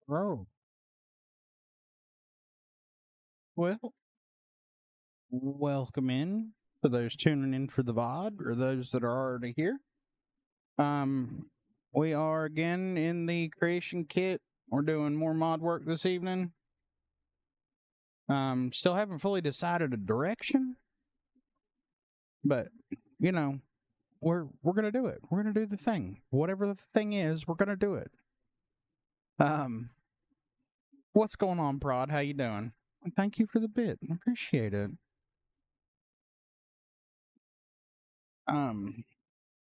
Oh, well, welcome in for those tuning in for the VOD or those that are already here. Um, we are again in the creation kit. We're doing more mod work this evening. Still haven't fully decided a direction, but you know, we're gonna do it. We're gonna do the thing. Whatever the thing is, we're gonna do it. Um, what's going on, Prod? How you doing? Thank you for the bit. I appreciate it. Um,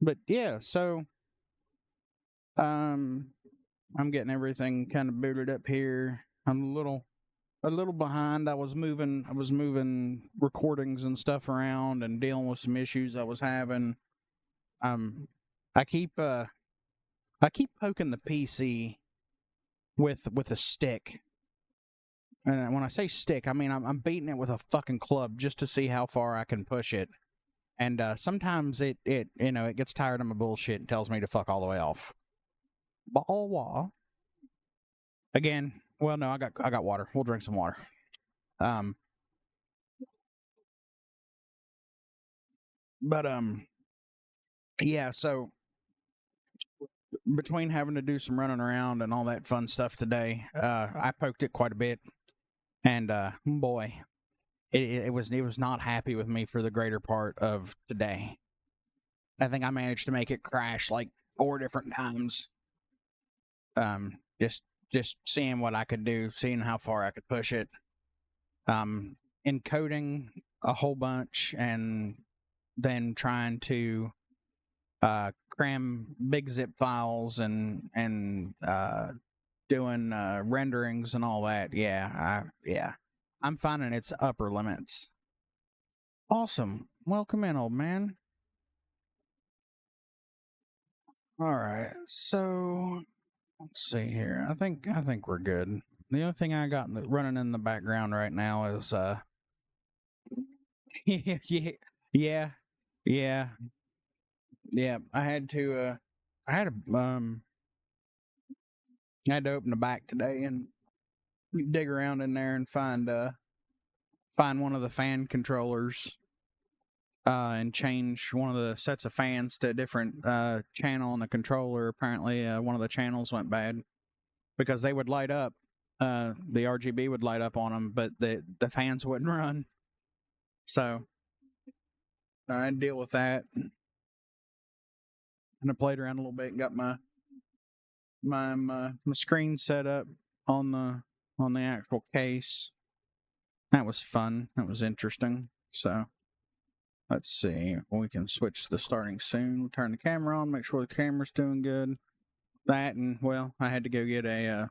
but yeah, so um I'm getting everything kind of booted up here. I'm a little behind. I was moving recordings and stuff around and dealing with some issues I was having. Um I keep I keep poking the PC with a stick. And when I say stick, I mean I'm beating it with a fucking club just to see how far I can push it. And sometimes it gets tired of my bullshit and tells me to fuck all the way off. Ball. Again, well, no, I got water. We'll drink some water. Um, but yeah. So between having to do some running around and all that fun stuff today, I poked it quite a bit, and boy, it was not happy with me for the greater part of today. I think I managed to make it crash like 4 different times. Just seeing what I could do, seeing how far I could push it. Encoding a whole bunch and then trying to cram big zip files and doing renderings and all that. Yeah, I'm finding its upper limits. Awesome. Welcome in, old man. All right. So let's see here. I think we're good. The only thing I got running in the background right now is yeah, yeah, yeah, yeah. I had to open the back today and dig around in there and find one of the fan controllers and change one of the sets of fans to a different channel on the controller. Apparently, one of the channels went bad because they would light up. The RGB would light up on them, but the fans wouldn't run. So I had to deal with that. And I played around a little bit and got my screen set up on the actual case. That was fun. That was interesting. So let's see. We can switch to the starting soon. We'll turn the camera on, make sure the camera's doing good. That and well, I had to go get a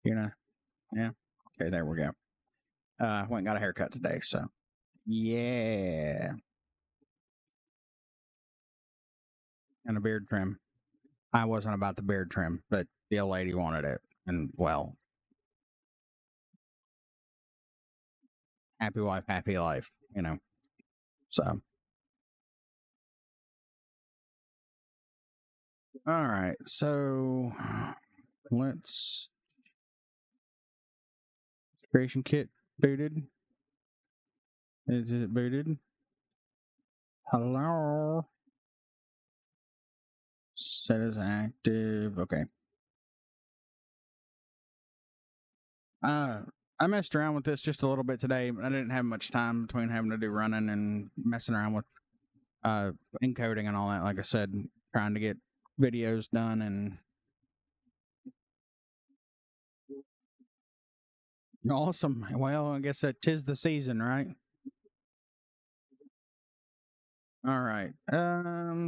yeah. Okay, there we go. Went and got a haircut today, so yeah. And a beard trim. I wasn't about the beard trim, but the old lady wanted it. And well, happy wife, happy life. So all right. So let's creation kit booted. Is it booted? Hello. Set as active. Okay. I messed around with this just a little bit today. I didn't have much time between having to do running and messing around with encoding and all that. Like I said, trying to get videos done and awesome. Well, I guess that 'tis the season, right? All right.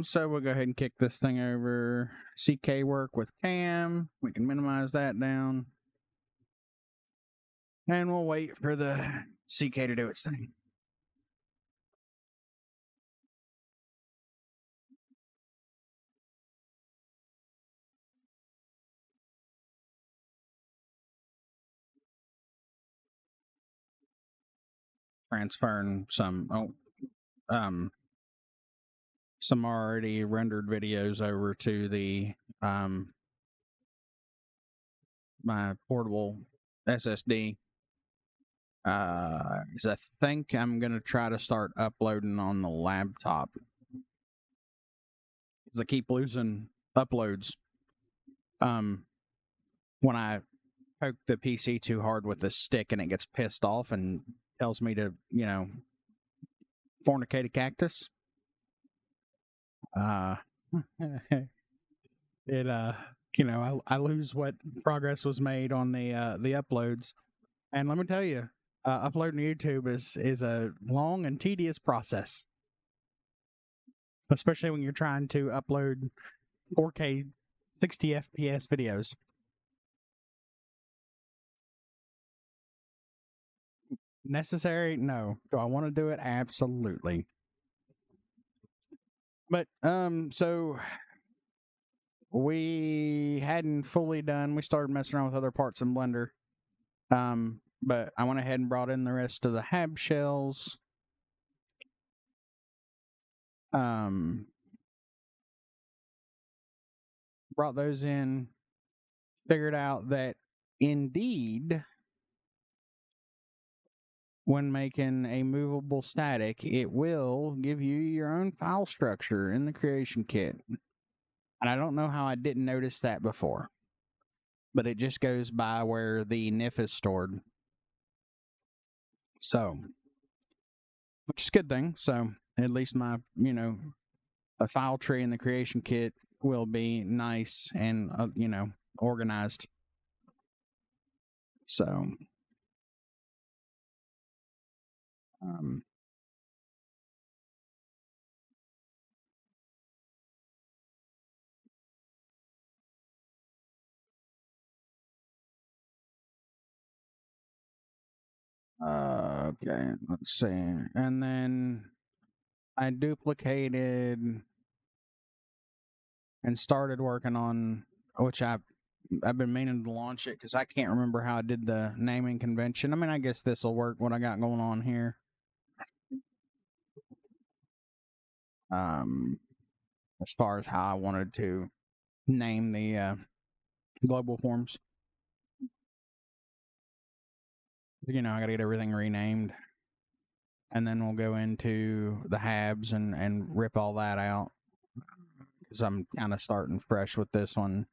So we'll go ahead and kick this thing over. CK work with cam. We can minimize that down. And we'll wait for the CK to do its thing. Transferring some already rendered videos over to the my portable SSD. 'Cause I think I'm gonna try to start uploading on the laptop. Because I keep losing uploads. When I poke the PC too hard with the stick and it gets pissed off and tells me to, fornicate a cactus. It I lose what progress was made on the uploads. And let me tell you, uploading to YouTube is a long and tedious process, especially when you're trying to upload 4K 60 FPS videos. Necessary? No. Do I want to do it? Absolutely. But so we hadn't fully done. We started messing around with other parts in Blender. But I went ahead and brought in the rest of the hab shells. Brought those in. Figured out that indeed, when making a movable static, it will give you your own file structure in the creation kit. And I don't know how I didn't notice that before. But it just goes by where the NIF is stored. So, which is a good thing. So, at least my, a file tree in the creation kit will be nice and, organized. So, okay, let's see. And then I duplicated and started working on, which I've been meaning to launch it because I can't remember how I did the naming convention. I mean, I guess this will work, what I got going on here. As far as how I wanted to name the global forms. I got to get everything renamed. And then we'll go into the habs and rip all that out. Because I'm kind of starting fresh with this one.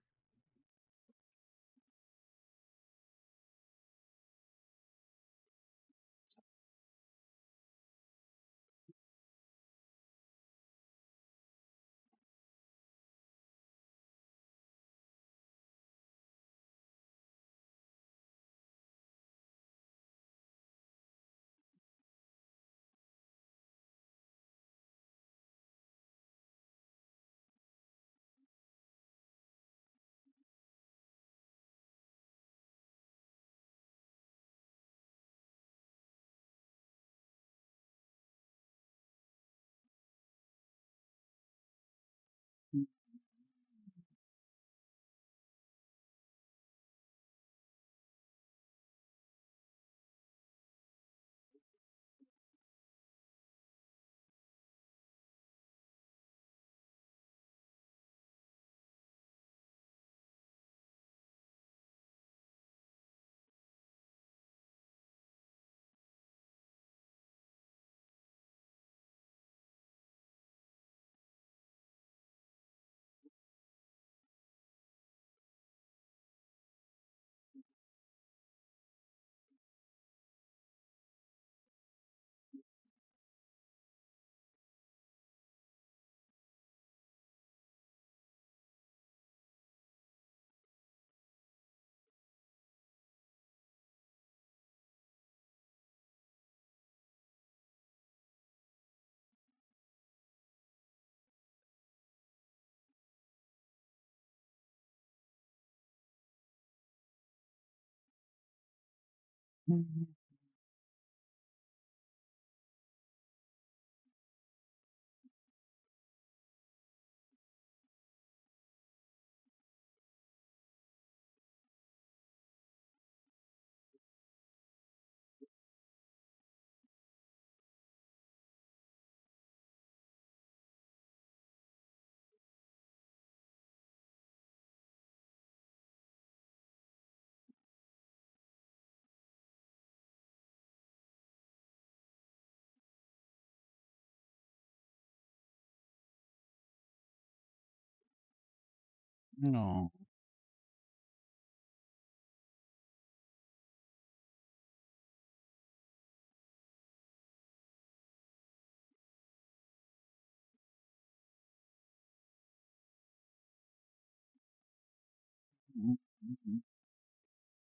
No.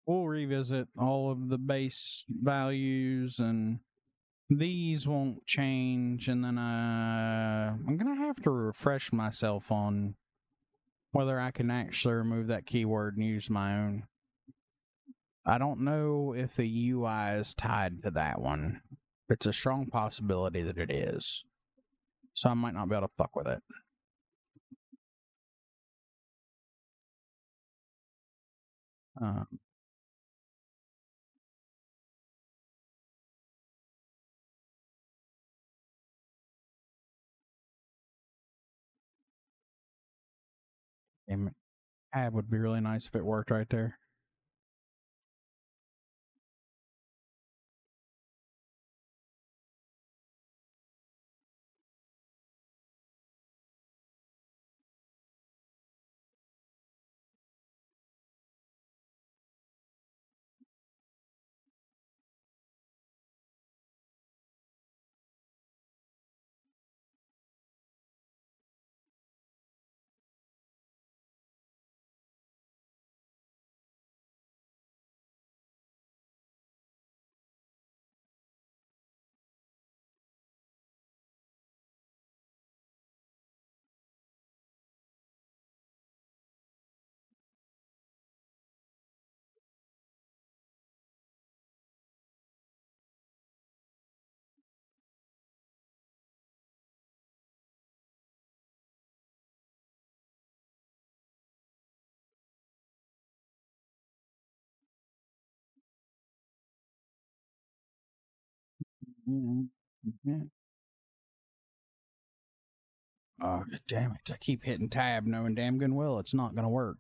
We'll revisit all of the base values, and these won't change. And then I'm gonna have to refresh myself on whether I can actually remove that keyword and use my own. I don't know if the UI is tied to that one. It's a strong possibility that it is. So I might not be able to fuck with it. Damn it. Tab would be really nice if it worked right there. Mm-hmm. Oh, damn it. I keep hitting tab knowing damn good well it's not going to work.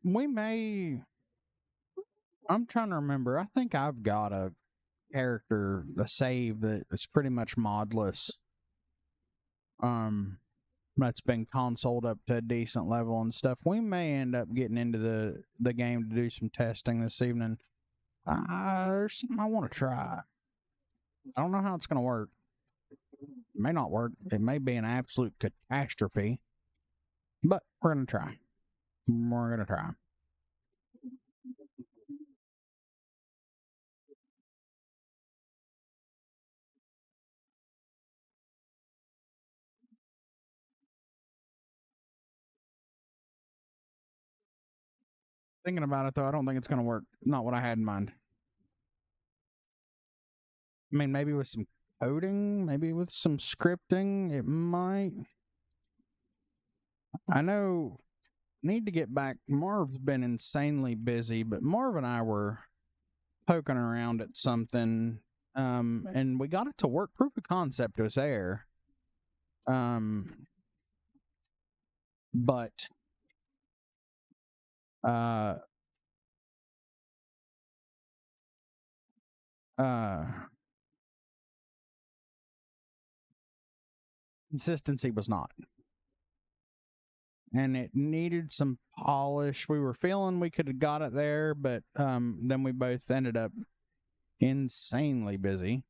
We may. I'm trying to remember. I think I've got a character, a save that's pretty much modless. That's been consoled up to a decent level and stuff. We may end up getting into the game to do some testing this evening. There's something I want to try. I don't know how it's going to work. It may not work. It may be an absolute catastrophe, but we're going to try. We're going to try. Thinking about it though, I don't think it's going to work. Not what I had in mind. I mean, maybe with some coding, maybe with some scripting, it might. I know. Need to get back. Marv's been insanely busy, but Marv and I were poking around at something, and we got it to work. Proof of concept was there, but uh, uh, consistency was not, and it needed some polish. We were feeling we could have got it there, but then we both ended up insanely busy.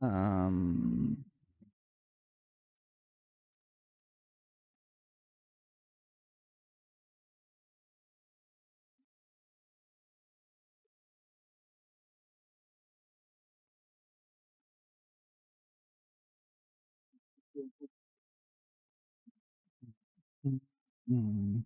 Um, mm,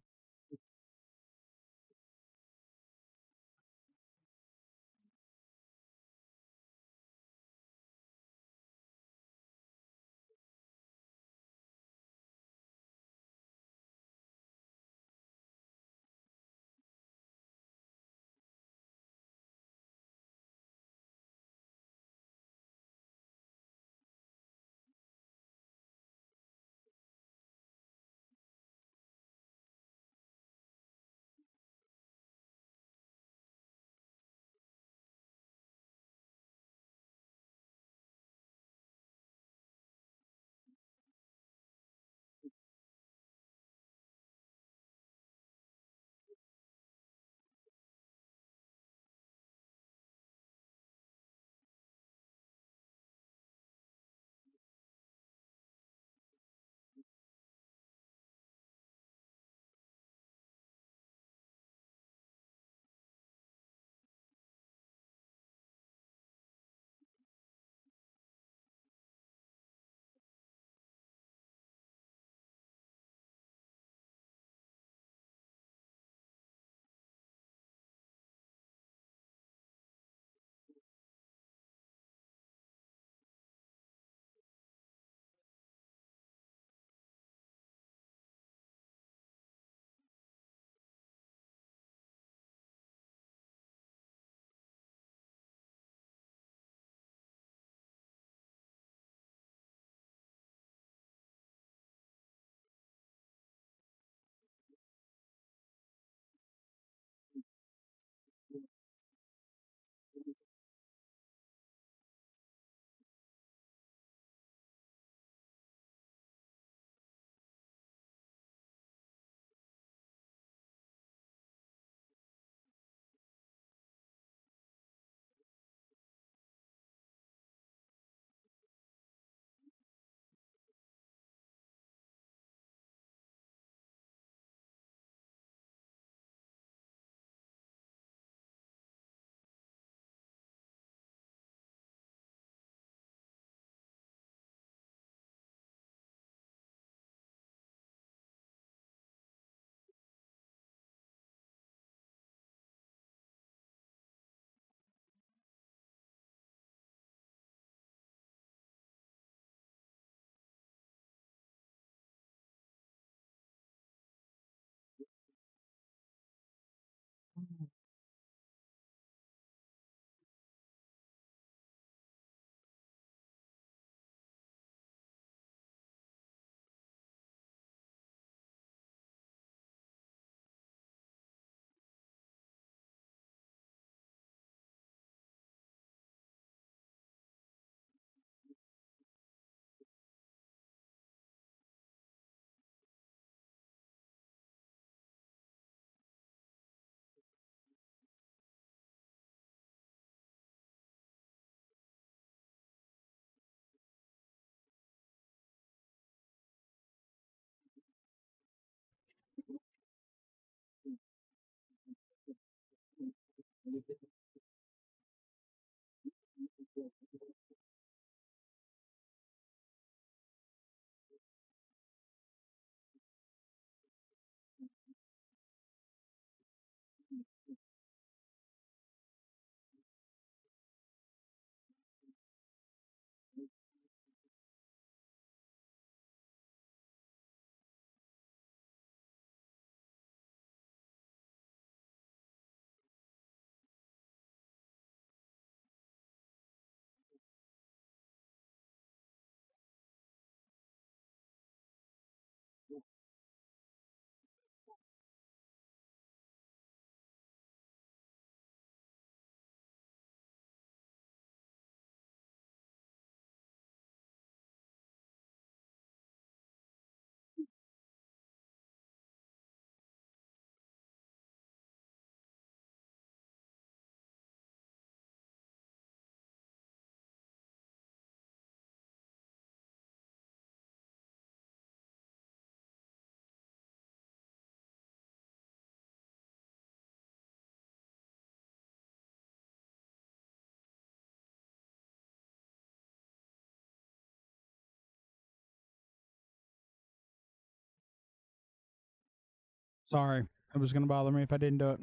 Sorry, it was going to bother me if I didn't do it.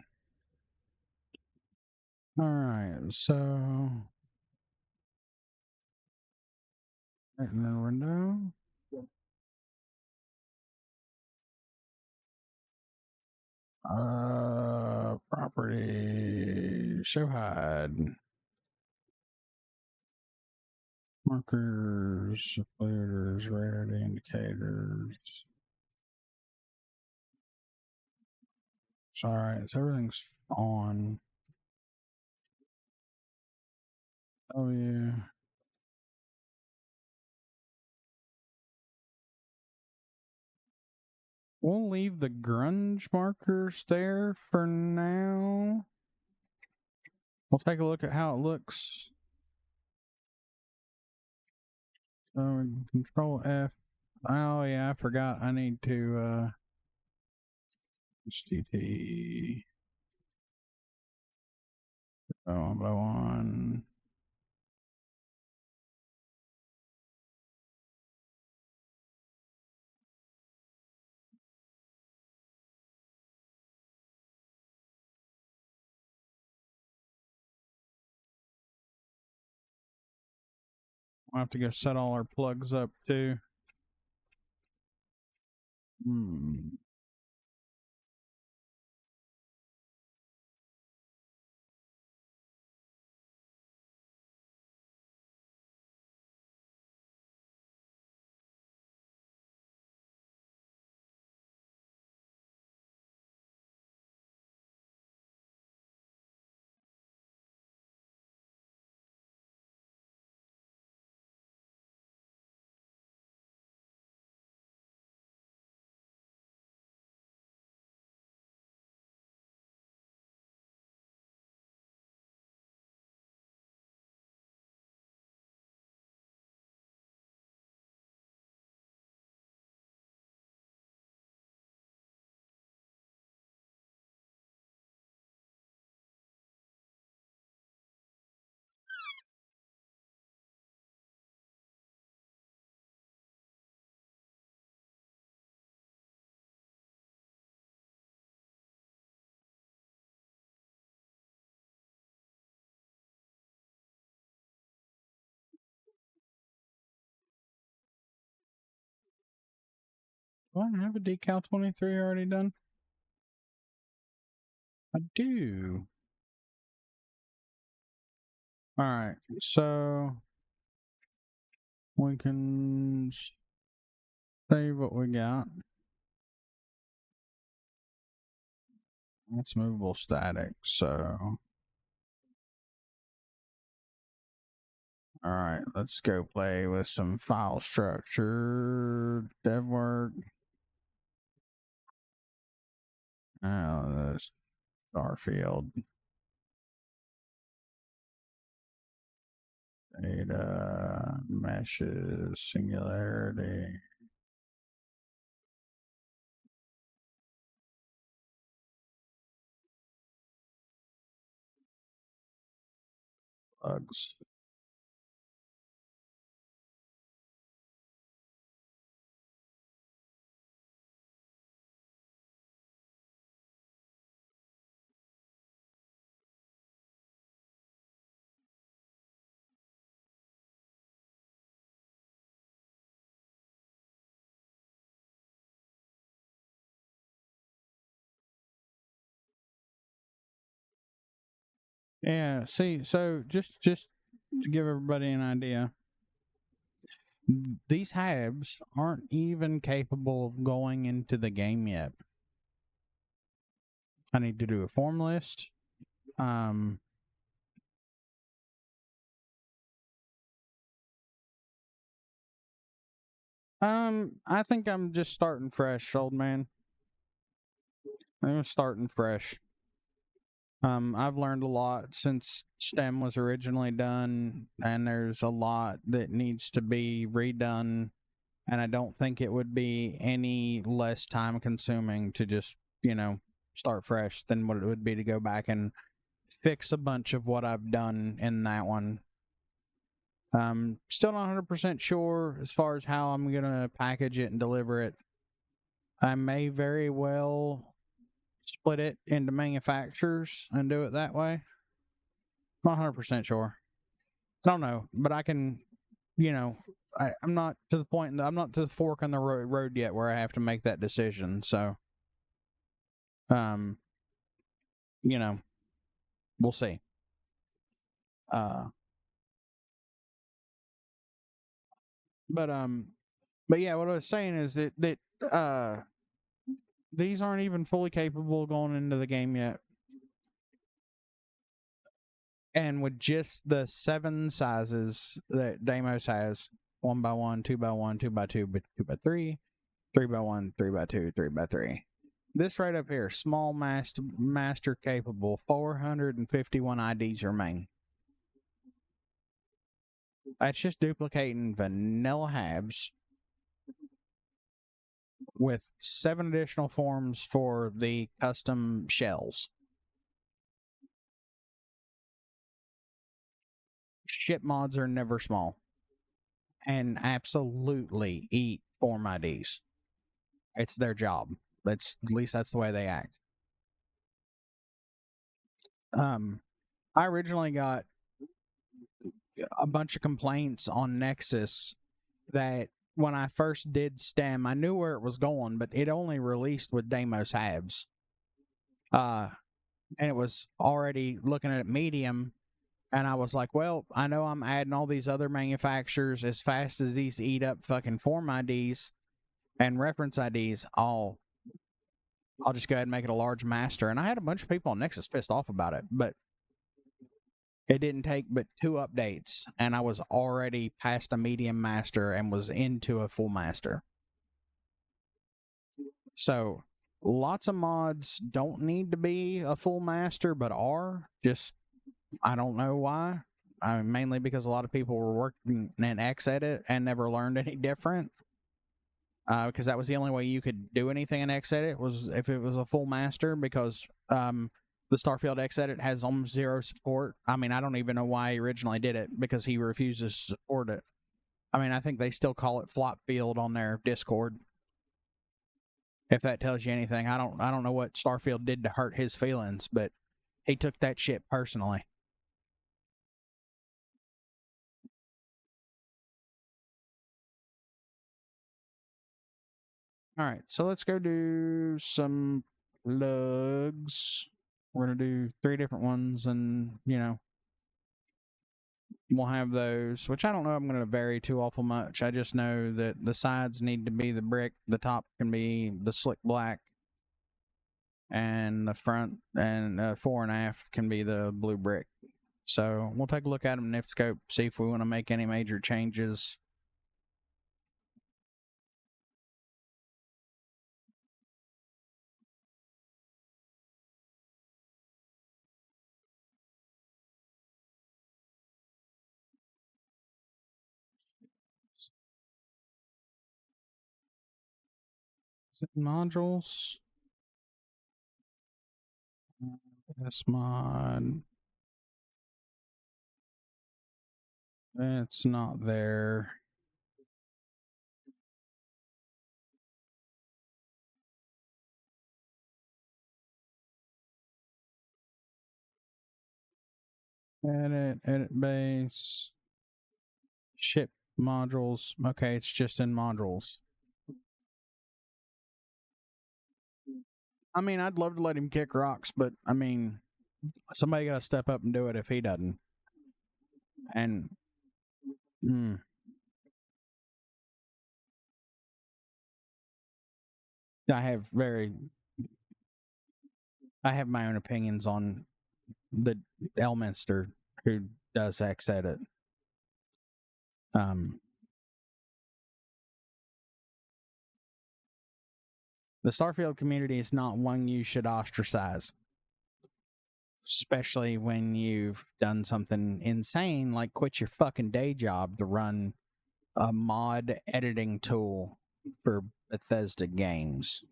All right, so in the window. Property, show hide. Markers, filters, rarity indicators. Sorry, so everything's on. Oh, yeah. We'll leave the grunge markers there for now. We'll take a look at how it looks. So Control F. Oh yeah, I forgot. I need to HTT. Oh, go on. We'll have to go set all our plugs up too. Do I have a decal 23 already done? I do. Alright, so we can save what we got. It's movable static, so. Alright, let's go play with some file structure, dev work. Oh, the Starfield. Data, meshes, singularity. Bugs. Yeah, see, so just to give everybody an idea, these habs aren't even capable of going into the game yet. I need to do a form list. I think I'm just starting fresh, old man. I'm starting fresh. I've learned a lot since STEM was originally done, and there's a lot that needs to be redone, and I don't think it would be any less time consuming to just, start fresh than what it would be to go back and fix a bunch of what I've done in that one. Still not 100% sure as far as how I'm going to package it and deliver it. I may very well split it into manufacturers and do it that way. Not 100% sure. I don't know, but I can, I'm not to the point, I'm not to the fork in the road yet where I have to make that decision. So, we'll see. But yeah, what I was saying is that these aren't even fully capable of going into the game yet. And with just the 7 sizes that Deimos has, 1x1, 2x1, 2x2, 2x3, 3x1, 3x2, 3x3. This right up here, small master capable, 451 IDs remain. That's just duplicating vanilla habs with 7 additional forms for the custom shells. Ship mods are never small and absolutely eat form IDs. It's their job. At least that's the way they act. I originally got a bunch of complaints on Nexus that when I first did STEM, I knew where it was going, but it only released with Deimos habs. And it was already looking at medium, and I was like, well, I know I'm adding all these other manufacturers as fast as these eat up fucking form IDs and reference IDs. I'll just go ahead and make it a large master. And I had a bunch of people on Nexus pissed off about it, but it didn't take but 2 updates, and I was already past a medium master and was into a full master. So, lots of mods don't need to be a full master, but are. Just, I don't know why. I mean, mainly because a lot of people were working in Xedit and never learned any different. Because that was the only way you could do anything in Xedit was if it was a full master, because the Starfield Xedit has almost 0 support. I mean, I don't even know why he originally did it, because he refuses to support it. I mean, I think they still call it Flopfield on their Discord. If that tells you anything, I don't know what Starfield did to hurt his feelings, but he took that shit personally. All right, so let's go do some plugs. We're going to do 3 different ones, and, you know, we'll have those, which I don't know I'm going to vary too awful much. I just know that the sides need to be the brick, the top can be the slick black, and the front and fore and aft can be the blue brick. So we'll take a look at them in NifSkope, see if we want to make any major changes. Modules. S mod. It's not there. Edit base. Ship modules. Okay, it's just in modules. I mean, I'd love to let him kick rocks, but I mean, somebody got to step up and do it if he doesn't. And I have my own opinions on the Elminster who does X edit. The Starfield community is not one you should ostracize, especially when you've done something insane like quit your fucking day job to run a mod editing tool for Bethesda games.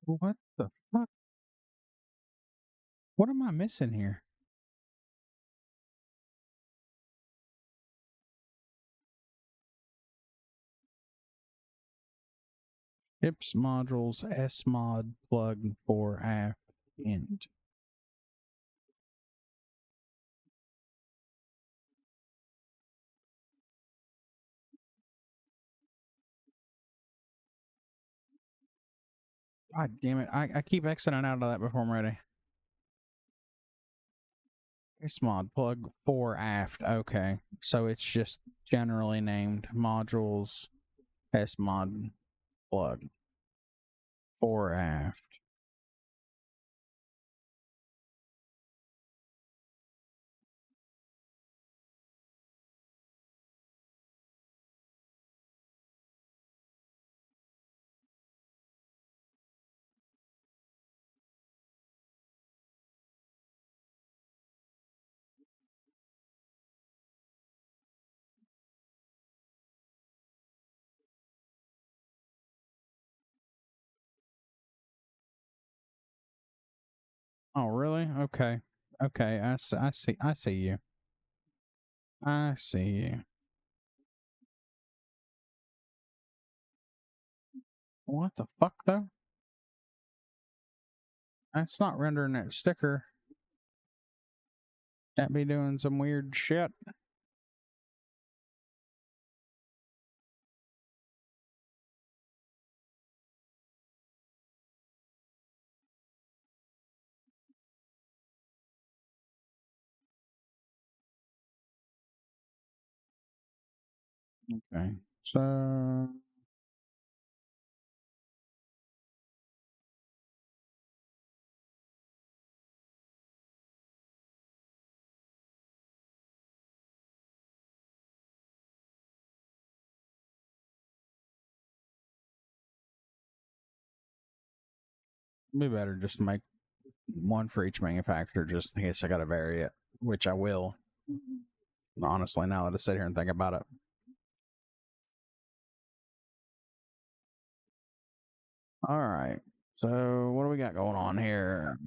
What the fuck? What am I missing here? Ships modules smod plug for aft end. God damn it. I keep exiting out of that before I'm ready. SMod plug for aft. Okay. So it's just generally named modules SMod plug for aft. Oh, really? Okay. Okay. I see you. I see you. What the fuck, though? That's not rendering that sticker. That be doing some weird shit. Okay. So be better just to make one for each manufacturer just in case I gotta vary it, which I will. Honestly, now that I sit here and think about it. All right. So what do we got going on here?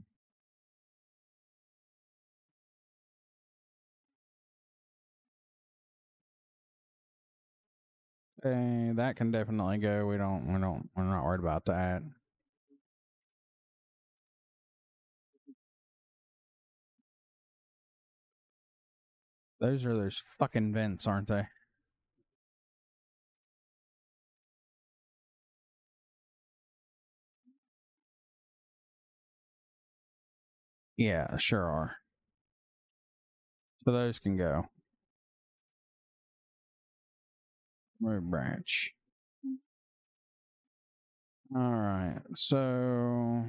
That can definitely go. We're not worried about that. Those are those fucking vents, aren't they? Yeah, sure are. So those can go. Road branch. All right. So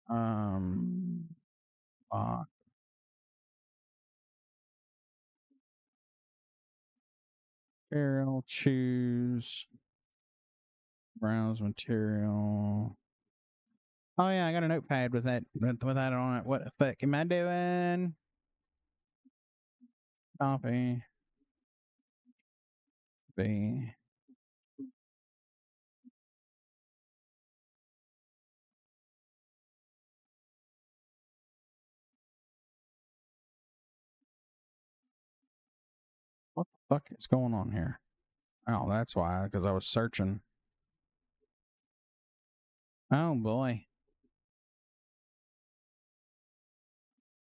uh, material, choose, browse material. Oh yeah, I got a notepad with that on it. What the fuck am I doing? Copy. B. What the fuck is going on here? Oh, that's why, because I was searching. Oh boy.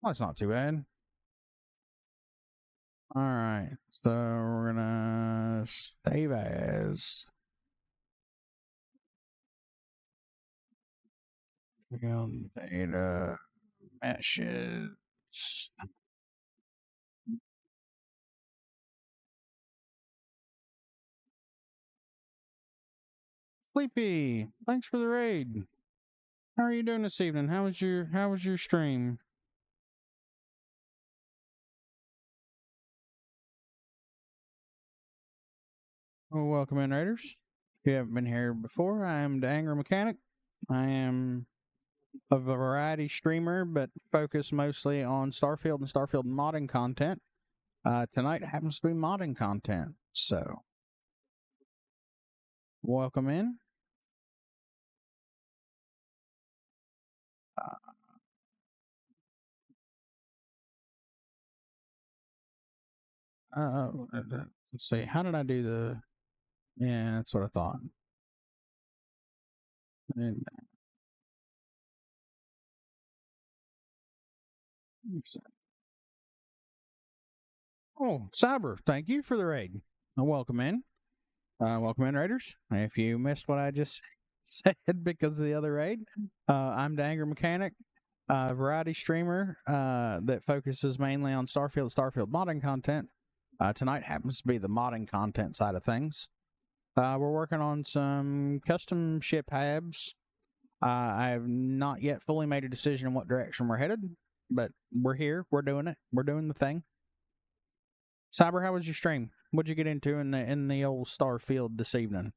Well, that's not too bad. All right, so we're gonna save as. Data meshes. Sleepy, thanks for the raid. How are you doing this evening? How was your stream? Well, welcome in, raiders. If you haven't been here before, I am the Angry Mechanic. I am a variety streamer, but focus mostly on Starfield and Starfield modding content. Tonight happens to be modding content, so welcome in. Let's see. How did I do the? Yeah, that's what I thought. And, oh, Cyber, thank you for the raid. Welcome in. Welcome in, raiders. If you missed what I just said because of the other raid, I'm the Angry Mechanic, variety streamer that focuses mainly on Starfield modding content. Tonight happens to be the modding content side of things. We're working on some custom ship habs. I have not yet fully made a decision on what direction we're headed, but we're here. We're doing it. We're doing the thing. Cyber, how was your stream? What'd you get into in the old Starfield this evening?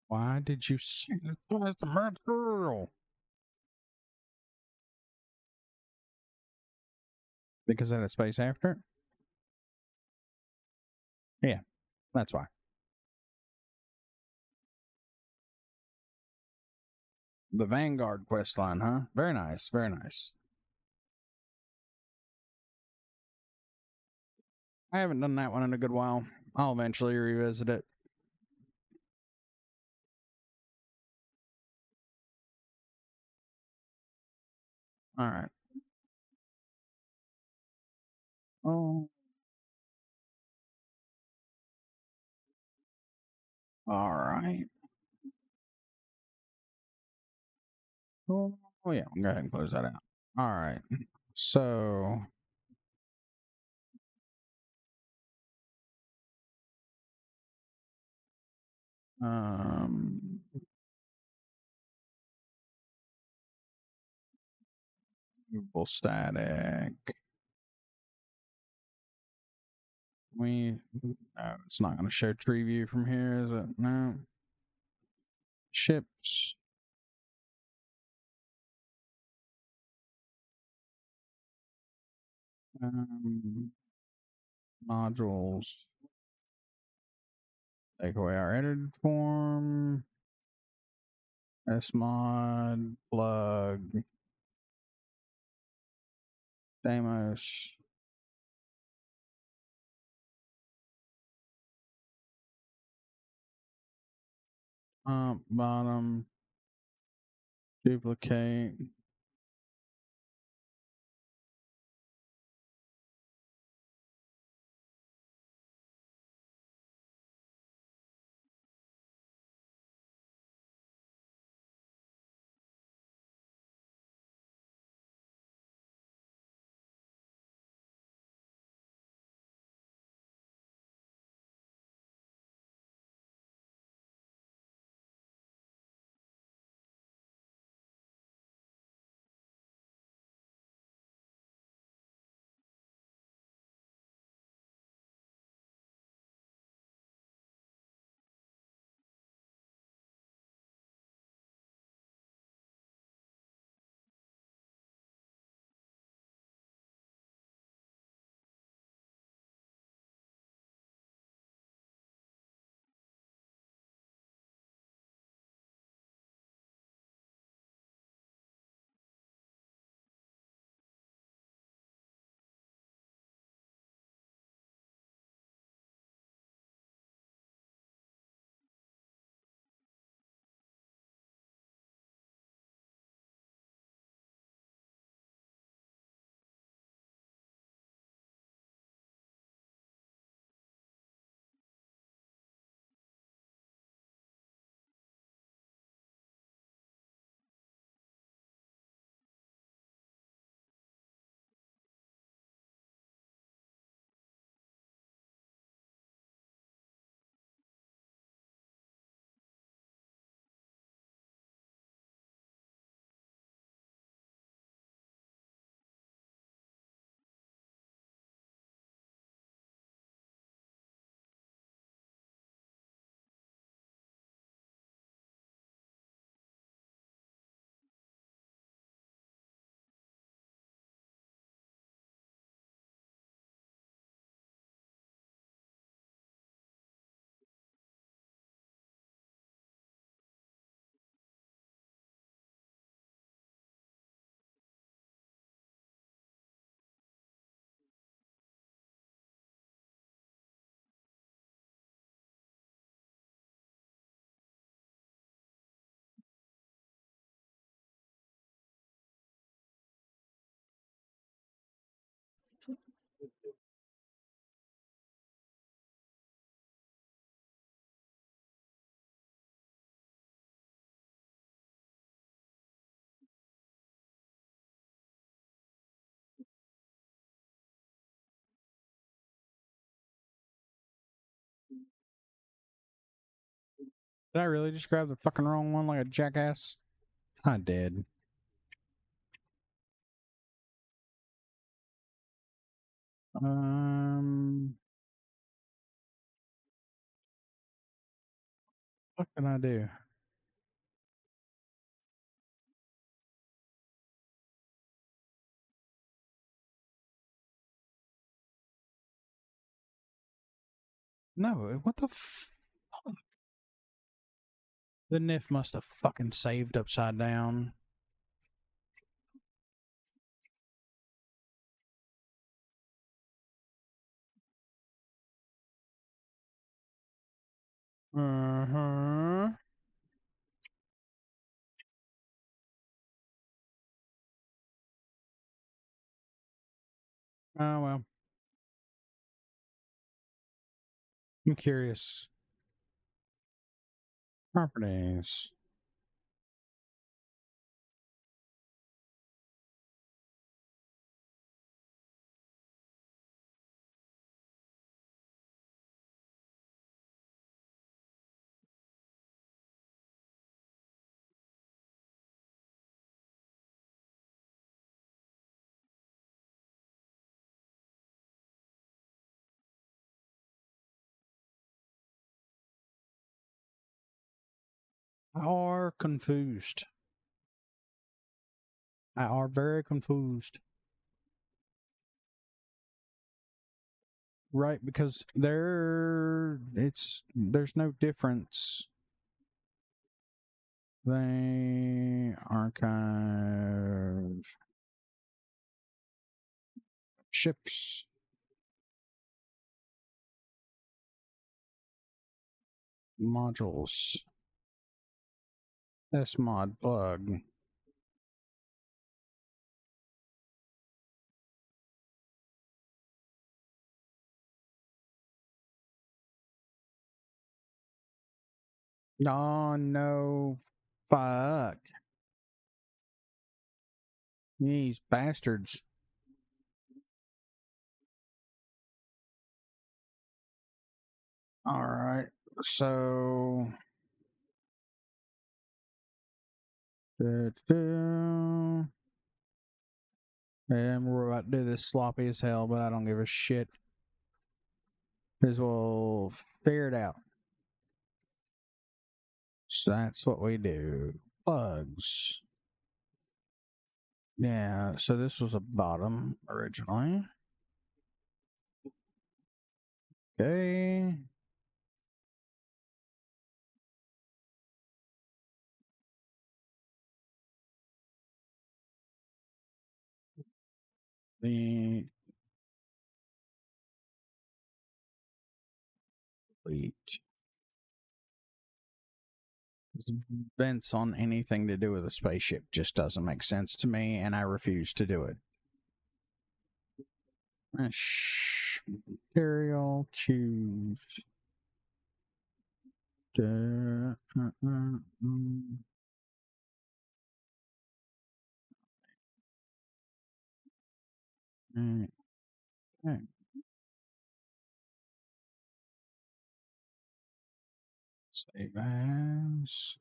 Why did you sanitize the material? Because it had a space after it? Yeah, that's why. The Vanguard quest line, huh? Very nice, very nice. I haven't done that one in a good while. I'll eventually revisit it. All right. Oh. All right. Oh, yeah, I'll go ahead and close that out. All right. So, Movable static. No, it's not going to show tree view from here, is it? No. Ships. Modules. Take away our edited form. Smod. Plug. Demos. Bottom. Duplicate. Did I really just grab the fucking wrong one like a jackass? I did. What can I do? No, what the fuck? The NIF must have fucking saved upside down. Uh-huh. Oh, well. I'm curious. Properties. are confused. I are very confused. Right, because there's no difference. They archive ships. Modules. SMod plug. Oh no. Fuck. These bastards. Alright. So and we're about to do this sloppy as hell, but I don't give a shit. Because we'll figure it out. So that's what we do. Plugs. Yeah, so this was a bottom originally. Okay. The wait. Vents on anything to do with a spaceship just doesn't make sense to me, and I refuse to do it. Material, choose. Okay. Save as.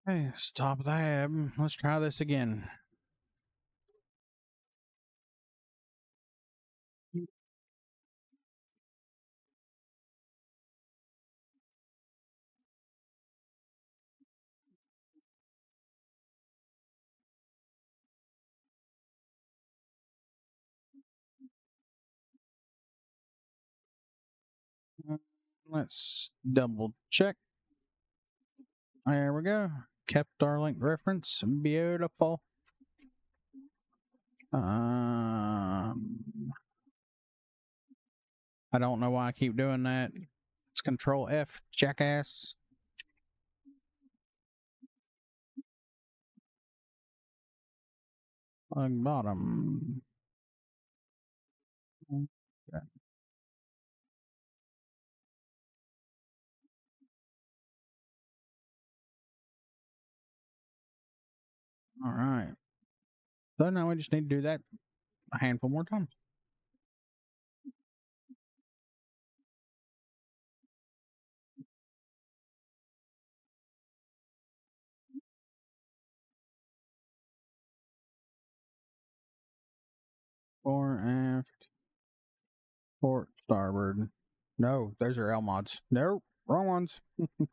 Okay, stop that. Let's try this again. Let's double check. There we go. Kept our link reference. Beautiful. I don't know why I keep doing that. It's Control F, jackass. On bottom. Okay. All right. So now we just need to do that a handful more times. Fore, aft, port, starboard. No, those are L mods. Nope, wrong ones.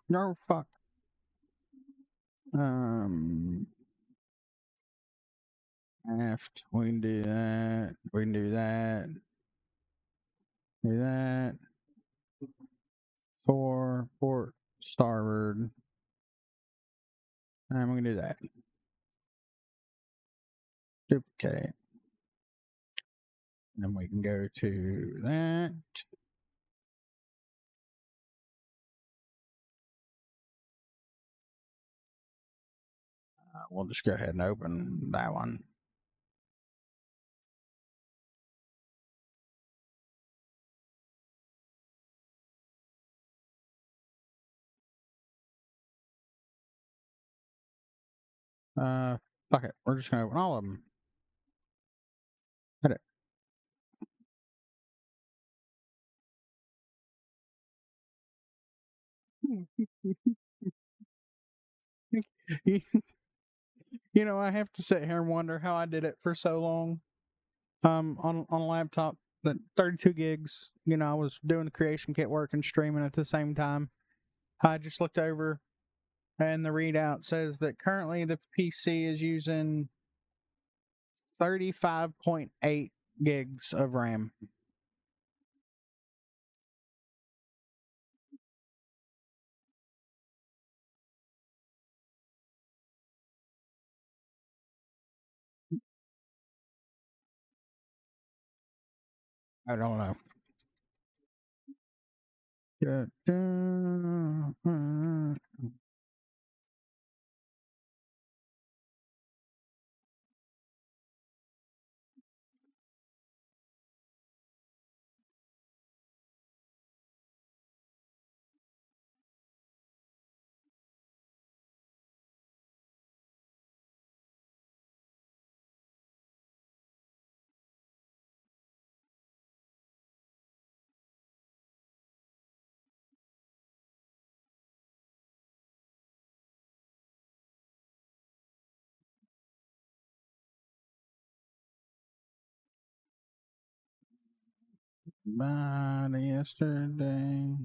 No, fuck. Aft. We can do that. We can do that. Do that. Fore, port, starboard. And we're gonna do that. Duplicate. And then we can go to that. we'll just go ahead and open that one. Fuck it. We're just gonna open all of them. Hit it. You know, I have to sit here and wonder how I did it for so long. On a laptop that 32 gigs. You know, I was doing the creation kit work and streaming at the same time. I just looked over, and the readout says that currently the PC is using 35.8 gigs of RAM. I don't know. By yesterday.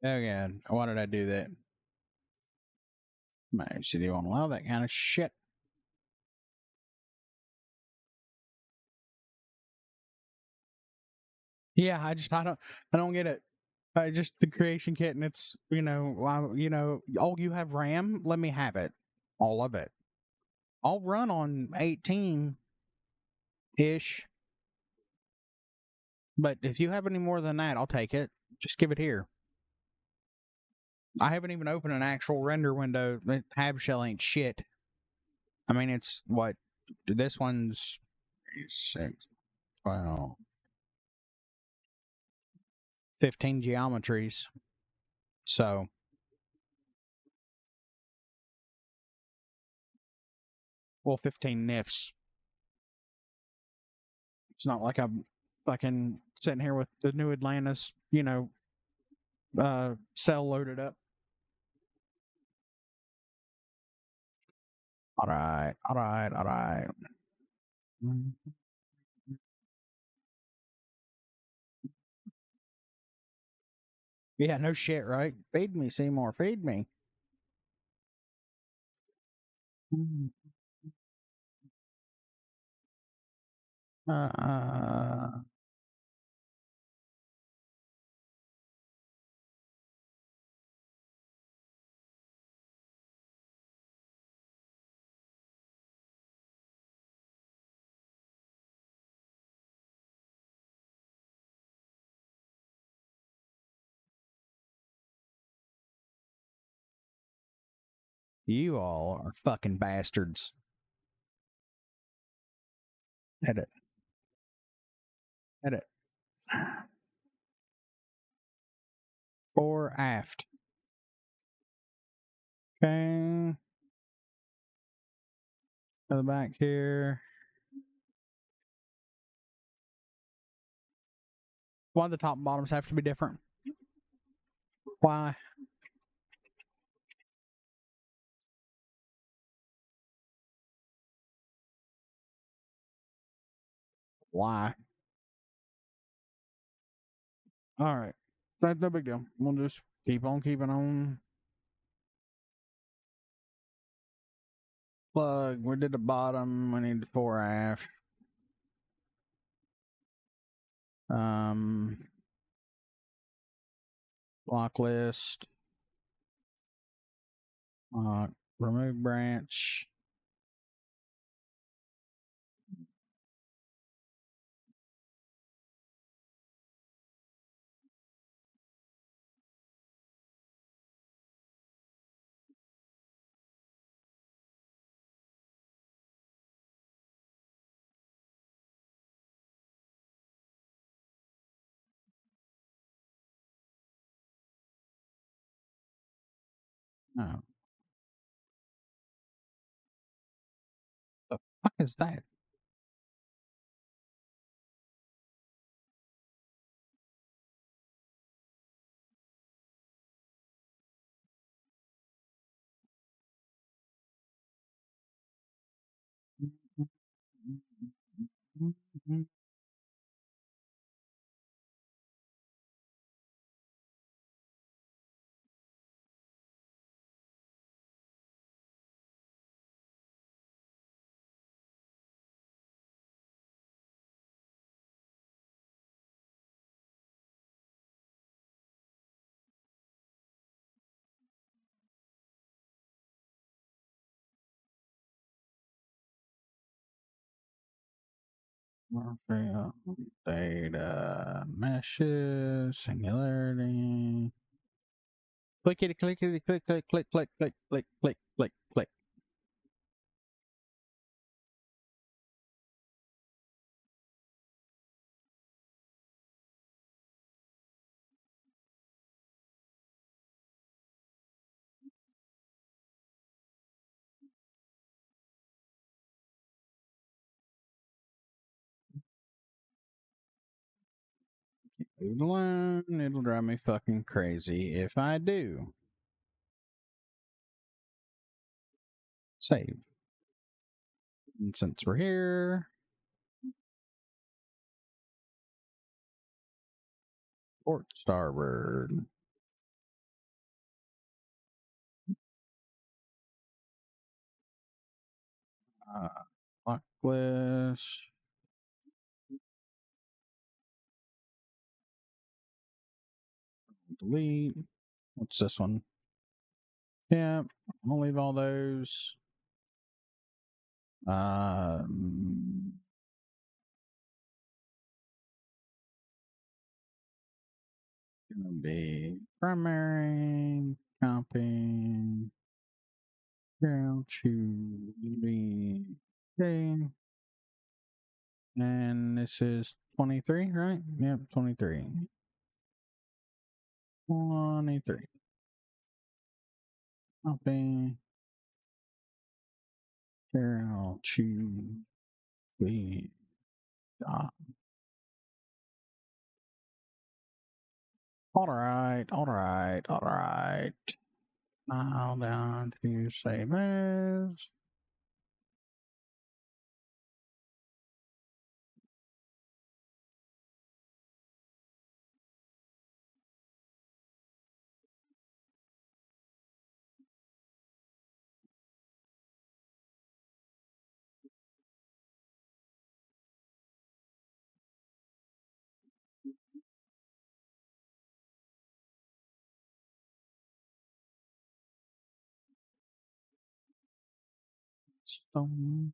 Oh god, why did I do that? My city won't allow that kind of shit. Yeah, I don't get it. Just the creation kit, and it's oh, you have RAM? Let me have it, all of it. I'll run on 18 ish, but if you have any more than that, I'll take it. Just give it here. I haven't even opened an actual render window. The tab shell ain't shit. I mean, it's what this one's 6, 12, 15 geometries. So, well, 15 NIFs. It's not like I'm fucking sitting here with the new Atlantis, cell loaded up. All right. Yeah, no shit, right? Feed me, Seymour. Feed me. Uh, you all are fucking bastards. Edit. Fore aft. Okay. To the back here. Why the top and bottoms have to be different? Why? Why? All right. That's no big deal. We'll just keep on keeping on. Plug. We did the bottom. We need the 4F. Block list. Remove branch. Oh, the fuck is that? Morphe, data, meshes, singularity. Clickety, clickety, click, click, click, click, click, click, click, click, click. Leave it alone. It'll drive me fucking crazy if I do. Save. And since we're here, port starboard. Lock list. Delete. What's this one? Yeah, I'll leave all those. Gonna be primary, copy, girl, choose, okay. And this is 23, right? Yep, 23. 23. Copy. Girl, choose, Alright. Now down to save as. Stone.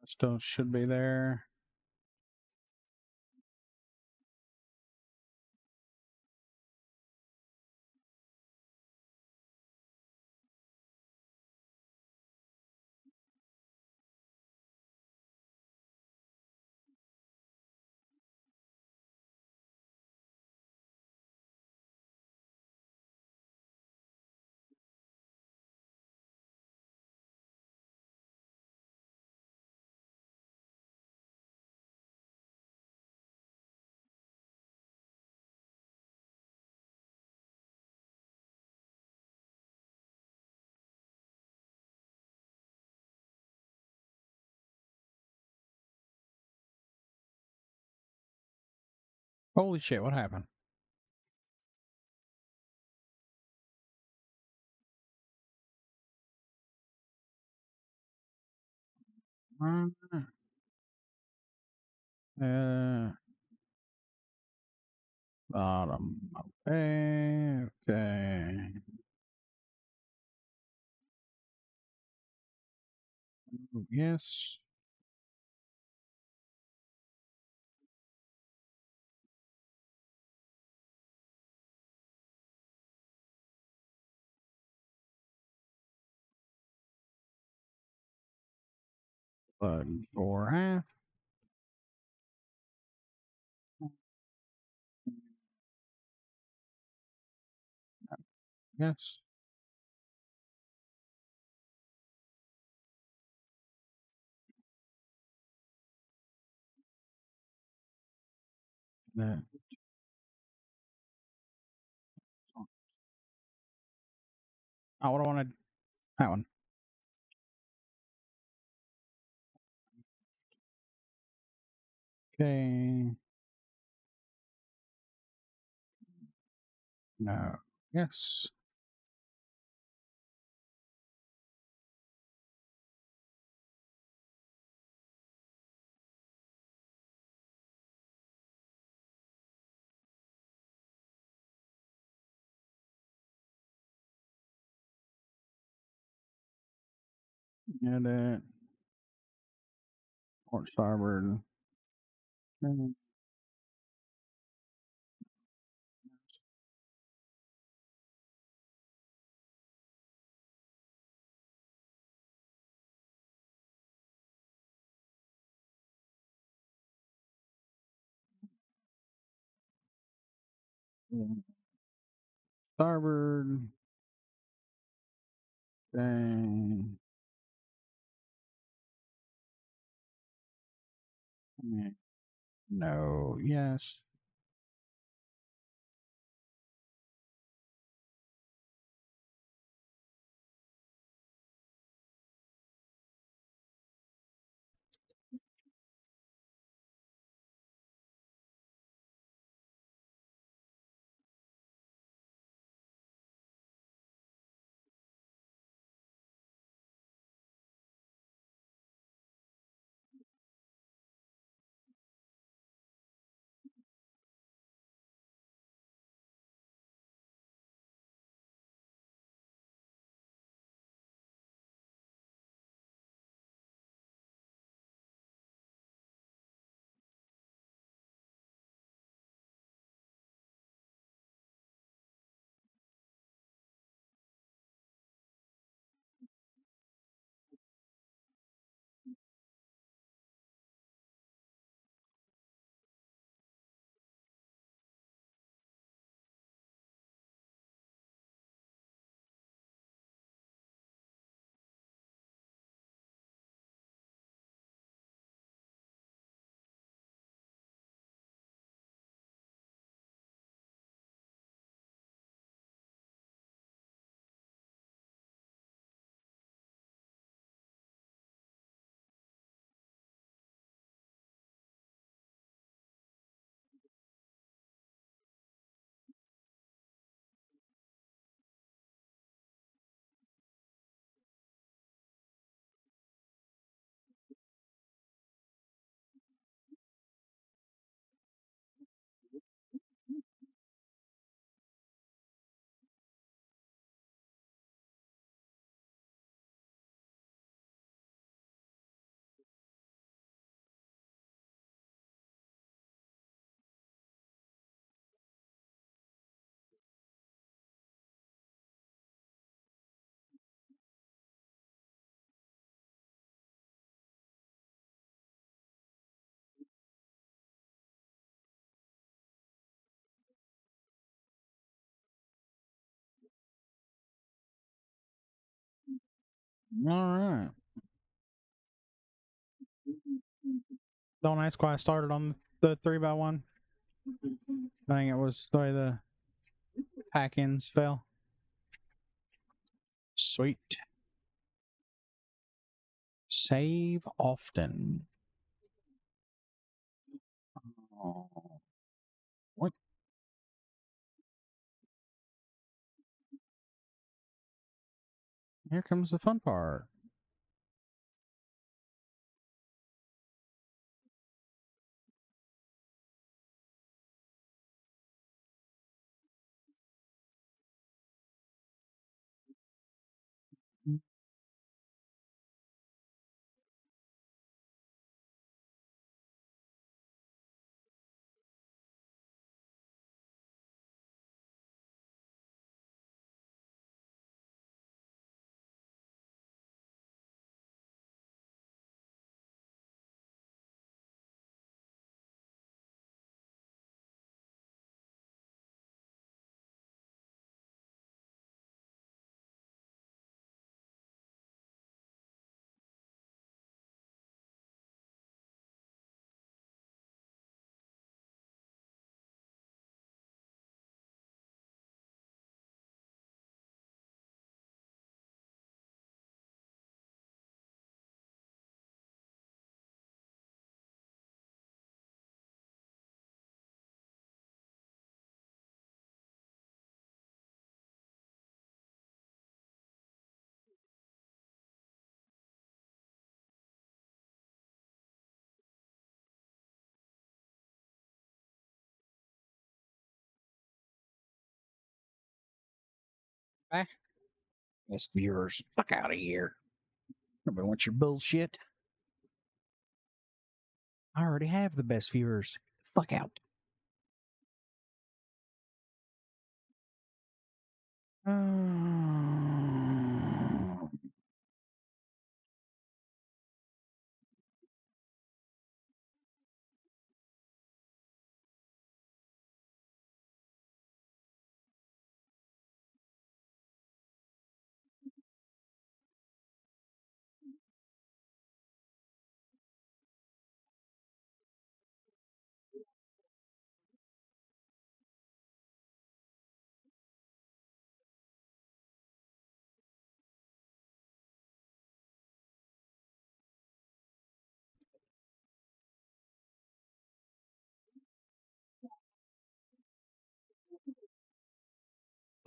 Still should be there. Holy shit, what happened? Bottom. Okay. Okay. Yes. Button for half. Yes. That. Oh, what do I want to? That one. Okay. No. Yes. And it. Port starboard. Starboard. Dang. No. Yes. All right. Don't ask why I started on the 3x1. I think it was the way the pack-ins fell. Sweet. Save often. Oh. What? Here comes the fun part. Eh? Best viewers. Fuck out of here. Nobody wants your bullshit. I already have the best viewers. Fuck out.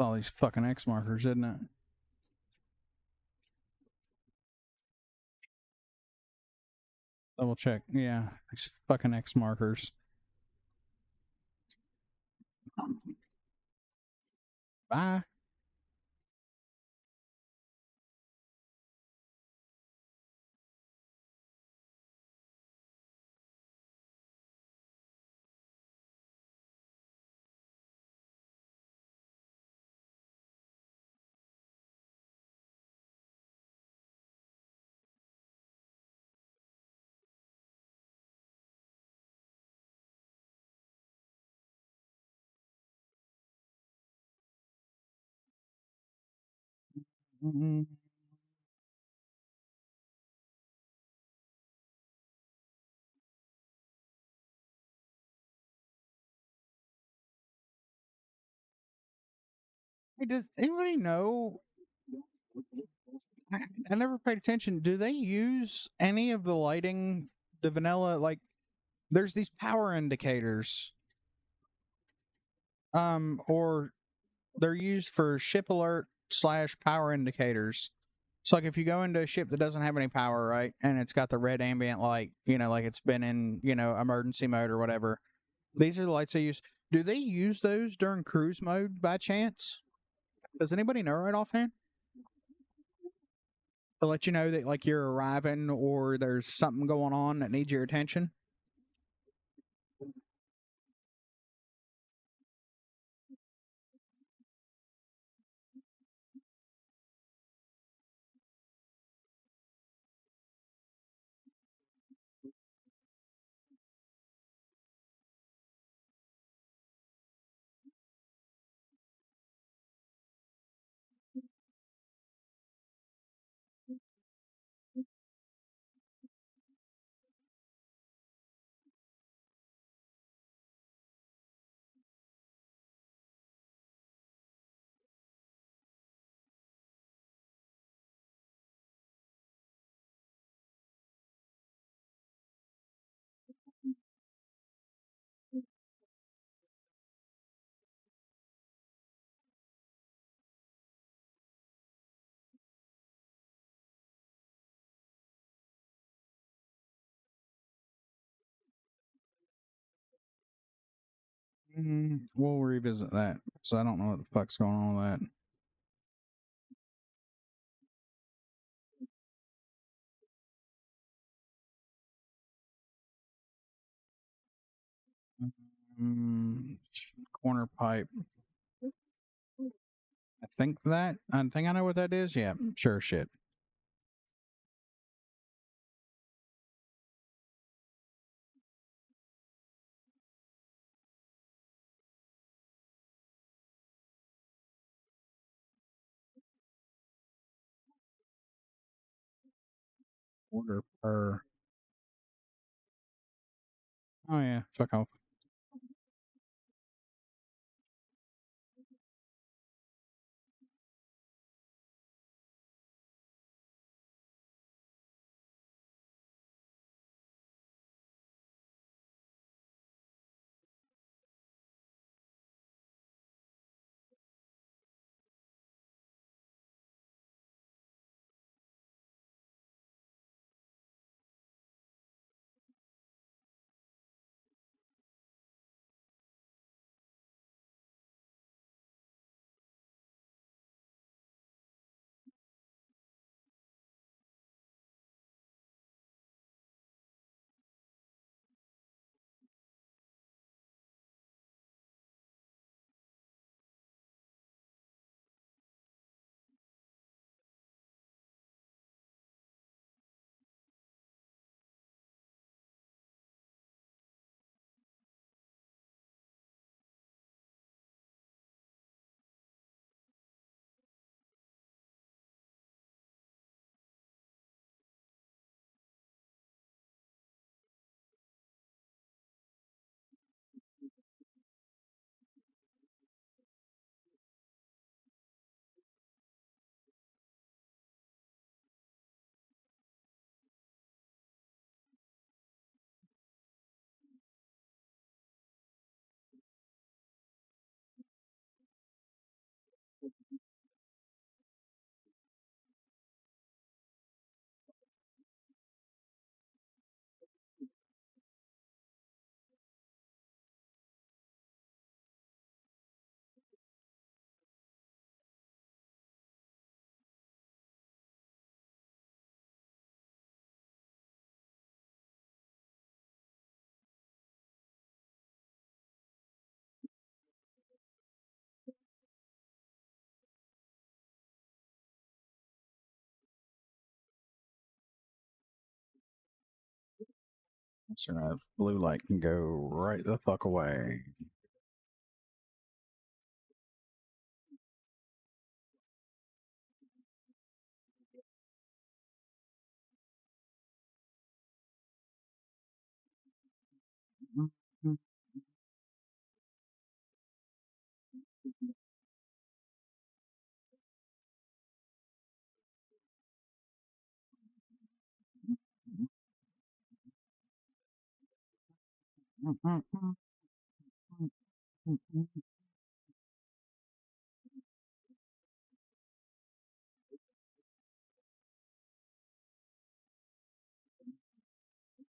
All these fucking X markers, isn't it? Double check. Yeah, these fucking X markers. Bye. Mm-hmm. Hey, does anybody know? I never paid attention. Do they use any of the lighting, the vanilla, like, there's these power indicators, or they're used for ship alert slash power indicators. So, like, if you go into a ship that doesn't have any power, right, and it's got the red ambient light, like it's been in, emergency mode or whatever, these are the lights they use. Do they use those during cruise mode by chance? Does anybody know right offhand? To let you know that, like, you're arriving or there's something going on that needs your attention? We'll revisit that, so I don't know what the fuck's going on with that. Corner pipe. I think I know what that is. Yeah, sure shit. Order per. Oh yeah, fuck off. So that blue light can go right the fuck away.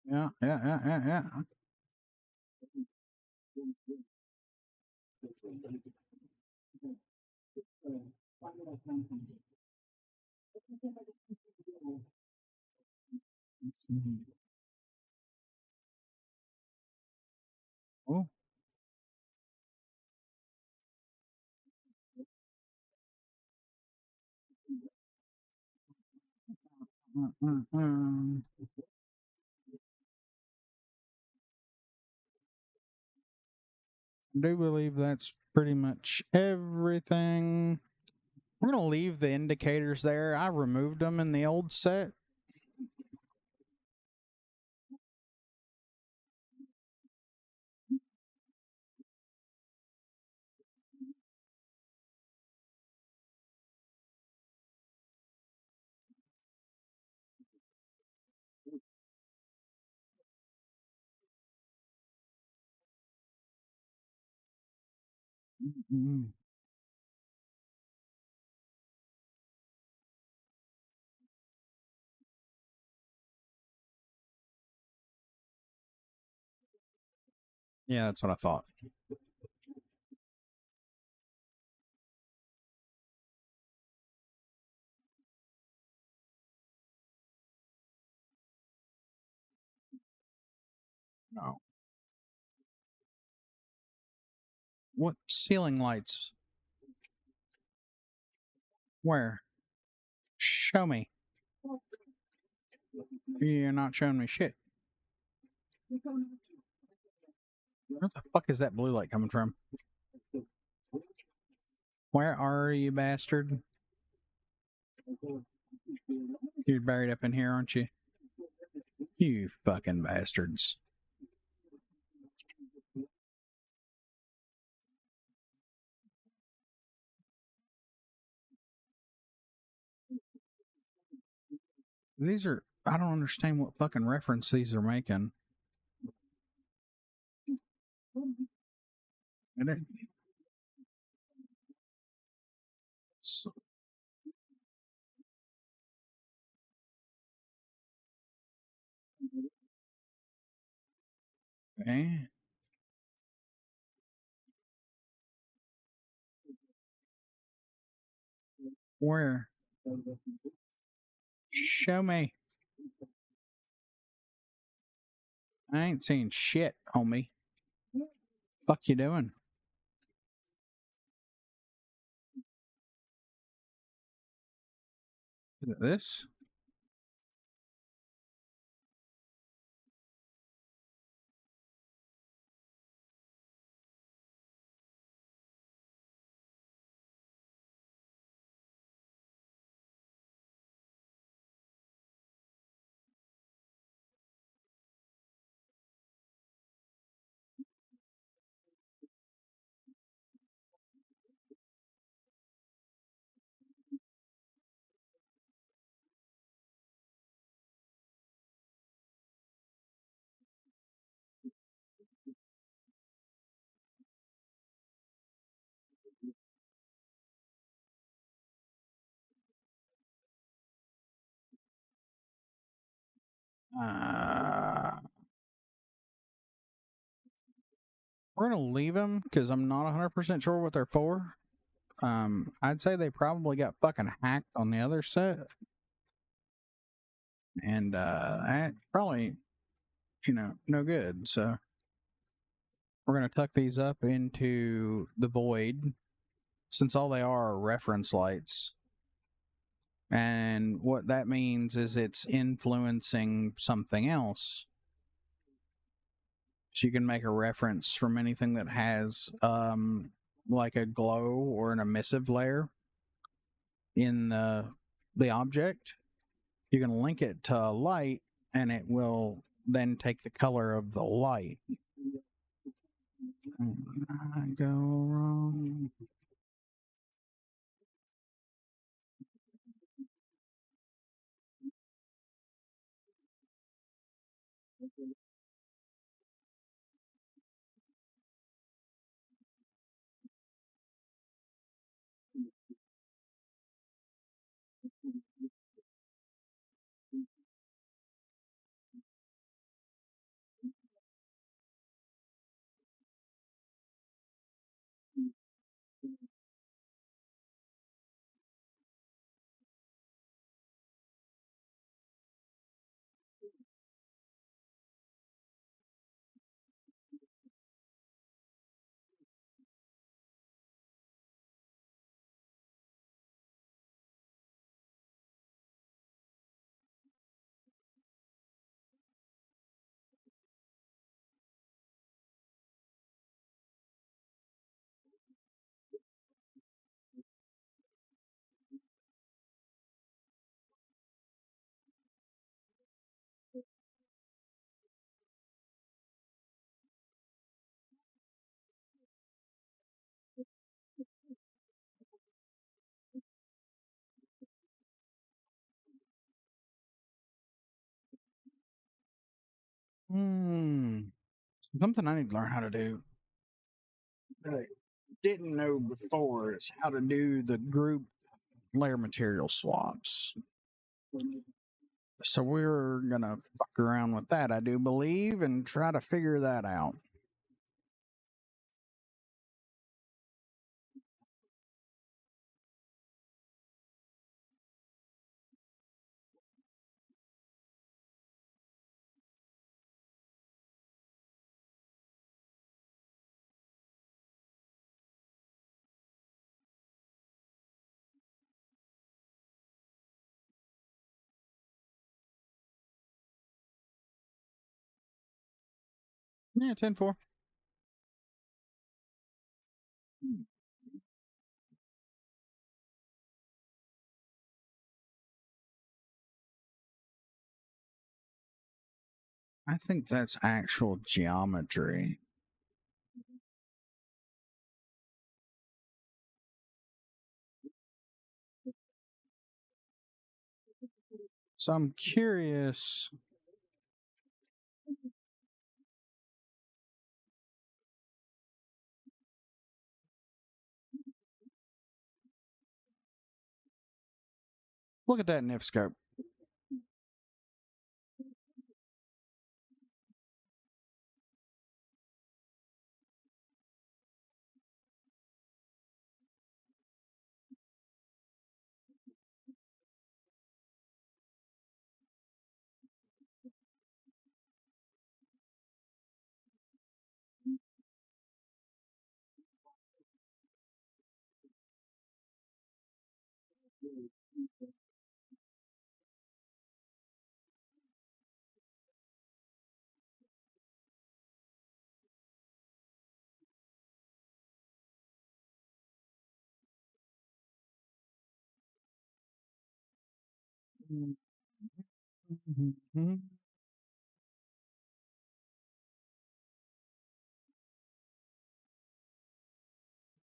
Yeah. Oh. I do believe that's pretty much everything. We're going to leave the indicators there. I removed them in the old set. Mm-hmm. Yeah, that's what I thought. Oh. What ceiling lights? Where? Show me. You're not showing me shit. Where the fuck is that blue light coming from? Where are you, bastard? You're buried up in here, aren't you? You fucking bastards. These are... I don't understand what fucking reference these are making. So, okay. Where? Show me. I ain't seen shit, homie. Fuck you doing? Is it this? We're gonna leave them because I'm not 100% sure what they're for. I'd say they probably got fucking hacked on the other set, and that's probably, no good. So we're gonna tuck these up into the void, since all they are reference lights. And what that means is it's influencing something else. So you can make a reference from anything that has like a glow or an emissive layer in the object. You can link it to a light, and it will then take the color of the light. I go wrong. Something I need to learn how to do that I didn't know before is how to do the group layer material swaps. So we're gonna fuck around with that, I do believe, and try to figure that out. Yeah, 10-4. I think that's actual geometry. So I'm curious. Look at that NifSkope.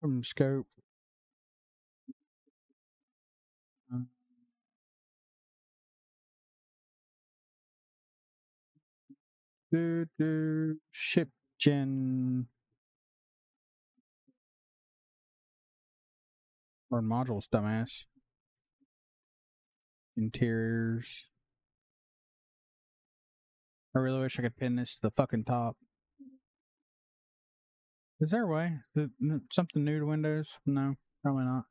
From scope. Ship gen or modules, dumbass. Interiors. I really wish I could pin this to the fucking top. Is there a way? Something new to Windows? No, probably not.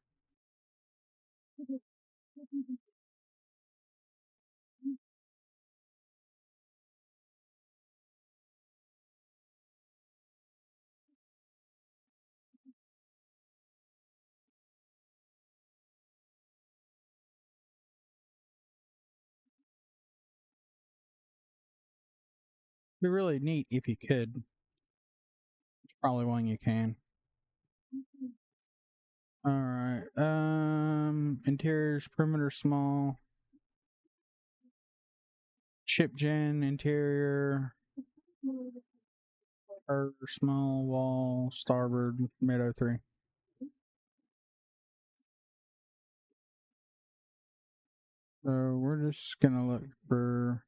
It'd be really neat if you could. It's probably one you can. Alright. Interiors, perimeter small. Chip gen, interior. Small wall, starboard, mid 03. So we're just gonna look for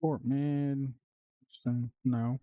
port mid. So, no.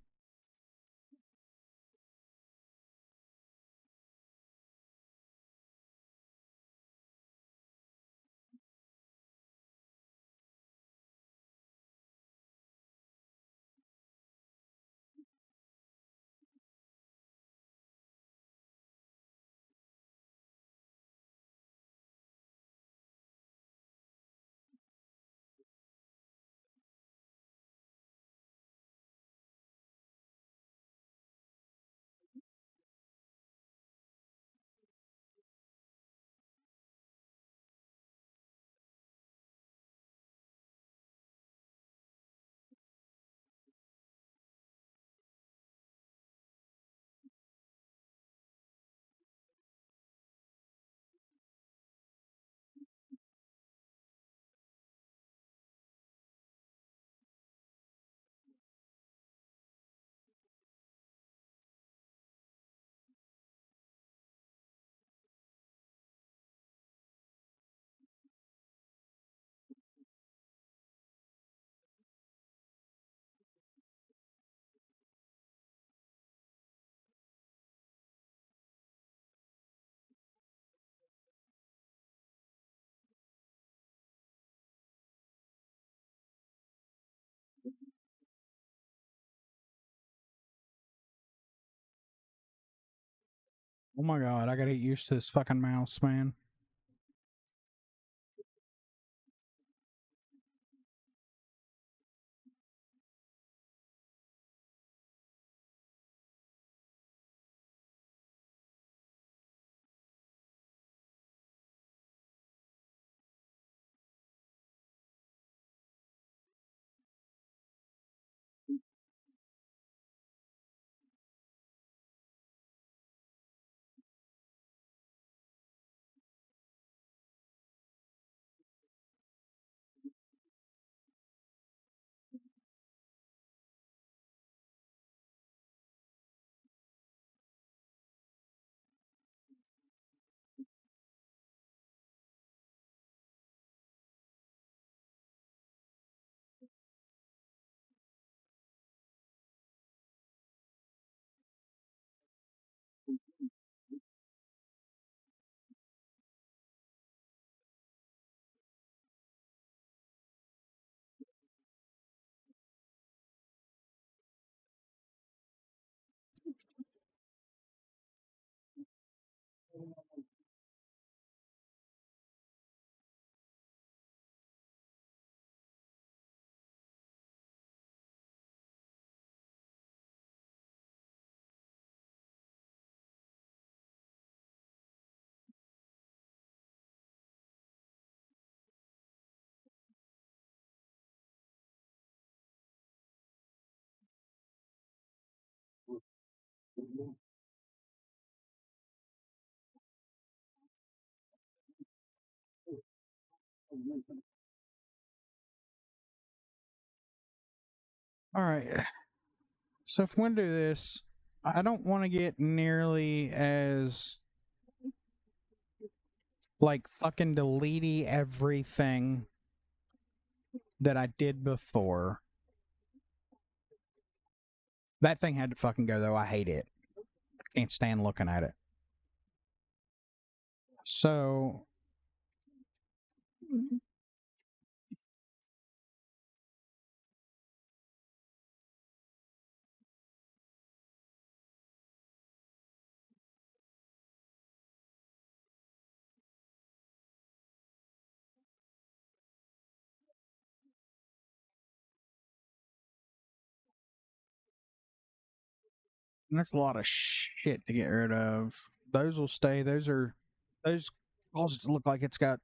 Oh my god, I gotta get used to this fucking mouse, man. All right. So if we're going to do this, I don't want to get nearly as like fucking deletey everything that I did before. That thing had to fucking go though. I hate it. I can't stand looking at it. So that's a lot of shit to get rid of. Those will stay. Those cause it to look like it's got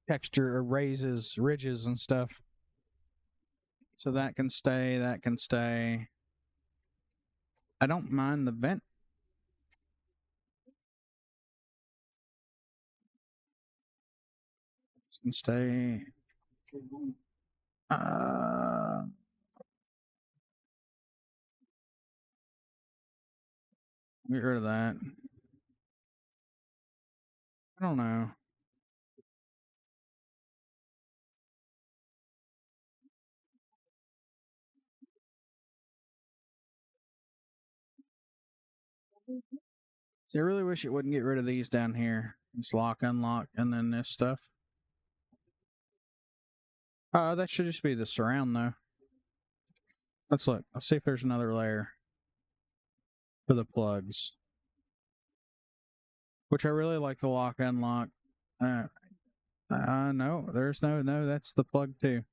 texture or raises, ridges and stuff. So that can stay. That can stay. I don't mind the vent. This can stay. Get rid of that. I don't know. See, I really wish it wouldn't get rid of these down here. This lock, unlock, and then this stuff. That should just be the surround, though. Let's look. Let's see if there's another layer for the plugs. Which I really like the lock, unlock. No, there's no, that's the plug too.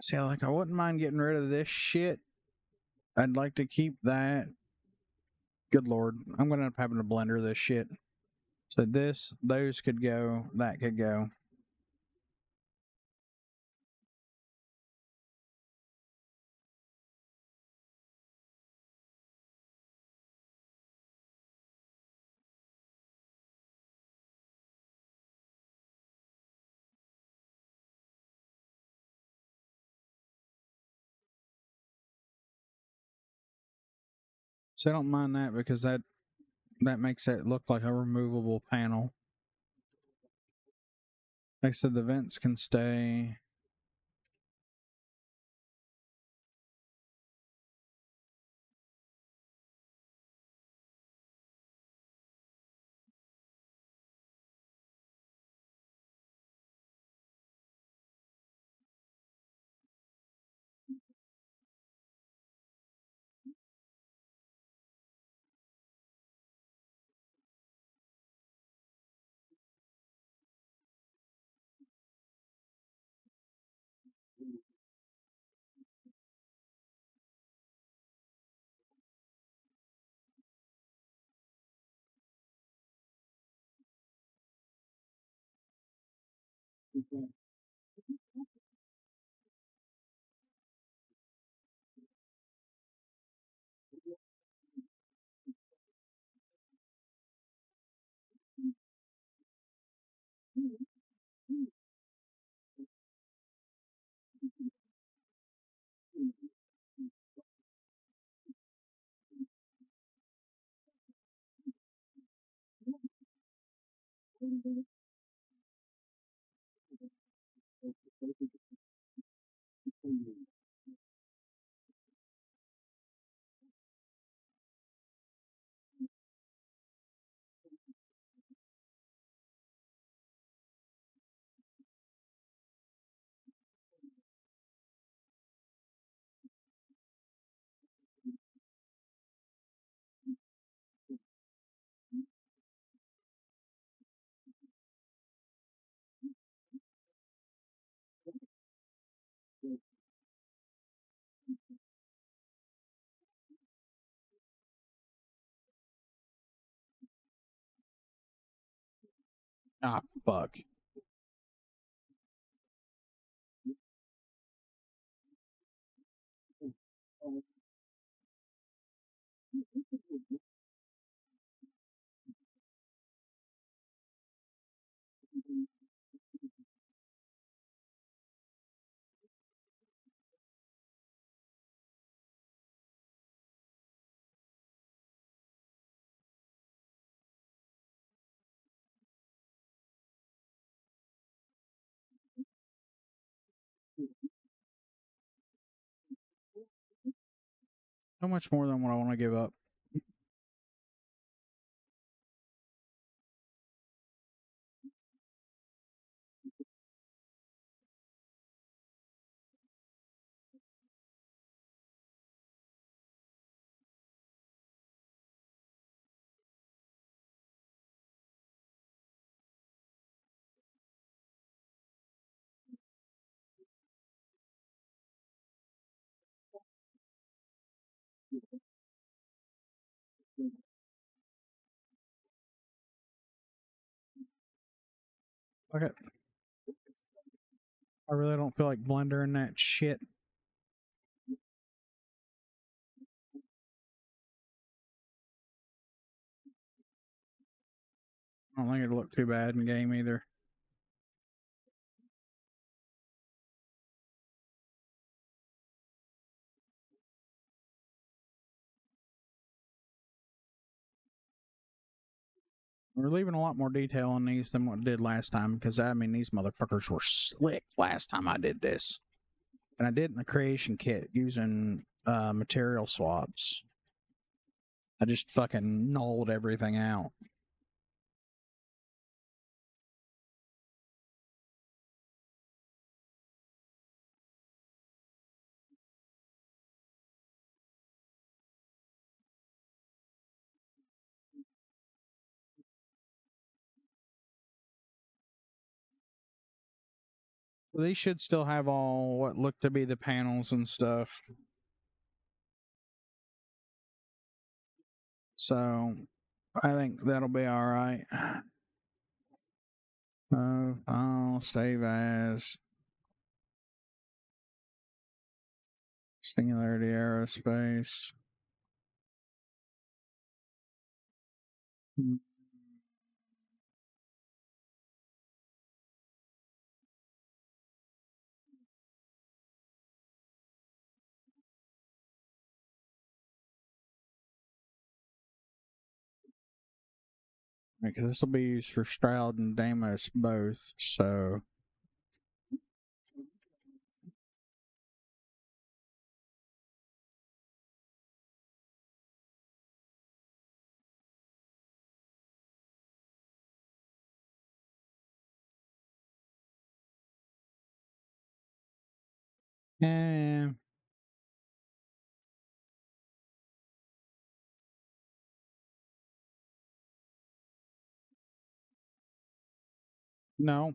See, I wouldn't mind getting rid of this shit. I'd like to keep that. Good lord, I'm gonna end up having to blender this shit. So those could go, that could go. So I don't mind that because that makes it look like a removable panel. Like I said, the vents can stay. Ah, fuck. How much more than what I want to give up? Okay. I really don't feel like blendering that shit. I don't think it'll look too bad in game either. We're leaving a lot more detail on these than what I did last time, because I mean, these motherfuckers were slick last time I did this. And I did in the creation kit using material swaps. I just fucking nulled everything out. These should still have all what look to be the panels and stuff. So I think that'll be all right. I'll save as Singularity Aerospace. Because this will be used for Stroud and Deimos both, so. Yeah. No.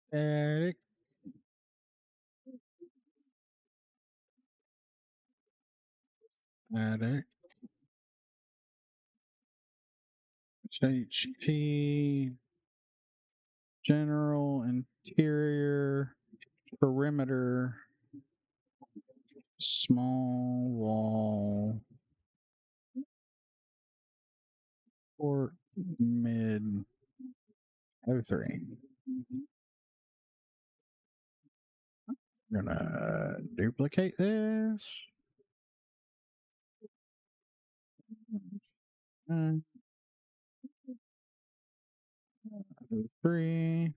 Static. Static. HP. General interior perimeter. Small wall. Port mid 03. I'm gonna duplicate this. Uh, 03.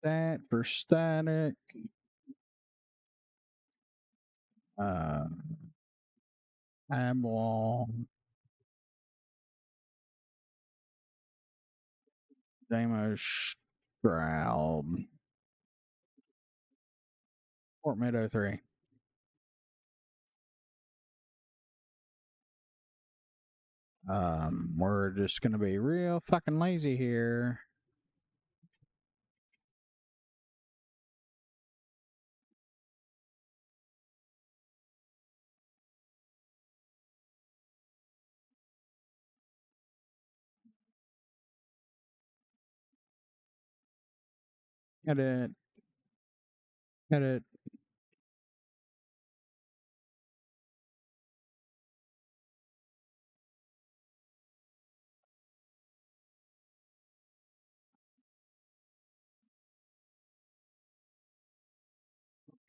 Stat for static. Tab wall. Demo Stroud. Fort Mid 03. We're just gonna be real fucking lazy here. Edit. Edit.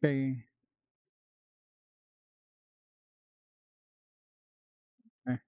Okay. Okay.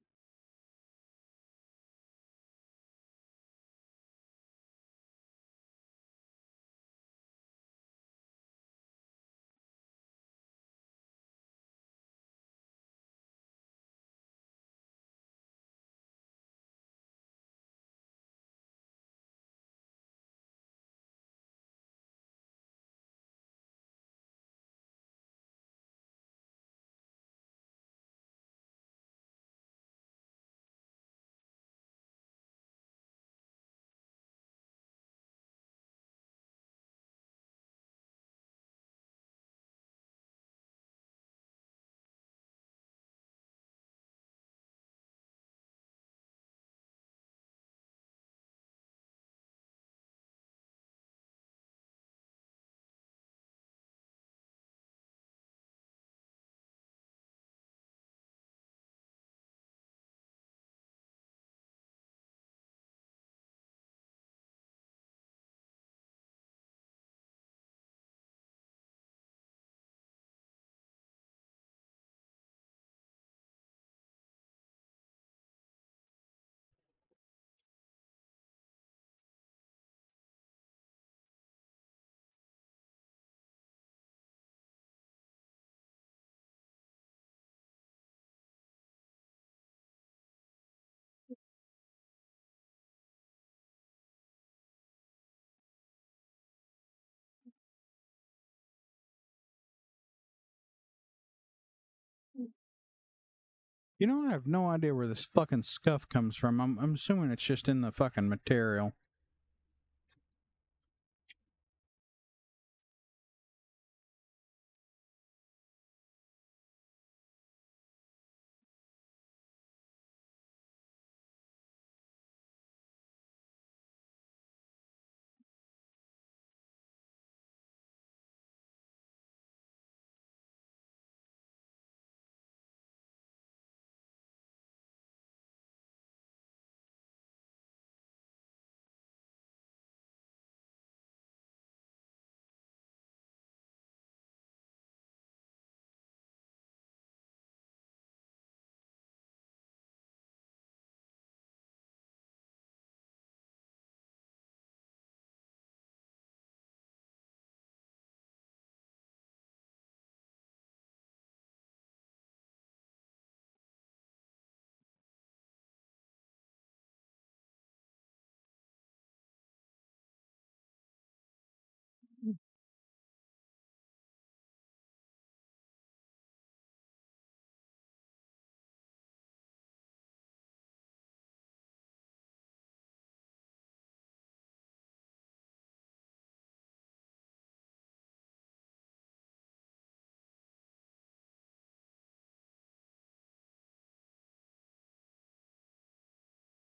You know, I have no idea where this fucking scuff comes from. I'm assuming it's just in the fucking material.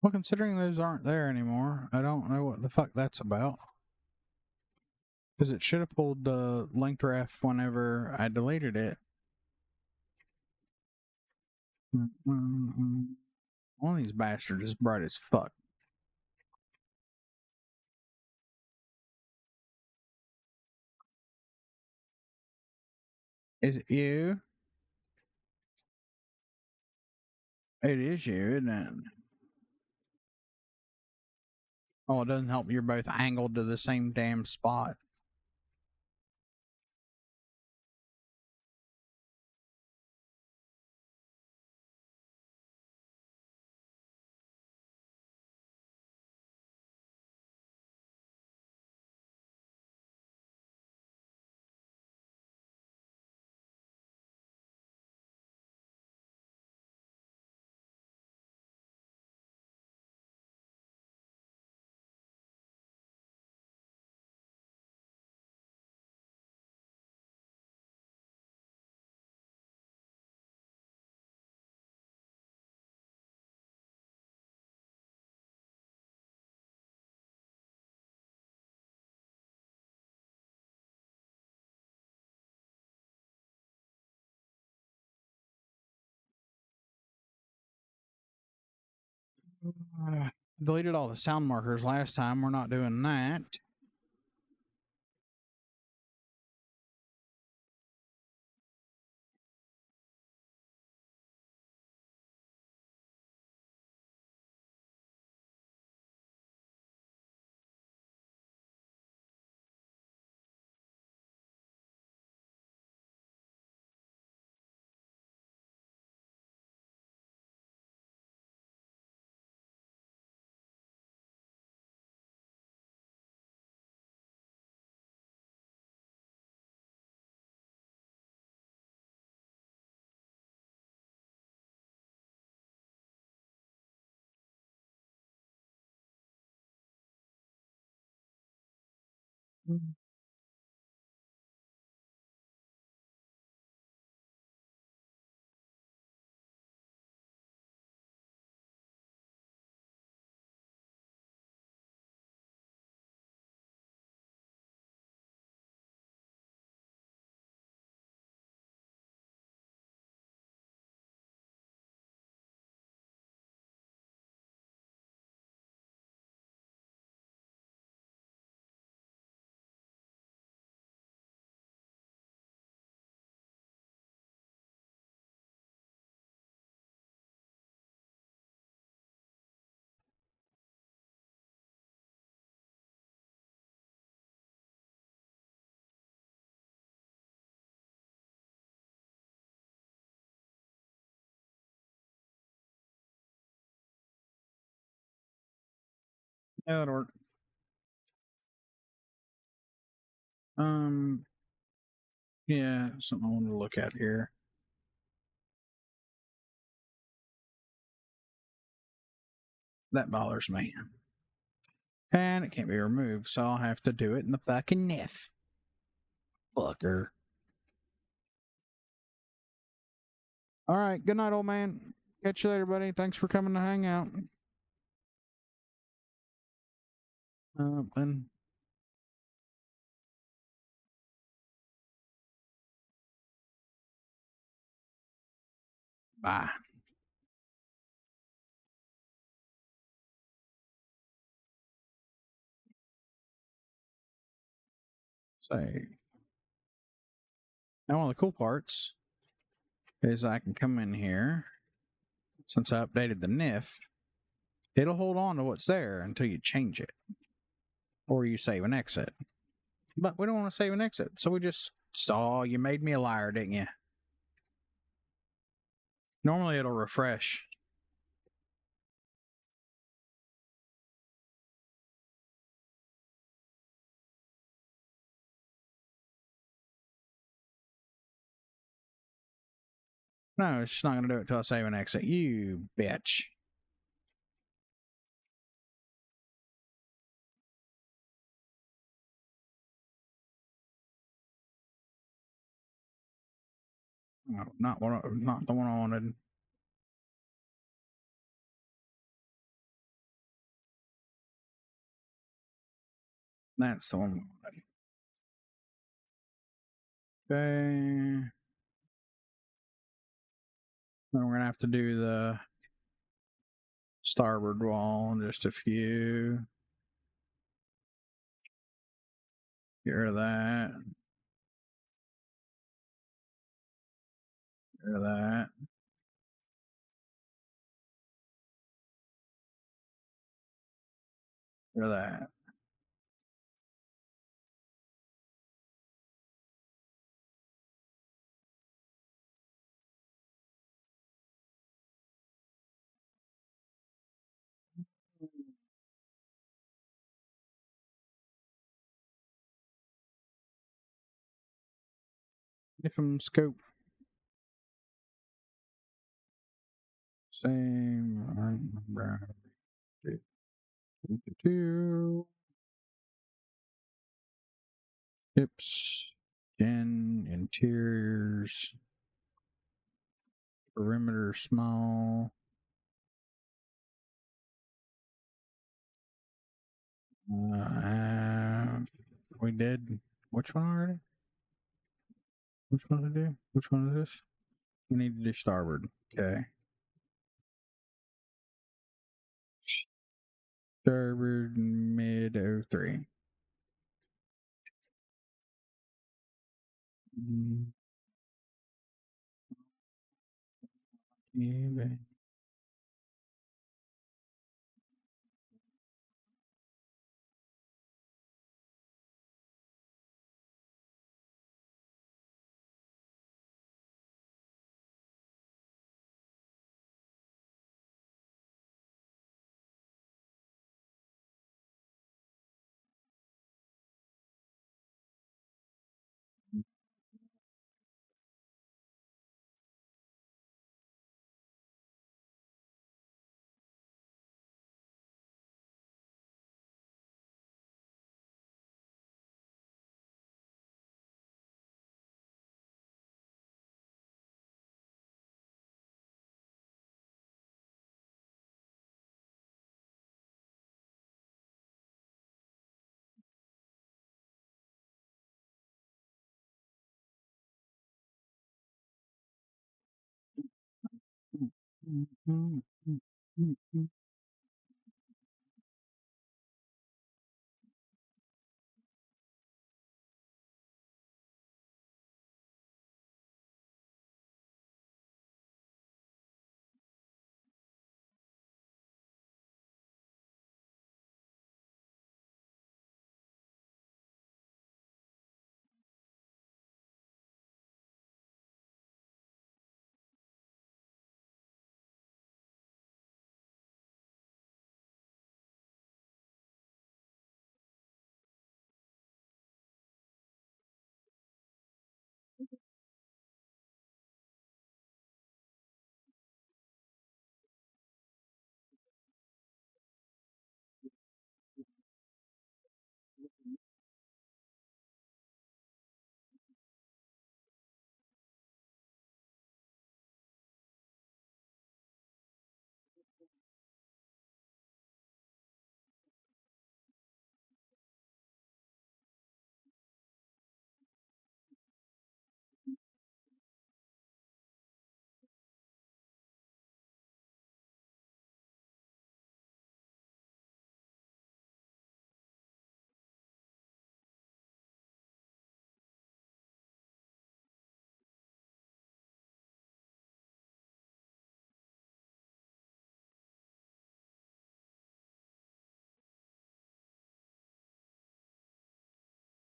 Well, considering those aren't there anymore, I don't know what the fuck that's about. Because it should have pulled the link ref whenever I deleted it. One of these bastards is bright as fuck. Is it you? It is you, isn't it? Oh, it doesn't help you're both angled to the same damn spot. Deleted all the sound markers last time. We're not doing that. Yeah, that'll work. Yeah, something I want to look at here. That bothers me. And it can't be removed, so I'll have to do it in the fucking NIF. Fucker. All right, good night, old man. Catch you later, buddy. Thanks for coming to hang out. And bye. Say, now one of the cool parts is I can come in here. Since I updated the NIF, it'll hold on to what's there until you change it. Or you save and exit. But we don't want to save and exit, so we just... Oh, you made me a liar, didn't you? Normally it'll refresh. No, it's just not going to do it till I save and exit. You bitch. No, not the one I wanted. That's the one. Okay. Then we're gonna have to do the starboard wall in just a few. Get rid of that. Get rid of that. Get rid of that. NifSkope. Same. Two. Hips. Gen. Interiors. Perimeter small. We did which one already? Which one to do? Which one is this? We need to do starboard. Okay. Starboard mid 03. Yeah.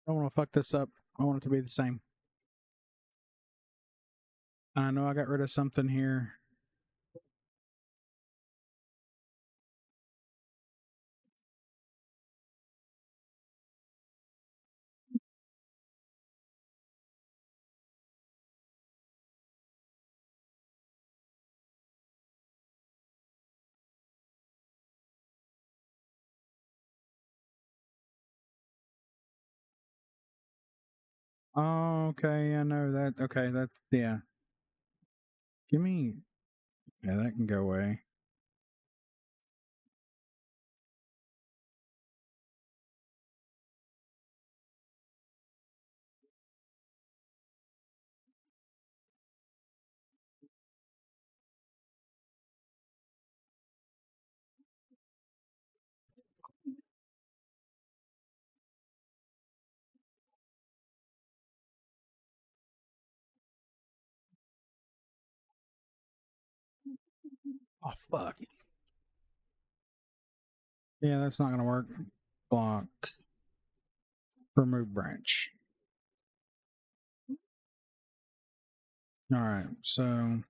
I don't want to fuck this up. I want it to be the same. I know I got rid of something here. Oh, okay. I know that. Okay, that's yeah. Give me. Yeah, that can go away. Oh, fuck. Yeah, that's not going to work. Block. Remove branch. All right, so...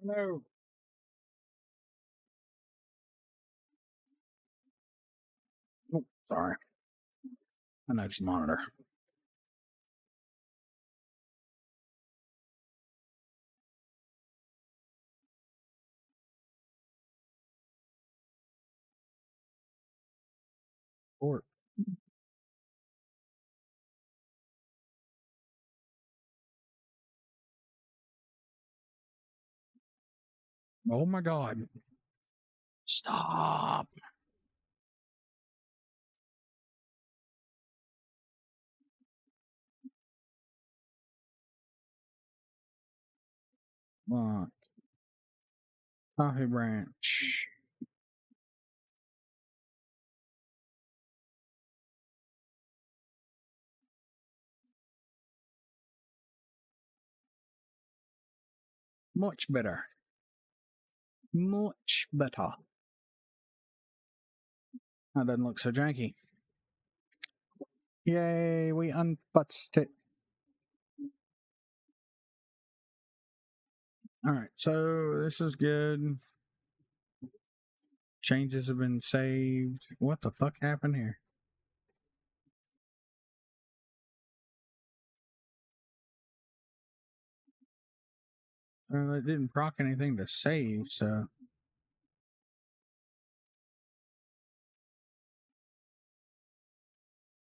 No. Oh, sorry. I know the monitor. Port. Oh my God. Stop. Block. Coffee branch. Much better. Much better. That doesn't look so janky. Yay, we unfutzed it. Alright, so this is good. Changes have been saved. What the fuck happened here? It didn't proc anything to save, so...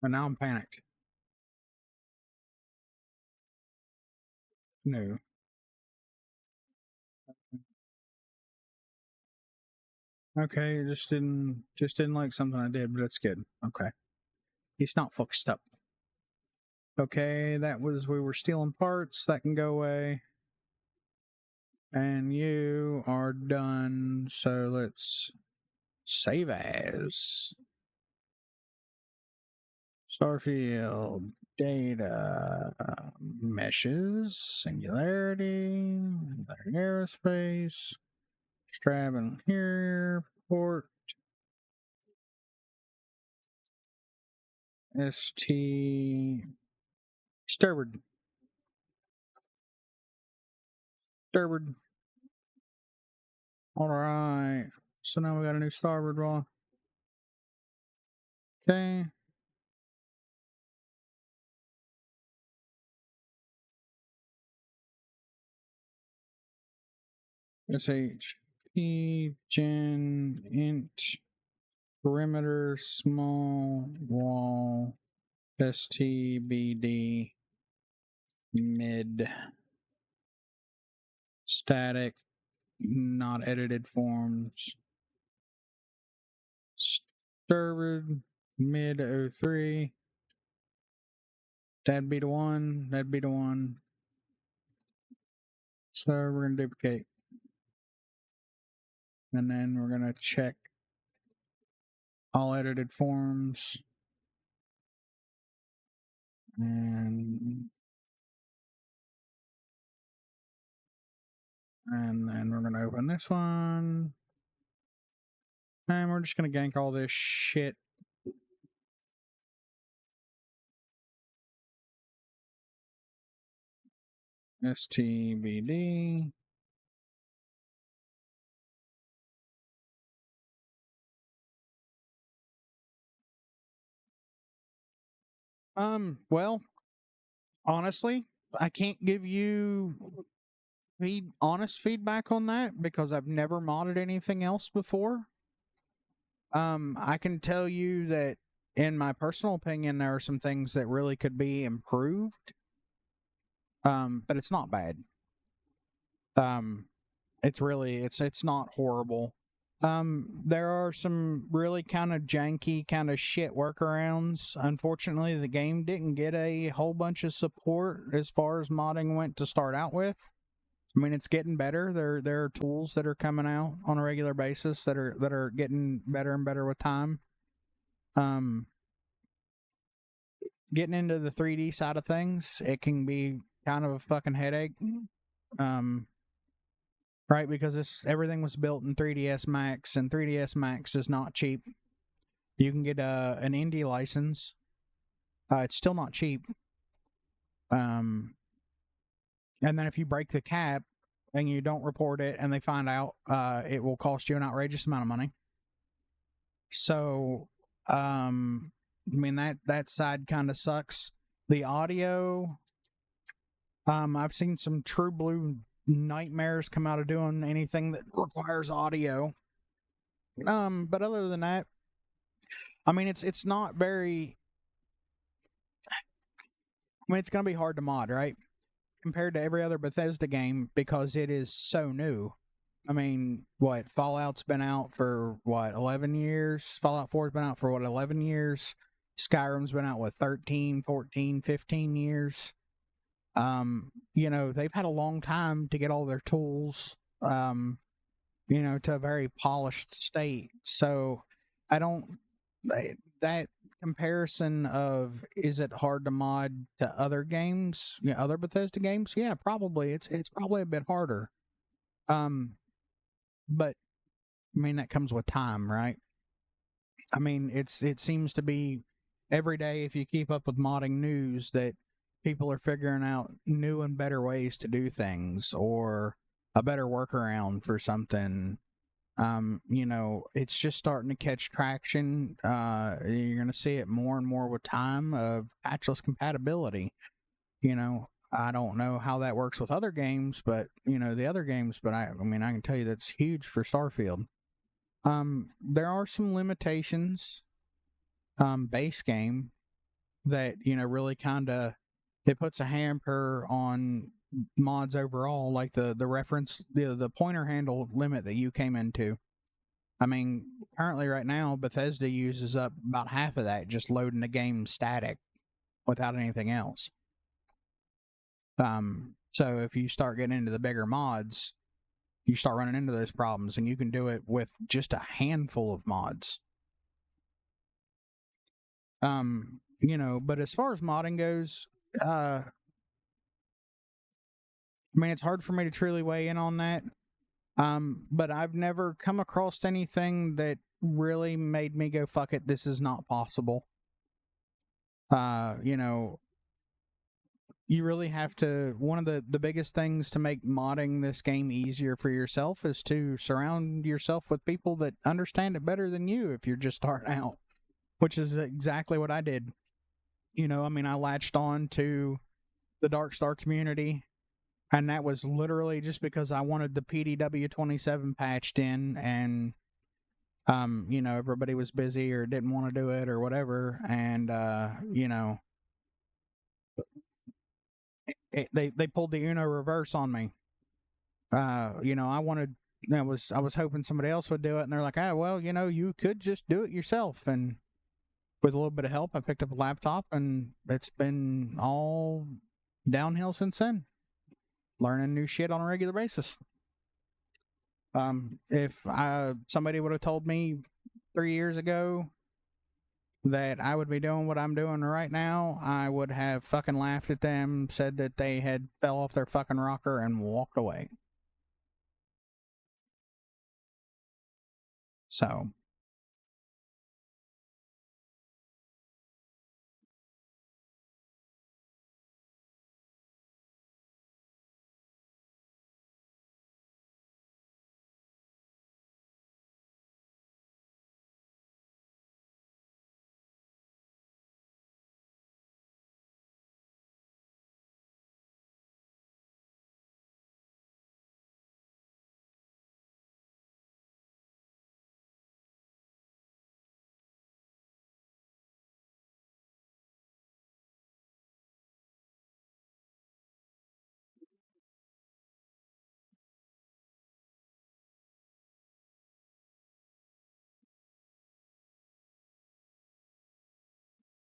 But now I'm panicked. No. Okay, it just didn't like something I did, but that's good. Okay. He's not fucked up. Okay, that was, we were stealing parts. That can go away. And you are done. So let's save as. Starfield, data, meshes, singularity, aerospace, traveling here, port, ST, starboard. Starboard. All right. So now we got a new starboard roll. Okay. SHP gen int perimeter small wall STBD mid static not edited forms starboard mid 03 that'd be the one. So we're gonna duplicate and then we're gonna check all edited forms And then we're going to open this one. And we're just going to gank all this shit. STBD. Well, honestly, I can't give you honest feedback on that because I've never modded anything else before. I can tell you that in my personal opinion, there are some things that really could be improved. But it's not bad. It's not horrible. There are some really kind of janky, kind of shit workarounds. Unfortunately, the game didn't get a whole bunch of support as far as modding went to start out with. I mean, it's getting better. There are tools that are coming out on a regular basis that are getting better and better with time. Getting into the 3D side of things, it can be kind of a fucking headache. Right, because everything was built in 3ds Max, and 3ds Max is not cheap. You can get an indie license. It's still not cheap. And then if you break the cap and you don't report it and they find out, it will cost you an outrageous amount of money. So, I mean, that side kind of sucks. The audio, I've seen some true blue nightmares come out of doing anything that requires audio. But other than that, I mean, it's not very. I mean, it's gonna be hard to mod, right? Compared to every other Bethesda game because it is so new. I mean, Fallout's been out for 11 years? Fallout 4's been out for 11 years? Skyrim's been out 13, 14, 15 years. They've had a long time to get all their tools, to a very polished state. So that comparison of is it hard to mod to other games, other Bethesda games? Yeah, probably. It's probably a bit harder. But I mean that comes with time, right? I mean, it seems to be every day if you keep up with modding news that people are figuring out new and better ways to do things or a better workaround for something. It's just starting to catch traction. You're going to see it more and more with time of patchless compatibility. I don't know how that works with other games, but the other games. But I can tell you that's huge for Starfield. There are some limitations. Base game that really kind of it puts a hamper on mods overall, like the reference the pointer handle limit that you came into. I mean, currently right now Bethesda uses up about half of that just loading the game static without anything else. So if you start getting into the bigger mods, you start running into those problems, and you can do it with just a handful of mods. But as far as modding goes, I mean, it's hard for me to truly weigh in on that. But I've never come across anything that really made me go, fuck it, this is not possible. You really have to, one of the biggest things to make modding this game easier for yourself is to surround yourself with people that understand it better than you if you're just starting out, which is exactly what I did. I latched on to the Darkstar community, and that was literally just because I wanted the PDW-27 patched in, and everybody was busy or didn't want to do it or whatever, and they pulled the Uno reverse on me. I was hoping somebody else would do it, and they're like, well, you could just do it yourself. And with a little bit of help, I picked up a laptop, and it's been all downhill since then. Learning new shit on a regular basis. If somebody would have told me 3 years ago that I would be doing what I'm doing right now, I would have fucking laughed at them, said that they had fell off their fucking rocker, and walked away. So,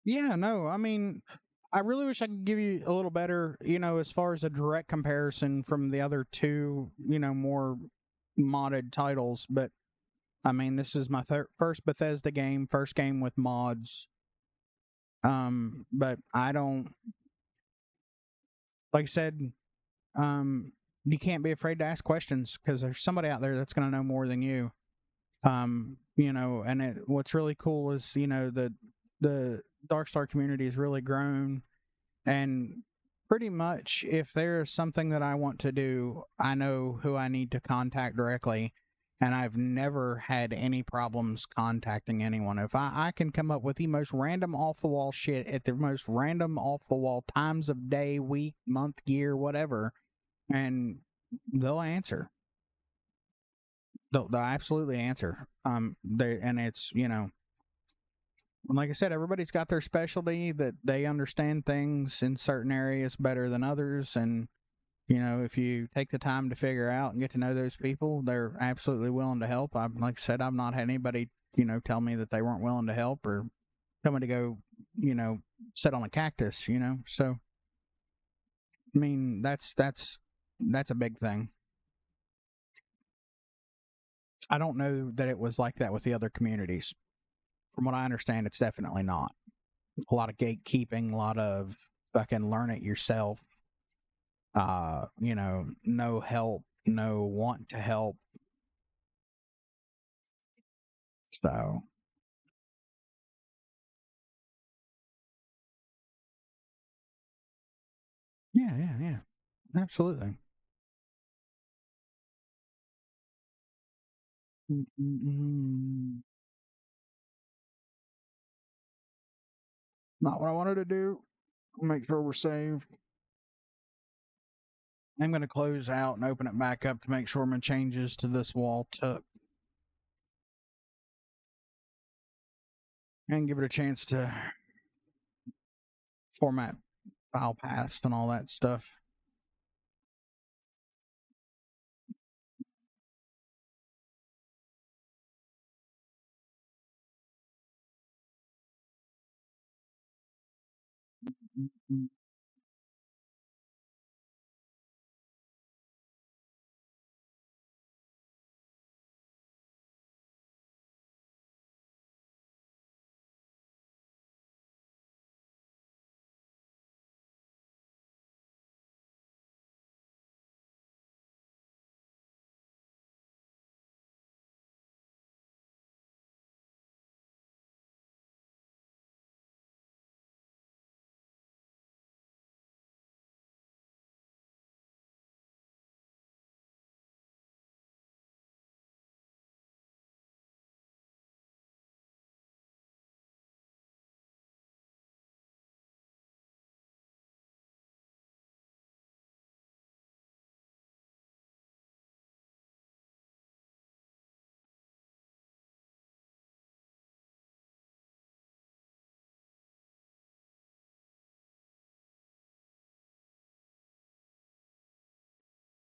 yeah, no, I mean, I really wish I could give you a little better, as far as a direct comparison from the other two, more modded titles. But I mean, this is my first Bethesda game, first game with mods. But I don't, like I said, you can't be afraid to ask questions because there's somebody out there that's going to know more than you. And what's really cool is, the Darkstar community has really grown, and pretty much if there is something that I want to do, I know who I need to contact directly, and I've never had any problems contacting anyone. If I can come up with the most random off the wall shit at the most random off the wall times of day, week, month, year, whatever, and they'll answer. They'll absolutely answer. And it's, like I said, everybody's got their specialty, that they understand things in certain areas better than others. And, if you take the time to figure out and get to know those people, they're absolutely willing to help. Like I said, I've not had anybody, tell me that they weren't willing to help or tell me to go, sit on a cactus, So, I mean, that's a big thing. I don't know that it was like that with the other communities. From what I understand, it's definitely not. A lot of gatekeeping, a lot of fucking learn it yourself. No help, no want to help. So, yeah, absolutely. Mm-mm-mm. Not what I wanted to do. Make sure we're saved. I'm going to close out and open it back up to make sure my changes to this wall took. And give it a chance to format file paths and all that stuff. Mm-hmm.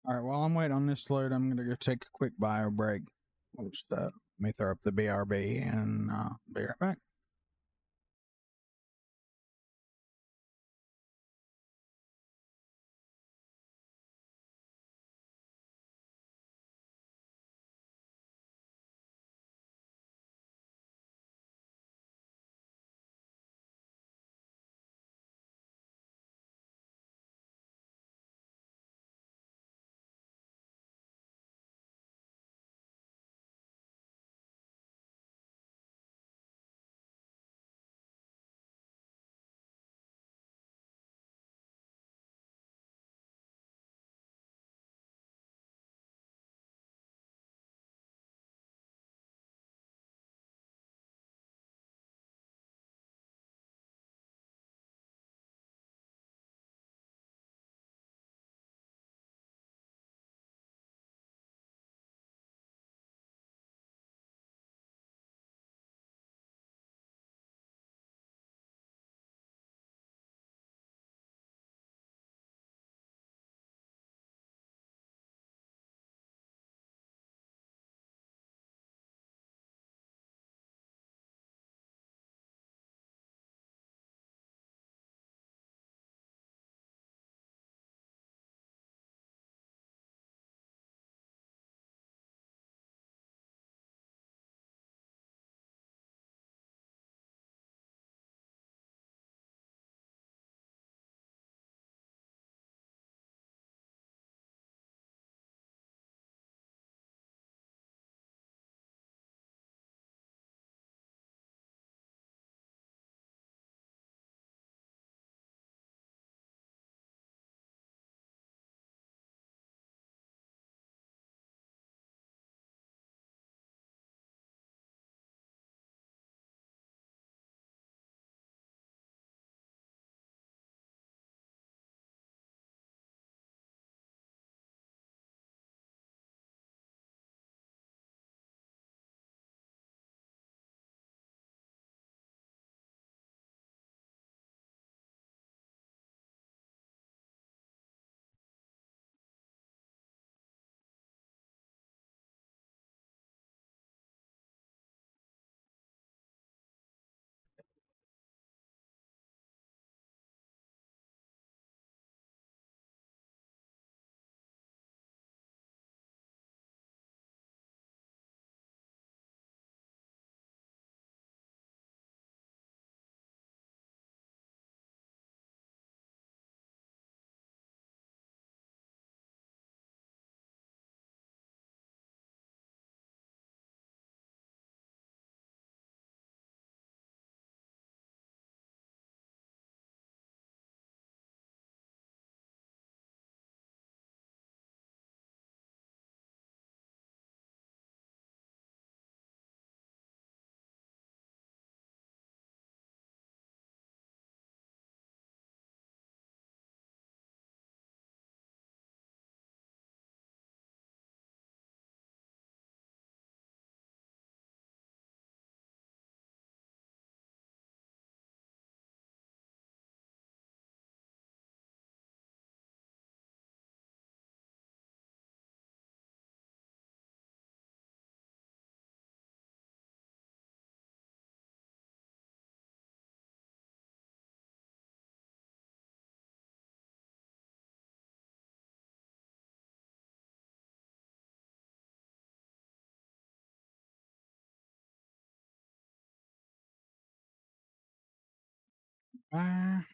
All right, while I'm waiting on this to load, I'm going to go take a quick bio break. Let me throw up the BRB and be right back. Ah.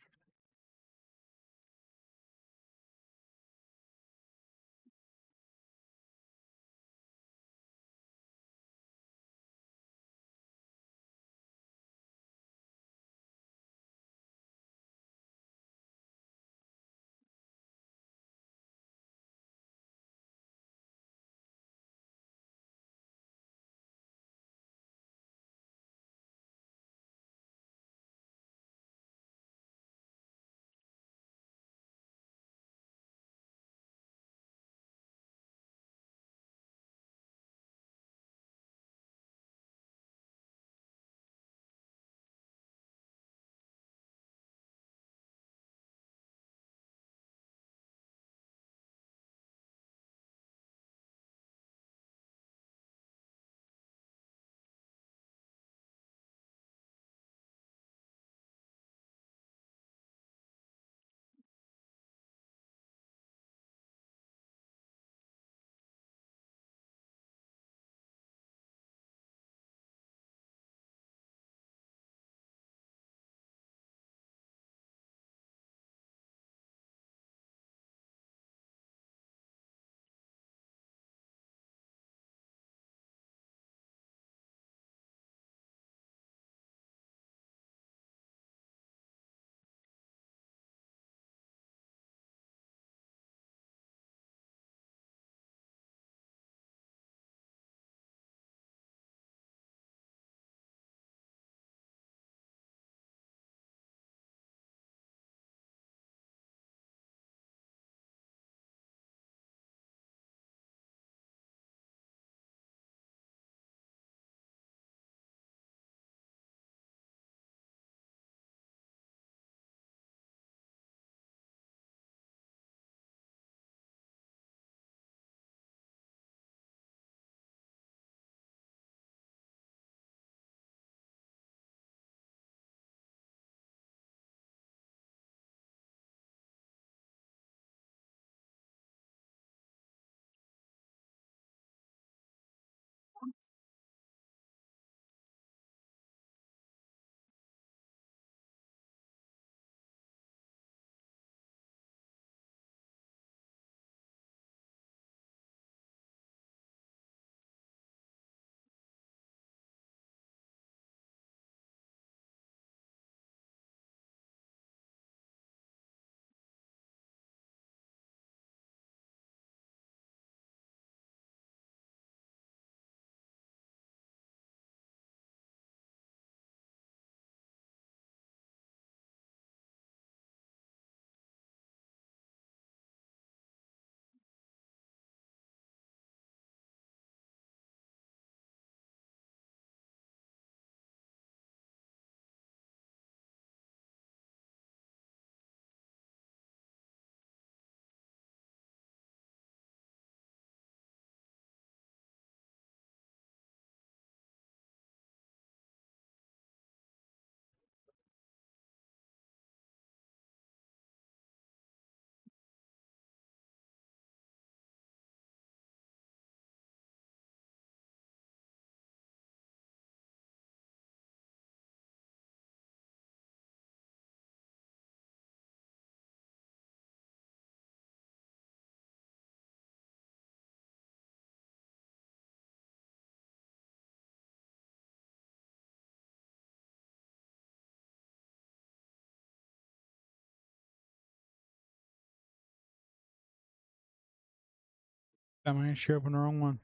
I mean, she opened the wrong one.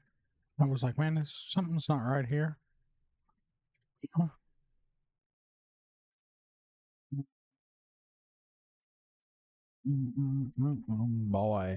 I was like, man, something's not right here. Huh. Boy.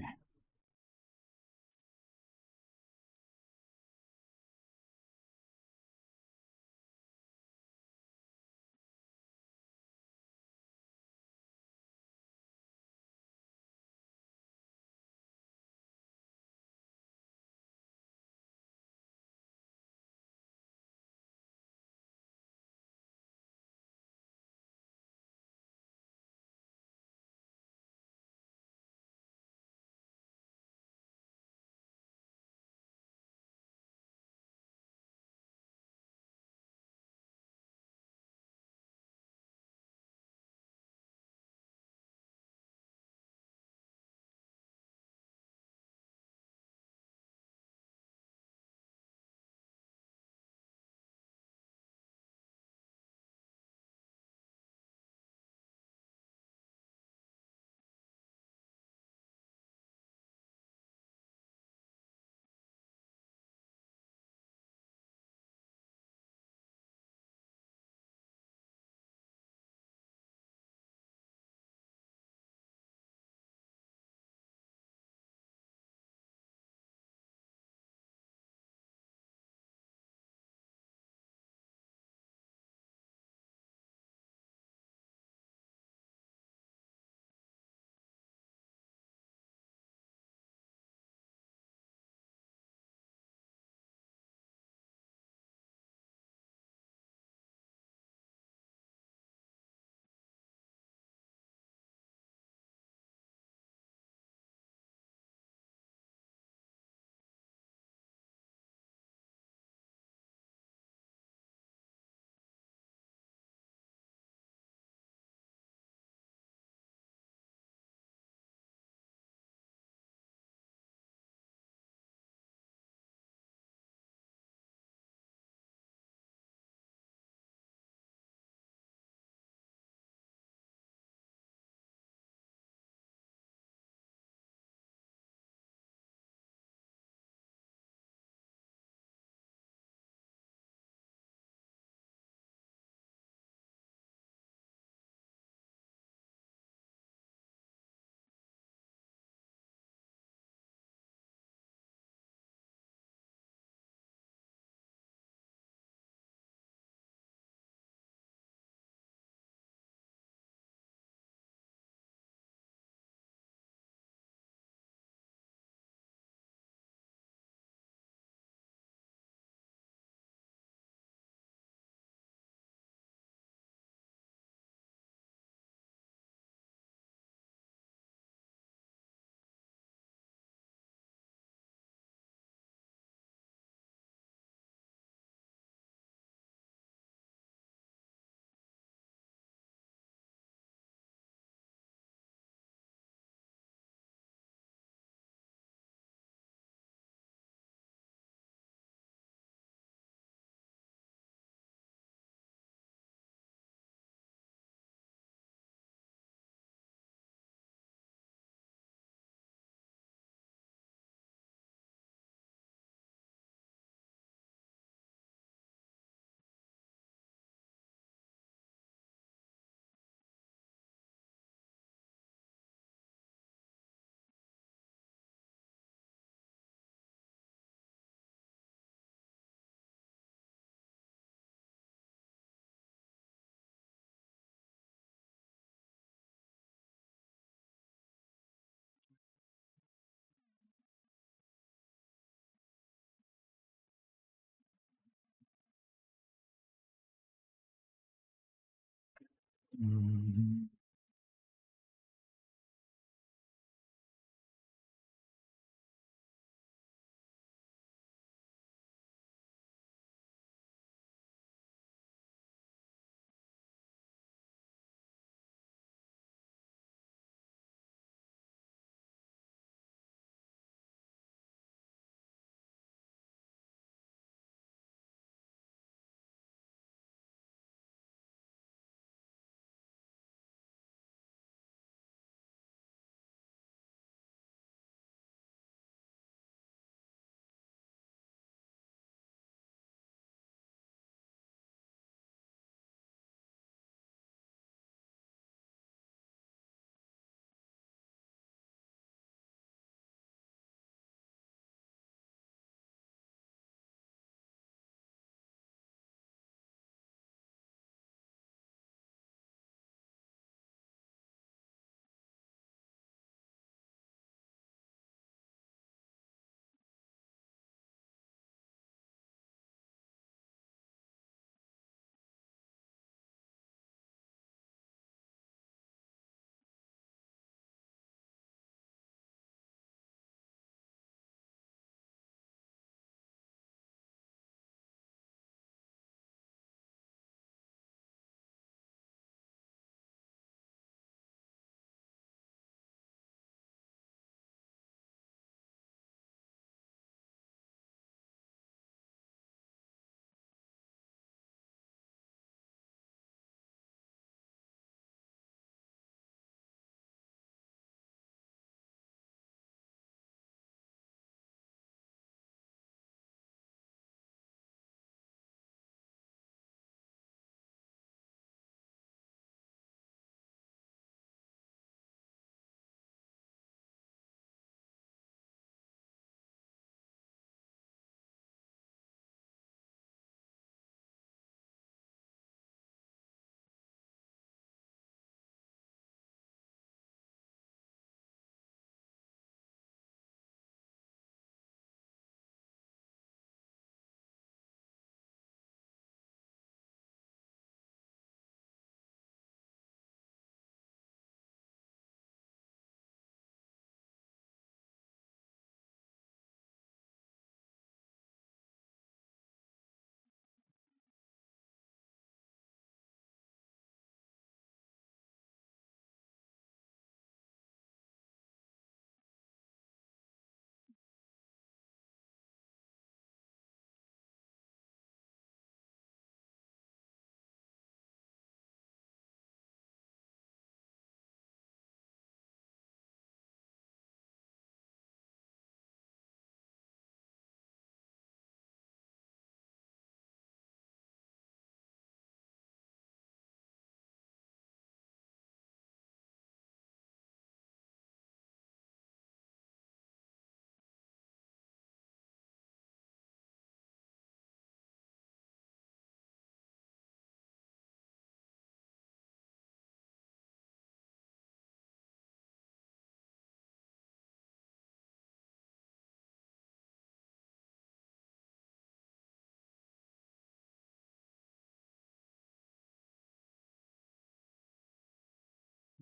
Mhm.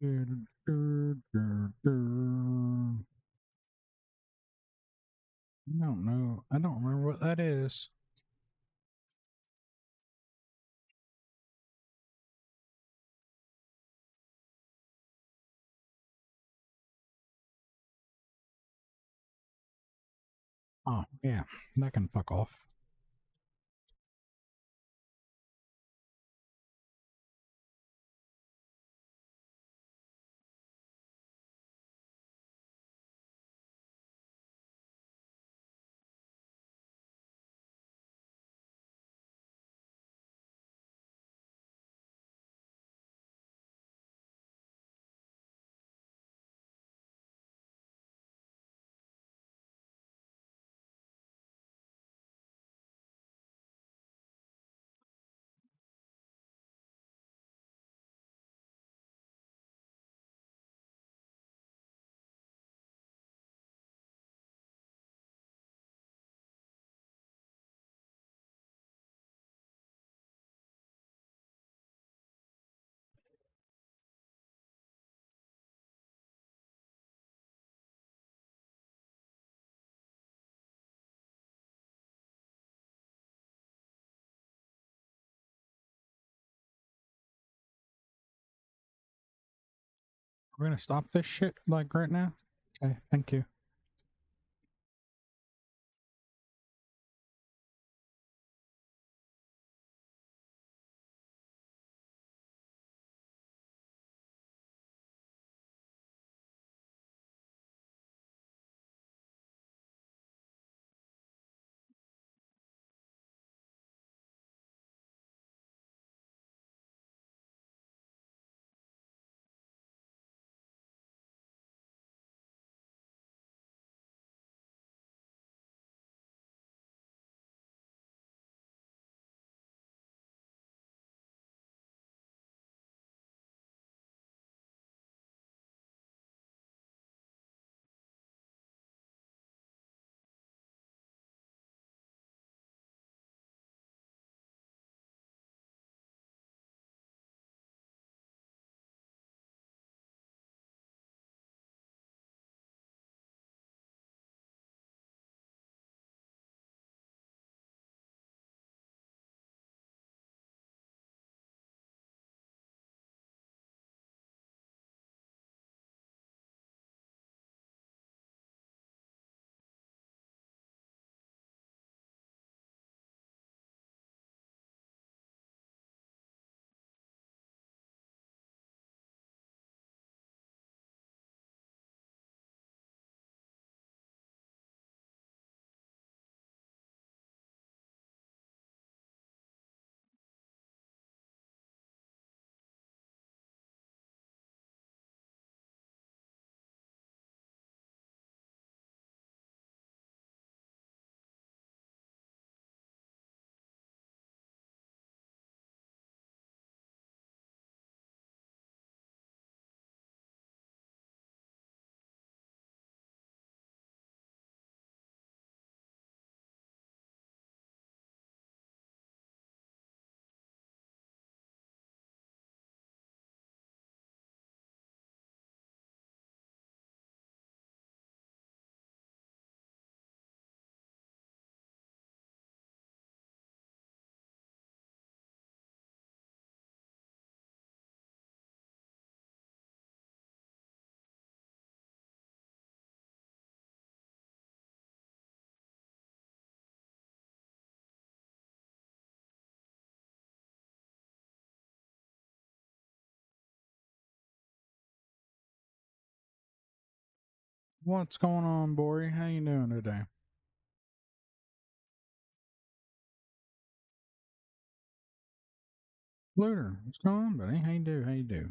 I don't know. I don't remember what that is. Oh, yeah. That can fuck off. We're gonna stop this shit, like, right now? Okay, thank you. What's going on, Bori? How you doing today? Looter, what's going on, buddy? How you do? How you do?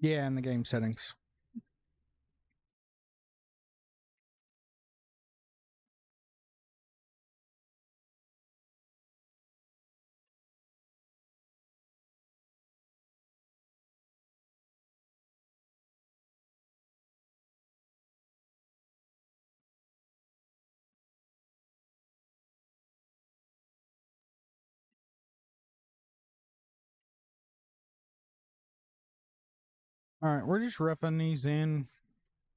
Yeah, in the game settings. All right, we're just roughing these in.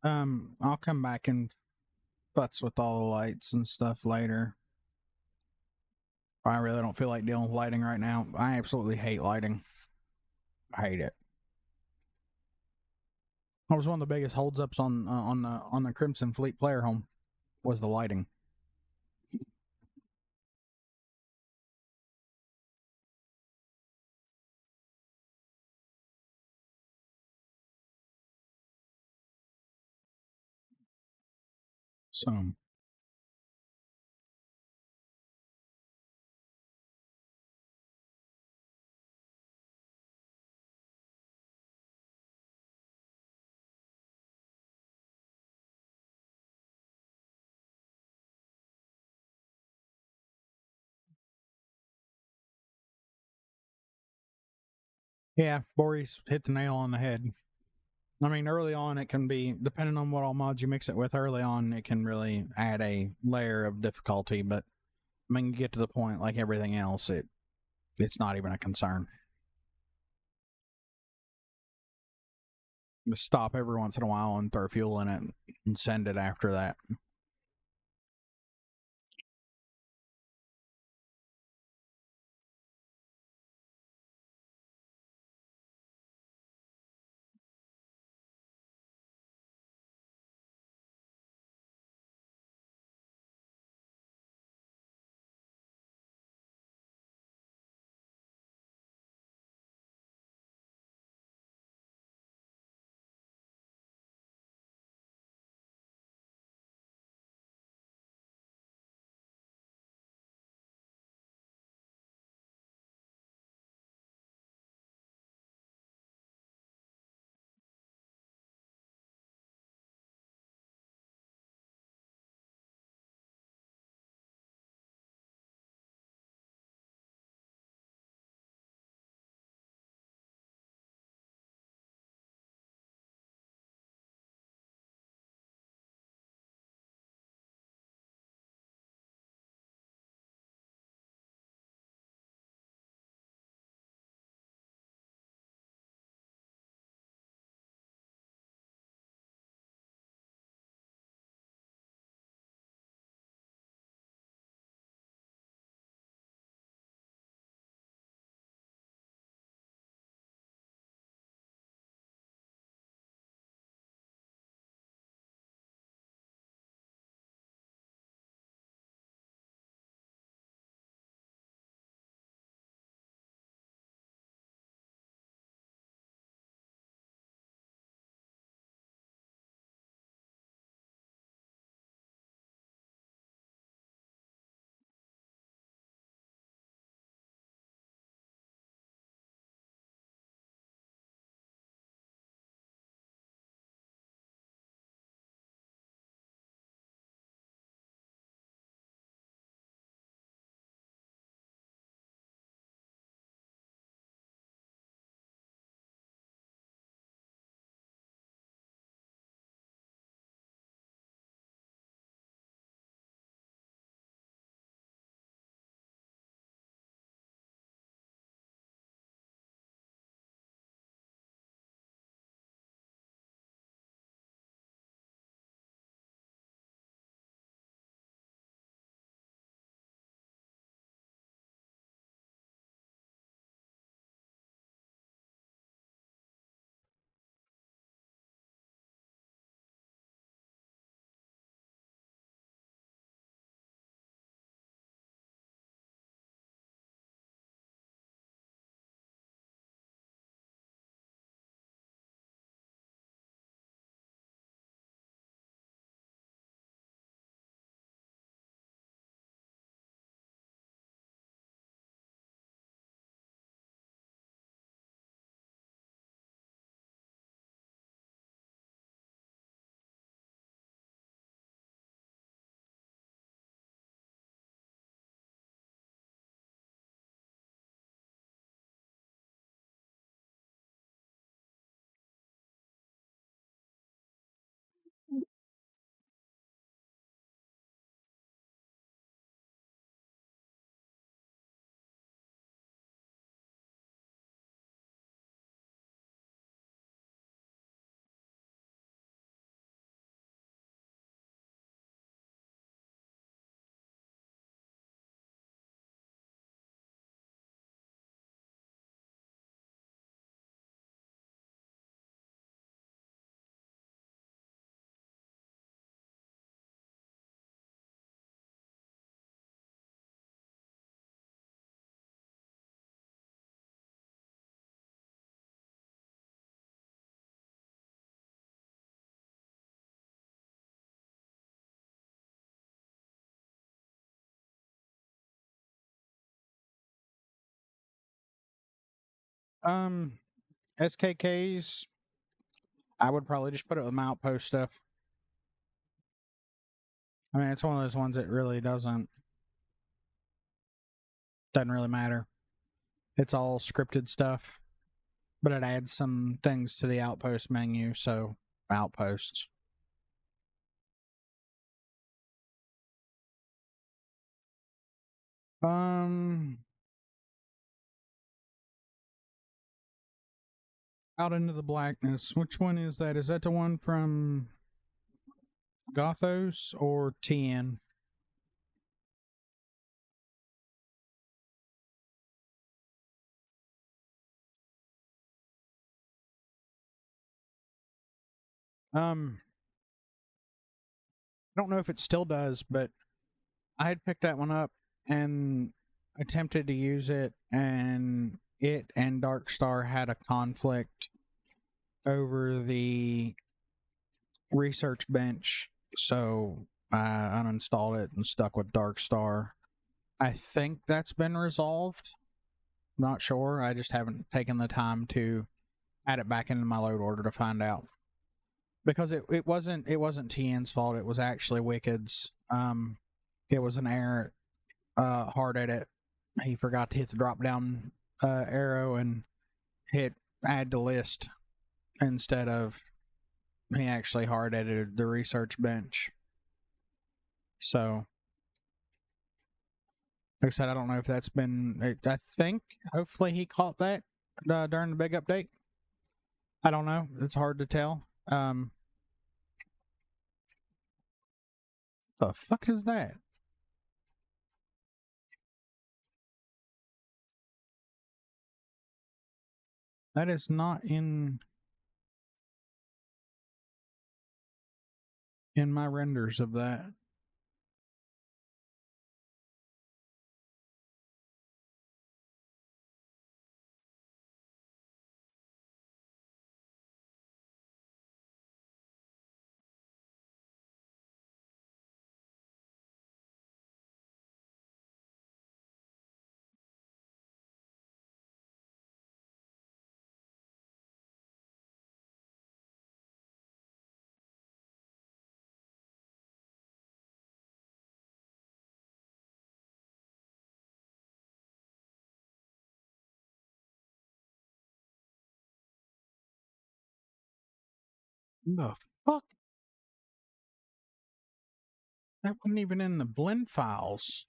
I'll come back and futz with all the lights and stuff later. I really don't feel like dealing with lighting right now. I absolutely hate lighting. I hate it. That was one of the biggest holdups on the Crimson Fleet player home was the lighting. So yeah, Boris hit the nail on the head. I mean, early on, it can be, depending on what all mods you mix it with early on, it can really add a layer of difficulty. But I mean, you get to the point, like everything else, it's not even a concern. Just stop every once in a while and throw fuel in it and send it after that. SKKs, I would probably just put it with my Outpost stuff. I mean, it's one of those ones that really doesn't really matter. It's all scripted stuff, but it adds some things to the Outpost menu, so Outposts. Out into the Blackness. Which one is that? Is that the one from Gothos or TN? I don't know if it still does, but I had picked that one up and attempted to use it, and it and Darkstar had a conflict over the research bench, so I uninstalled it and stuck with Darkstar. I think that's been resolved. Not sure. I just haven't taken the time to add it back into my load order to find out. Because it wasn't TN's fault. It was actually Wicked's. It was an error. Hard edit. He forgot to hit the drop down arrow and hit add to list instead of he actually hard edited the research bench. So, like I said, I don't know if that's been. I think hopefully he caught that during the big update. I don't know. It's hard to tell. The fuck is that? That is not in my renders of that. The fuck? That wasn't even in the blend files.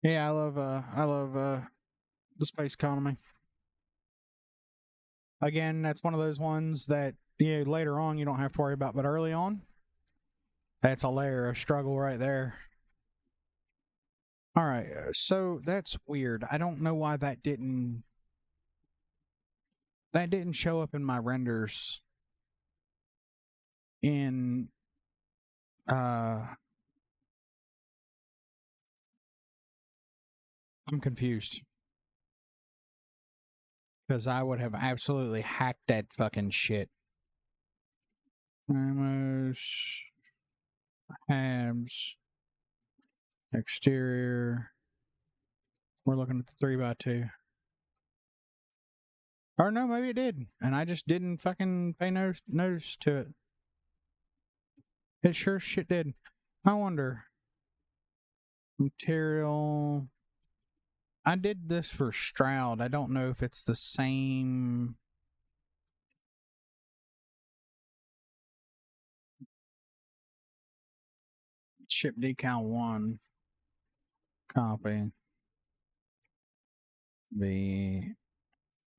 Yeah, I love the space economy. Again, that's one of those ones that later on you don't have to worry about, but early on, that's a layer of struggle right there. All right, so that's weird. I don't know why that didn't show up in my renders in I'm confused. Because I would have absolutely hacked that fucking shit. Amos, Habs, exterior. We're looking at the 3x2. Or no, maybe it did. And I just didn't fucking pay notice to it. It sure shit did. I wonder. Material. I did this for Stroud. I don't know if it's the same. Ship decal 1. Copy.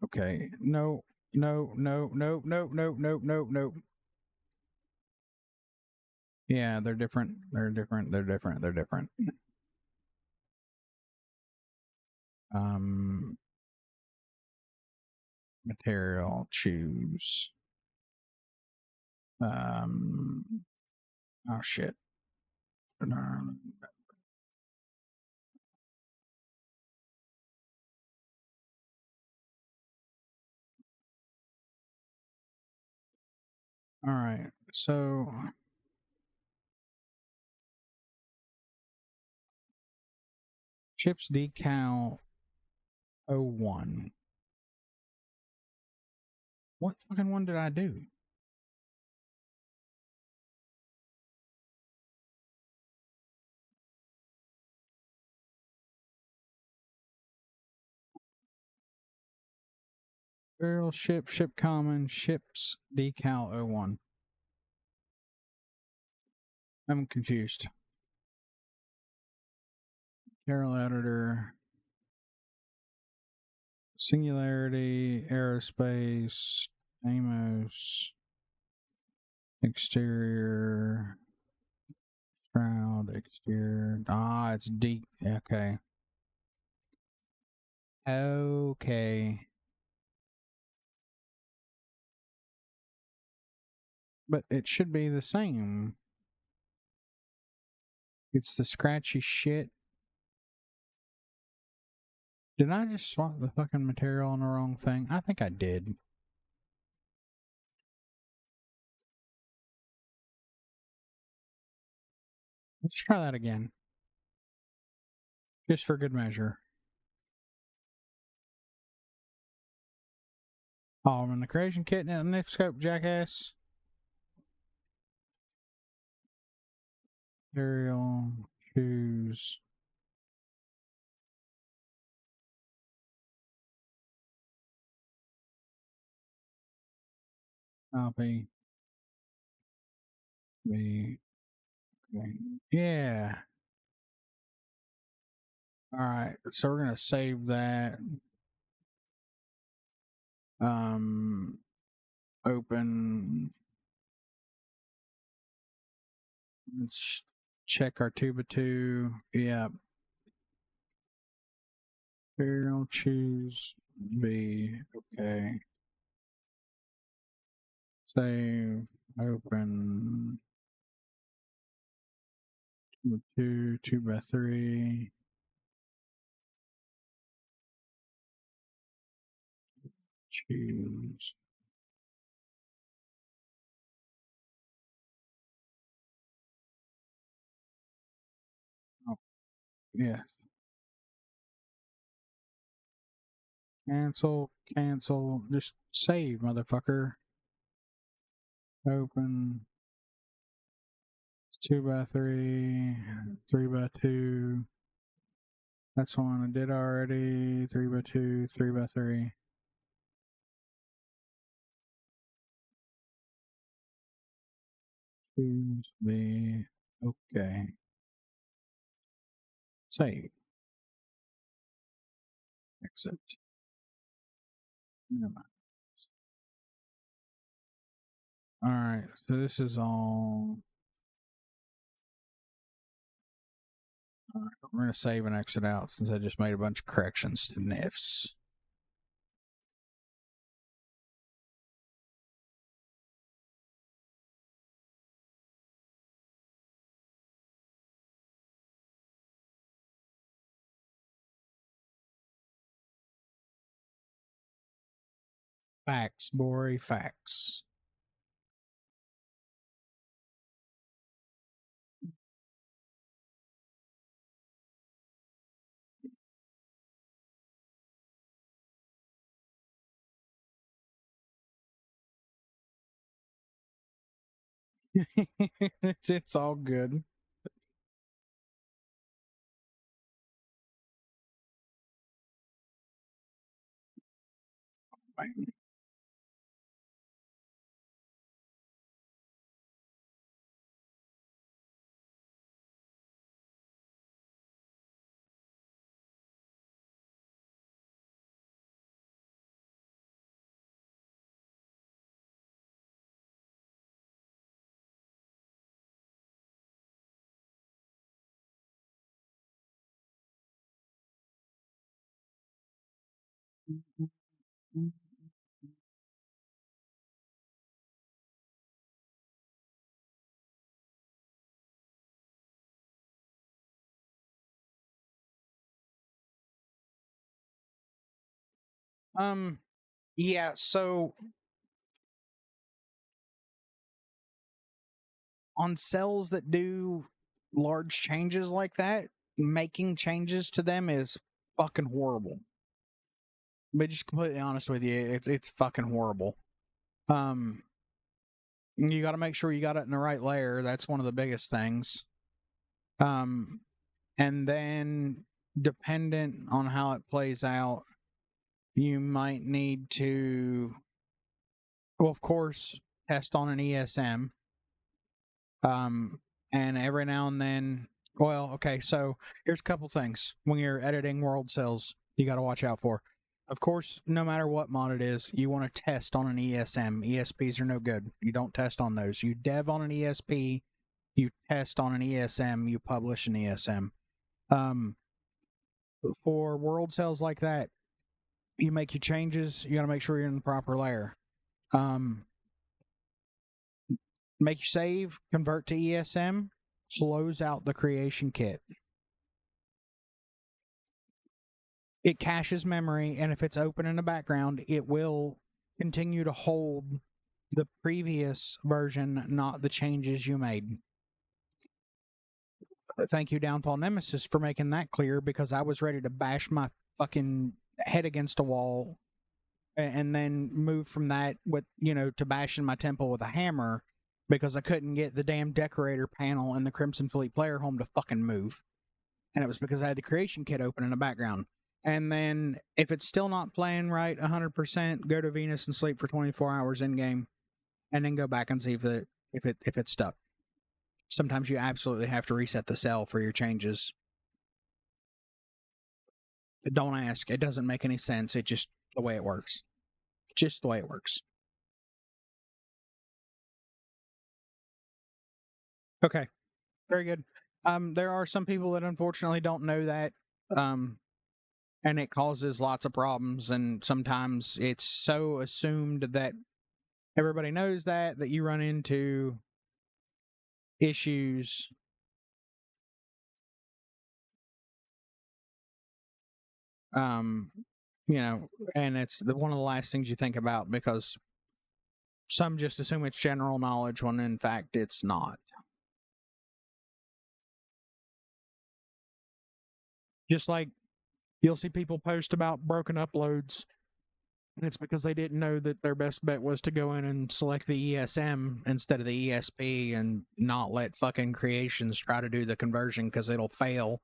Okay. No. Yeah, they're different. They're different. Material, choose. Oh shit. All right. So chips decal 01. What fucking one did I do? Barrel ship common ships decal 01. I'm confused. Barrel editor. Singularity, aerospace, Amos, exterior, shroud, exterior. Ah, it's D. Okay. Okay. But it should be the same. It's the scratchy shit. Did I just swap the fucking material on the wrong thing? I think I did. Let's try that again. Just for good measure. Oh, I'm in the creation kit and NifSkope, jackass. Material, choose. Copy. Okay. Yeah. All right. So we're gonna save that. Open. Let's check our 2x2. Yeah. Serial choose B. Okay. Save. Open. 2x2, 2x3. Choose. Oh, yeah. Cancel. Just save, motherfucker. Open. 2x3, 3x2. That's one I did already. 3x2, 3x3. Choose the. Okay. Save. Exit. Never mind. Alright, so this is all. Alright, we're going to save and exit out since I just made a bunch of corrections to NIFs. Facts, boy, facts. It's all good. Right. Yeah, so on cells that do large changes like that, making changes to them is fucking horrible. But just completely honest with you, it's fucking horrible. Um, you got to make sure you got it in the right layer. That's one of the biggest things. Um, and then dependent on how it plays out, you might need to, well, of course, test on an ESM. And every now and then, well, okay, so here's a couple things when you're editing world cells you got to watch out for. Of course, no matter what mod it is, you want to test on an ESM. ESPs are no good. You don't test on those. You dev on an ESP, you test on an ESM, you publish an ESM. For world cells like that, you make your changes, you got to make sure you're in the proper layer. Make your save, convert to ESM, close out the creation kit. It caches memory, and if it's open in the background, it will continue to hold the previous version, not the changes you made. Thank you, Downfall Nemesis, for making that clear, because I was ready to bash my fucking head against a wall and then move from that with, to bashing my temple with a hammer because I couldn't get the damn decorator panel in the Crimson Fleet player home to fucking move. And it was because I had the creation kit open in the background. And then if it's still not playing right 100%, go to Venus and sleep for 24 hours in game, and then go back and see if it's stuck. Sometimes you absolutely have to reset the cell for your changes. Don't ask. It doesn't make any sense. It's just the way it works. Just the way it works. Okay. Very good. There are some people that unfortunately don't know that. And it causes lots of problems, and sometimes it's so assumed that everybody knows that you run into issues. And it's one of the last things you think about, because some just assume it's general knowledge when in fact it's not. Just like you'll see people post about broken uploads, and it's because they didn't know that their best bet was to go in and select the ESM instead of the ESP and not let fucking creations try to do the conversion because it'll fail.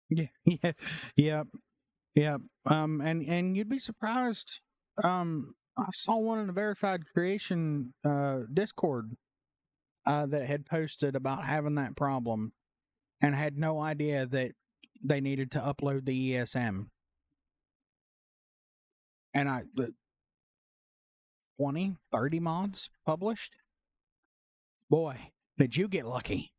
Yeah. And you'd be surprised. I saw one in the verified creation Discord that had posted about having that problem, and had no idea that they needed to upload the ESM. And 20, 30 mods published. Boy, did you get lucky.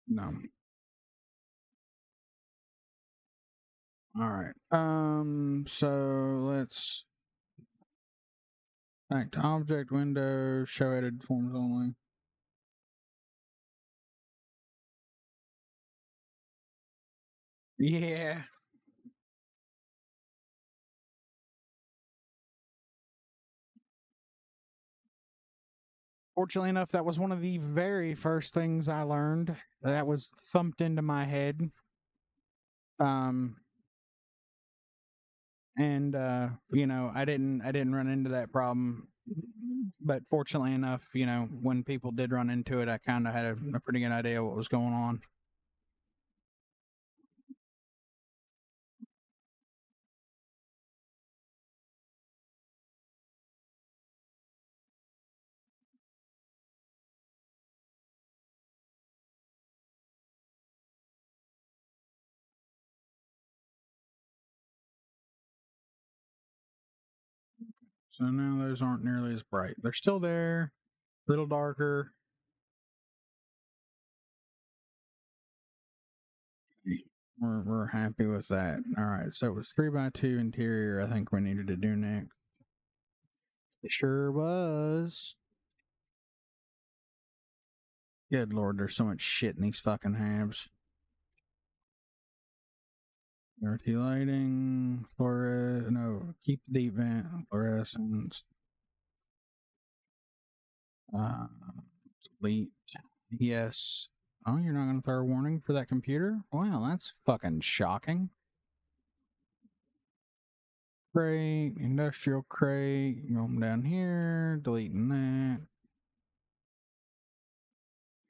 No. All right. So let's back to object window, show edited forms only. Yeah. Fortunately enough, that was one of the very first things I learned that was thumped into my head. and you know, I didn't run into that problem. But fortunately enough, you know, when people did run into it, I kind of had a pretty good idea what was going on. So now those aren't nearly as bright. They're still there, a little darker. We're happy with that. All right, so it was 3x2 interior. I think we needed to do next. It sure was. Good lord, there's so much shit in these fucking habs. RT lighting, no, keep the deep vent, fluorescence. Delete. Yes. Oh, you're not going to throw a warning for that computer? Wow, that's fucking shocking. Crate, industrial crate, going down here, deleting that.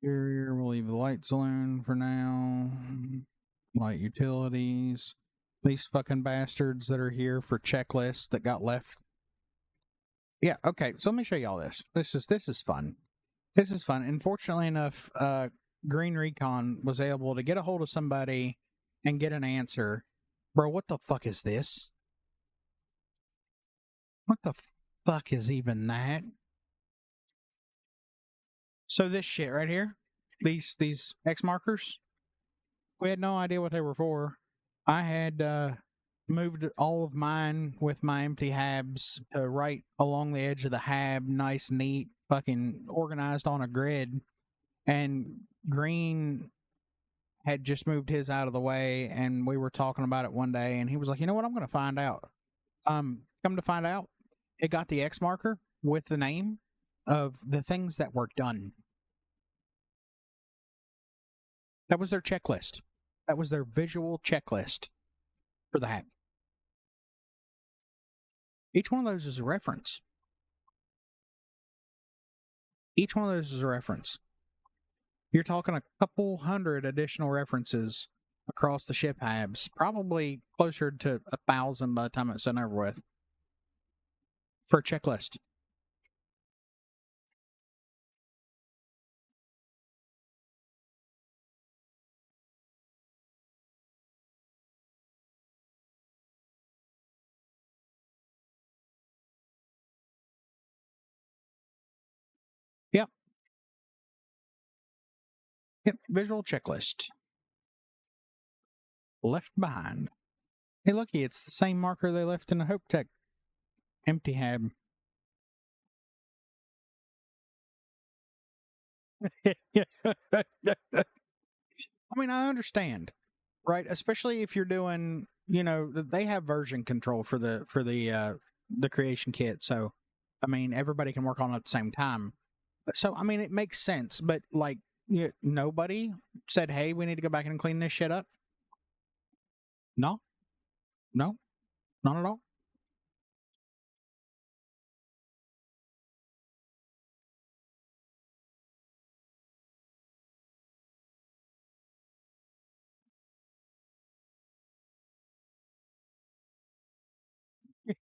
Interior, we'll leave the lights alone for now. Light utilities. These fucking bastards that are here for checklists that got left. Yeah, okay, so let me show y'all this. This is fun. This is fun. And fortunately enough, Green Recon was able to get a hold of somebody and get an answer. Bro, what the fuck is this? What the fuck is even that? So this shit right here, these X markers, we had no idea what they were for. I had moved all of mine with my empty habs to right along the edge of the hab, nice, neat, fucking organized on a grid. And Green had just moved his out of the way, and we were talking about it one day, and he was like, "You know what? I'm going to find out." Come to find out, it got the X marker with the name of the things that were done. That was their checklist. That was their visual checklist for the hack. Each one of those is a reference. Each one of those is a reference. You're talking a couple hundred additional references across the ship habs, probably closer to 1,000 by the time it's done over with, for a checklist. Yep. Yep. Visual checklist. Left behind. Hey, looky, it's the same marker they left in the Hope Tech empty hab. I mean, I understand, right? Especially if you're doing, you know, they have version control for the creation kit. So, I mean, everybody can work on it at the same time. So, I mean, it makes sense. But like, nobody said, "Hey, we need to go back and clean this shit up." No, no, not at all.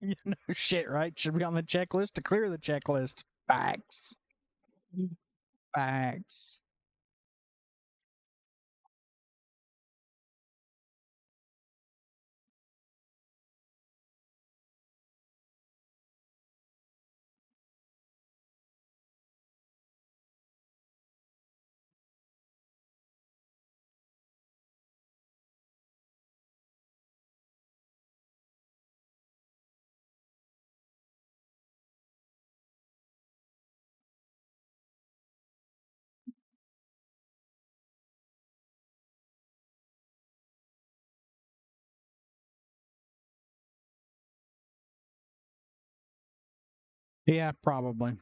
You know, shit, right? Should be on the checklist to clear the checklist. Facts. Facts. Yeah, probably.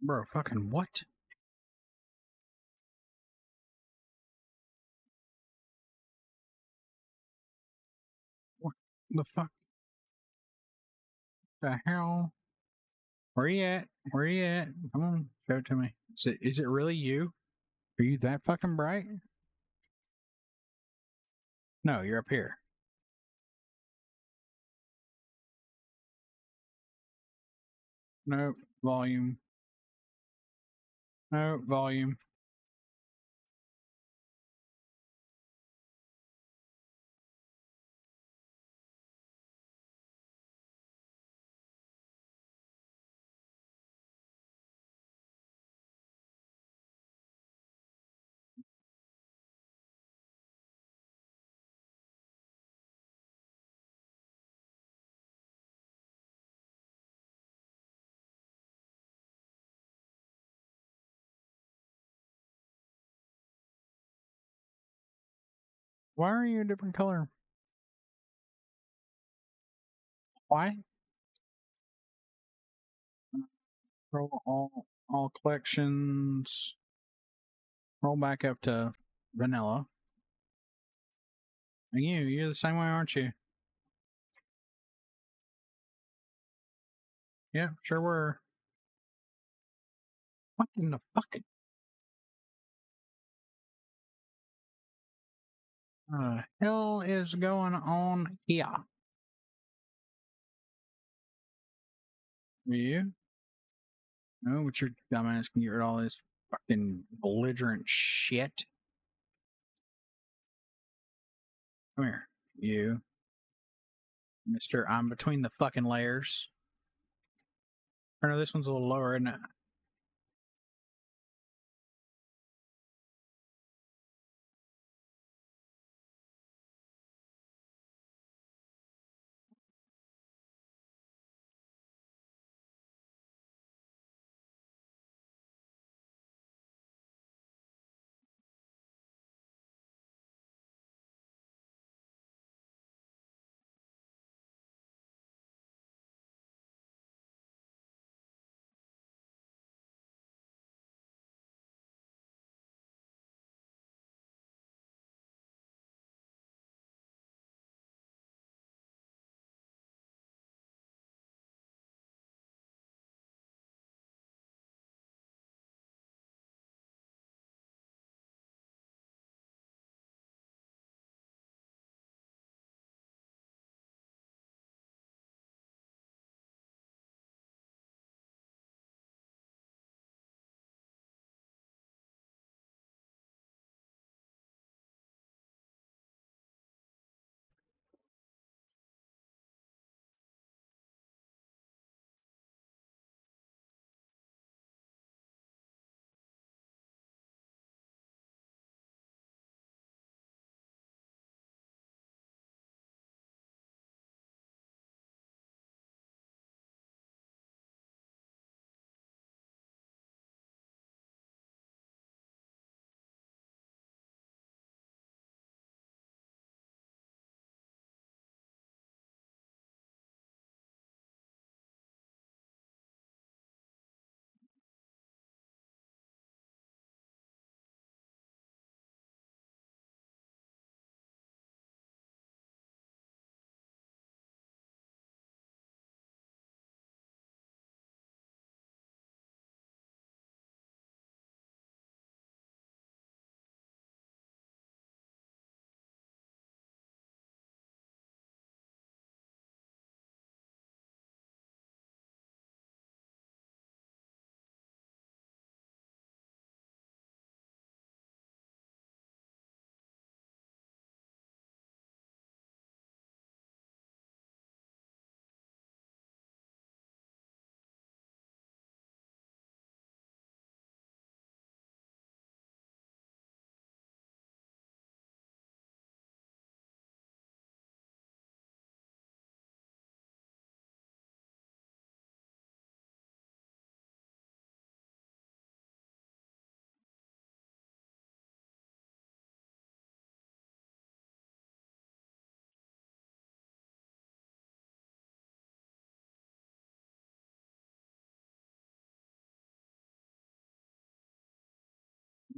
Bro, fucking what? What the fuck? The hell? Where you at? Where you at? Come on, show it to me. Is it really you? Are you that fucking bright? No, you're up here. No, volume. No, volume. Why are you a different color? Why? Roll all collections. Roll back up to vanilla. And you're the same way, aren't you? Yeah, sure were. What in the fuck? Hell is going on here? You? No, but your dumbass can get rid of all this fucking belligerent shit. Come here, you. Mister, I'm between the fucking layers. Or no, this one's a little lower, isn't it?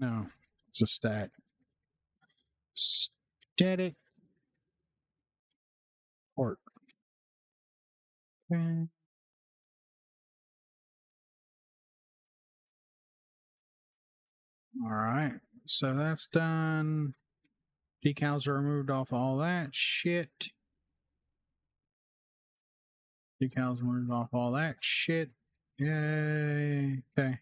No, it's a stat. Static port. Okay. All right, so that's done. Decals are removed off all that shit. Decals removed off all that shit. Yay. Okay.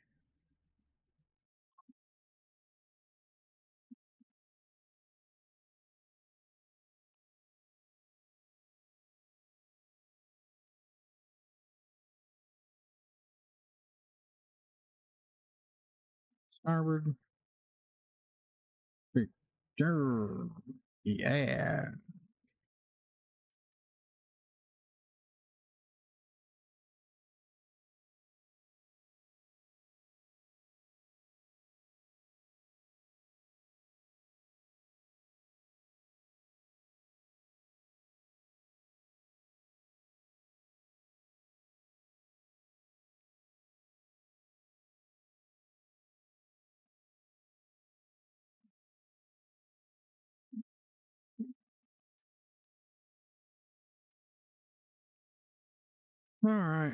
Starboard. Yeah. All right.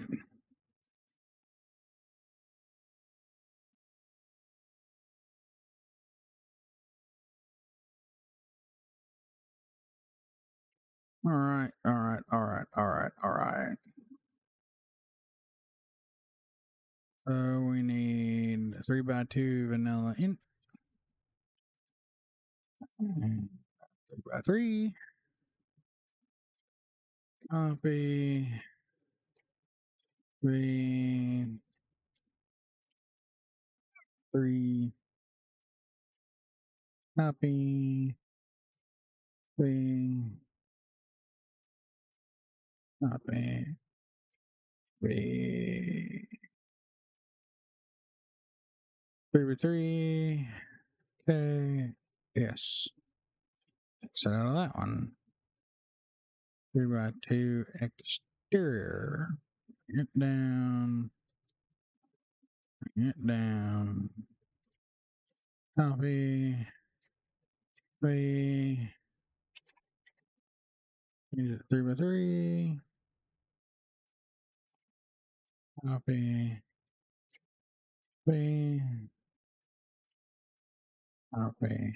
All right. All right. All right. All right. All right. So we need 3x2 vanilla int. 3x3. Copy. 3. 3. Copy. 3. Copy. 3. 3x3. Okay. Yes. Exit out of that one. 3x2 exterior. Bring it down. Bring it down. Copy. 3. Use it 3x3. Copy. 3. Copy.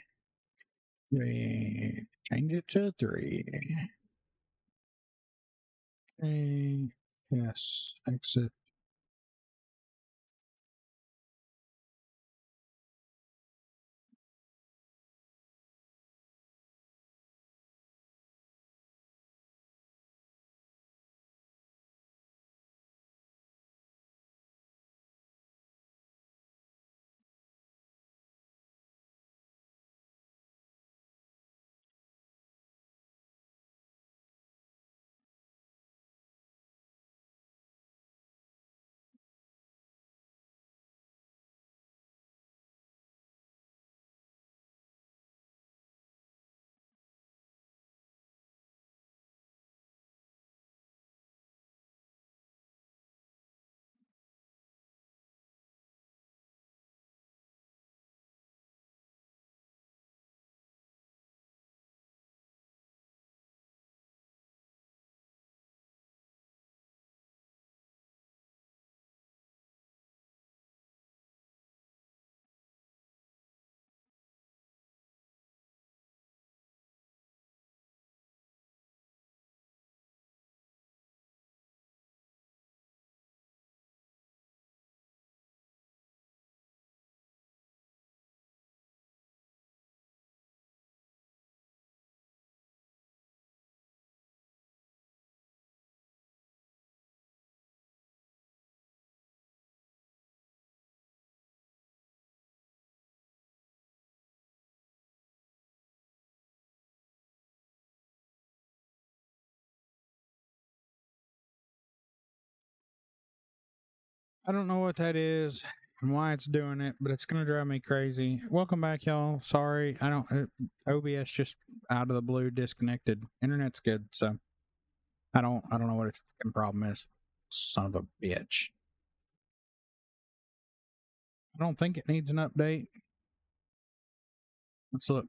3. Change it to 3. Okay. Yes. Exit. I don't know what that is and why it's doing it, but it's gonna drive me crazy. Welcome back, y'all. Sorry, I don't. OBS just out of the blue disconnected. Internet's good, so I don't know what its fucking problem is. Son of a bitch. I don't think it needs an update. Let's look.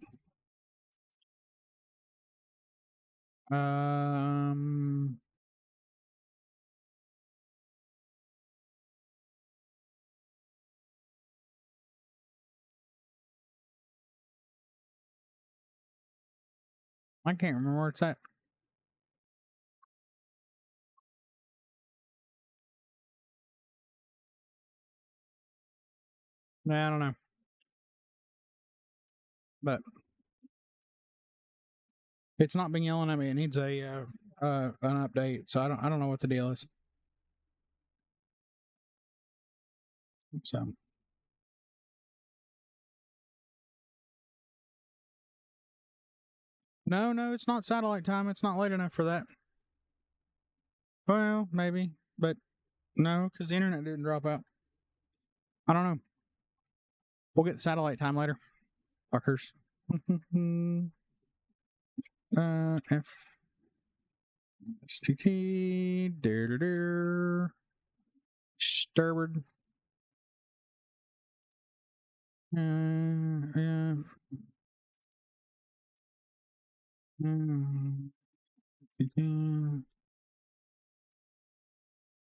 I can't remember where it's at. Nah, I don't know. But it's not been yelling at me. It needs a an update. So I don't know what the deal is. So no, it's not satellite time. It's not late enough for that. Well, maybe, but no, because the internet didn't drop out. I don't know. We'll get satellite time later, fuckers. F STT Starboard.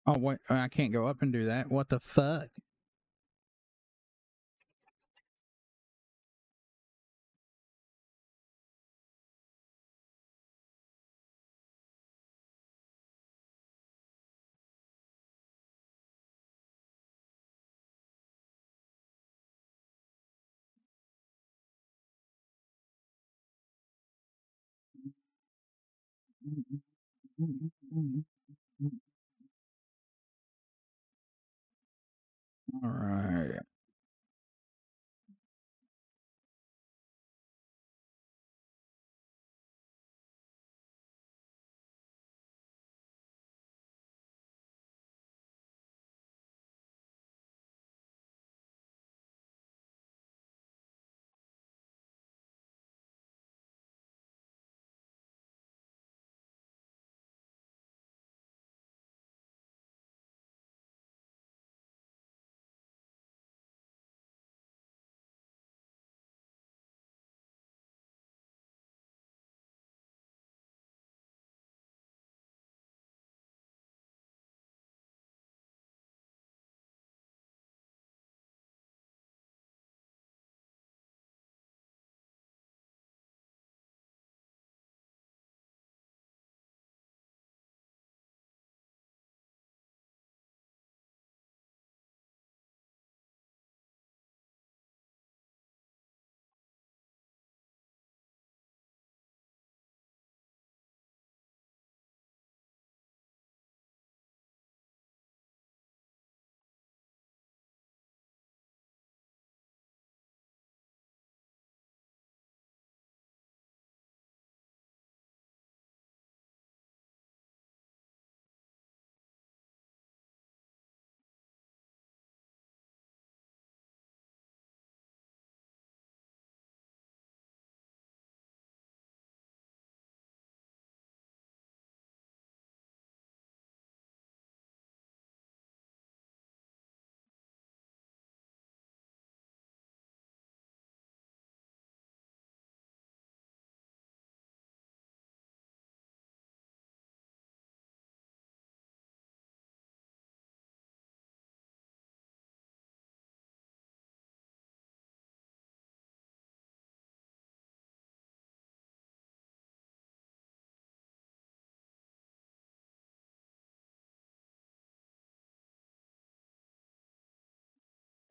Oh wait, I can't go up and do that. What the fuck? All right.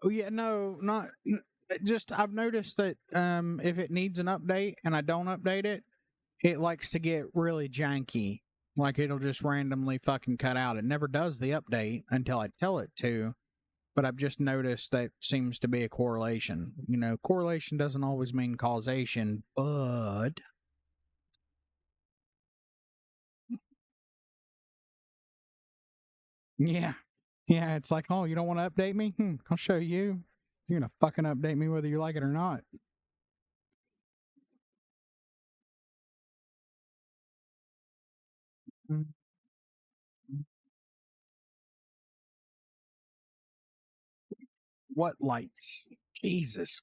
Oh yeah, no, not just. I've noticed that if it needs an update and I don't update it, it likes to get really janky. Like it'll just randomly fucking cut out. It never does the update until I tell it to. But I've just noticed that seems to be a correlation. You know, correlation doesn't always mean causation, but yeah. Yeah, it's like, oh, you don't want to update me? I'll show you. You're going to fucking update me whether you like it or not. What lights? Jesus.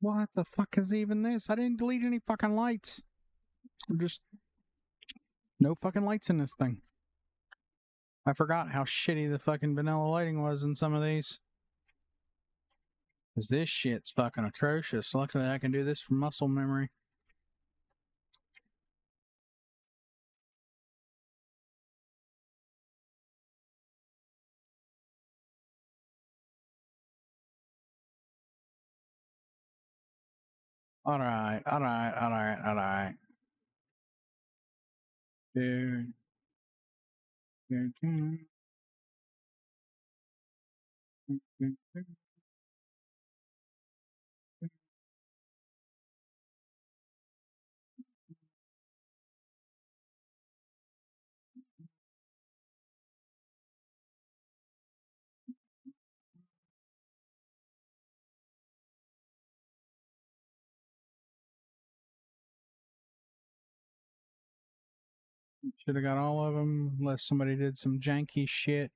What the fuck is even this? I didn't delete any fucking lights. Just no fucking lights in this thing. I forgot how shitty the fucking vanilla lighting was in some of these. Because this shit's fucking atrocious. Luckily I can do this from muscle memory. Alright. Dude. Should have got all of them, unless somebody did some janky shit.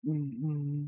Mm-hmm.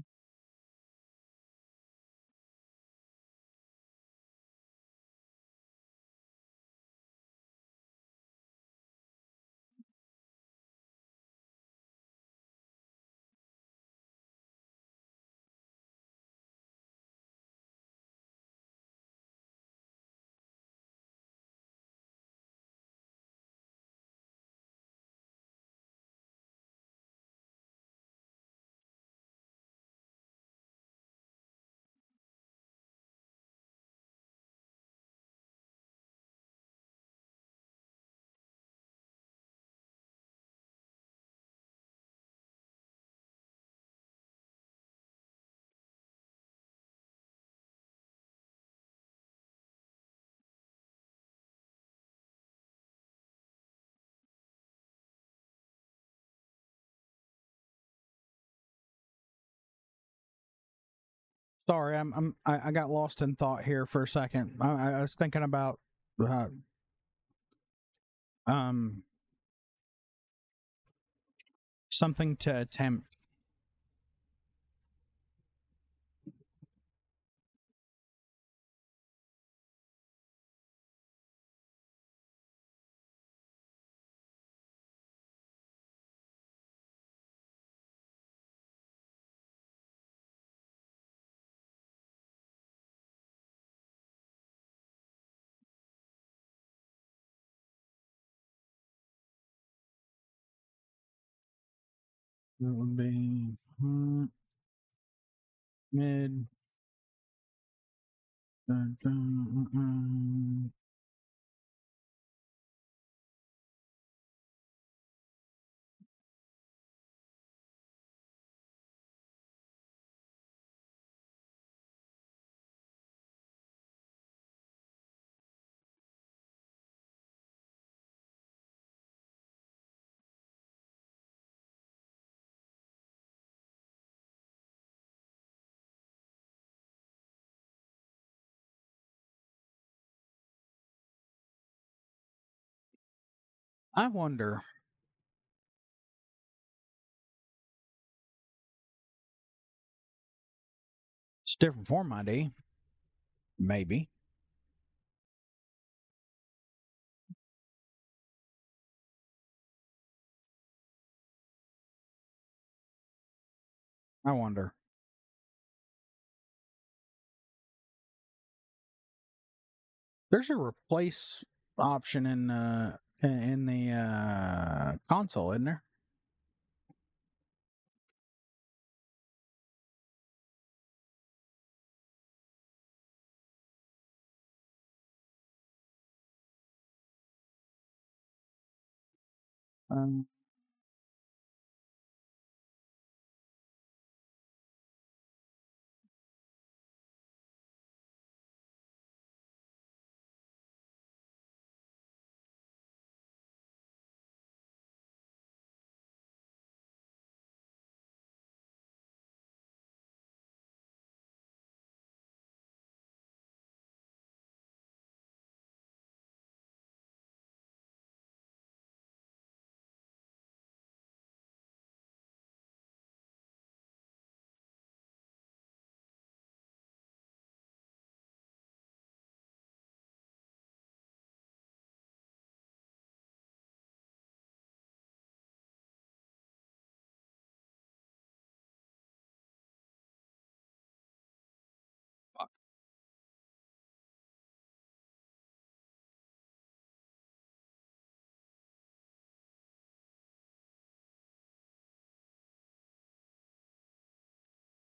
Sorry, I got lost in thought here for a second. I was thinking about uh, um something to attempt. It would be mid. Dun, dun, I wonder. It's different form ID. Maybe. I wonder. There's a replace option in the console, isn't there? Um,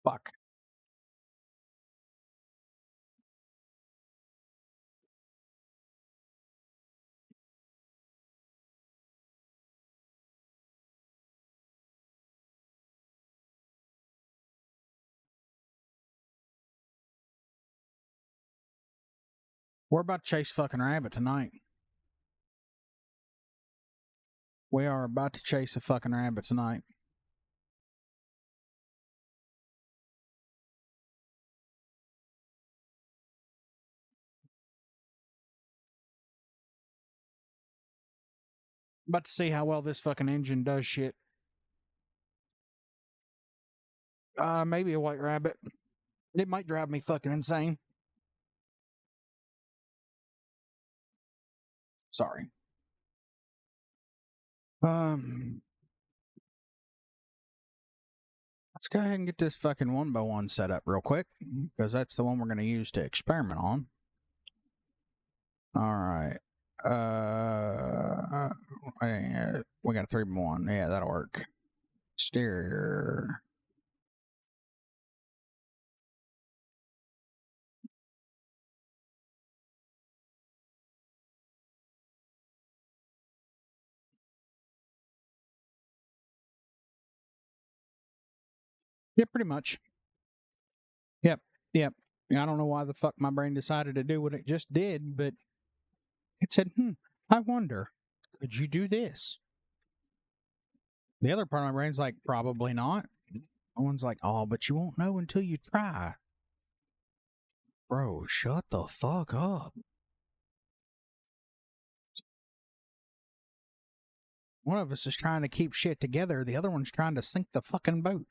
fuck. We're about to chase fucking rabbit tonight. We are about to chase a fucking rabbit tonight. About to see how well this fucking engine does shit. Maybe a white rabbit. It might drive me fucking insane. Sorry. Let's go ahead and get this fucking 1x1 set up real quick, because that's the one we're going to use to experiment on. All right. We got a 3x1. Yeah, that'll work. Exterior. Yeah, pretty much. Yep. I don't know why the fuck my brain decided to do what it just did, but it said, I wonder, could you do this? The other part of my brain's like, probably not. One's like, oh, but you won't know until you try. Bro, shut the fuck up. One of us is trying to keep shit together. The other one's trying to sink the fucking boat.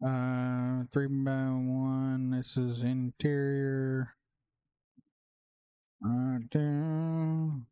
Uh, 3x1. This is interior. Right there.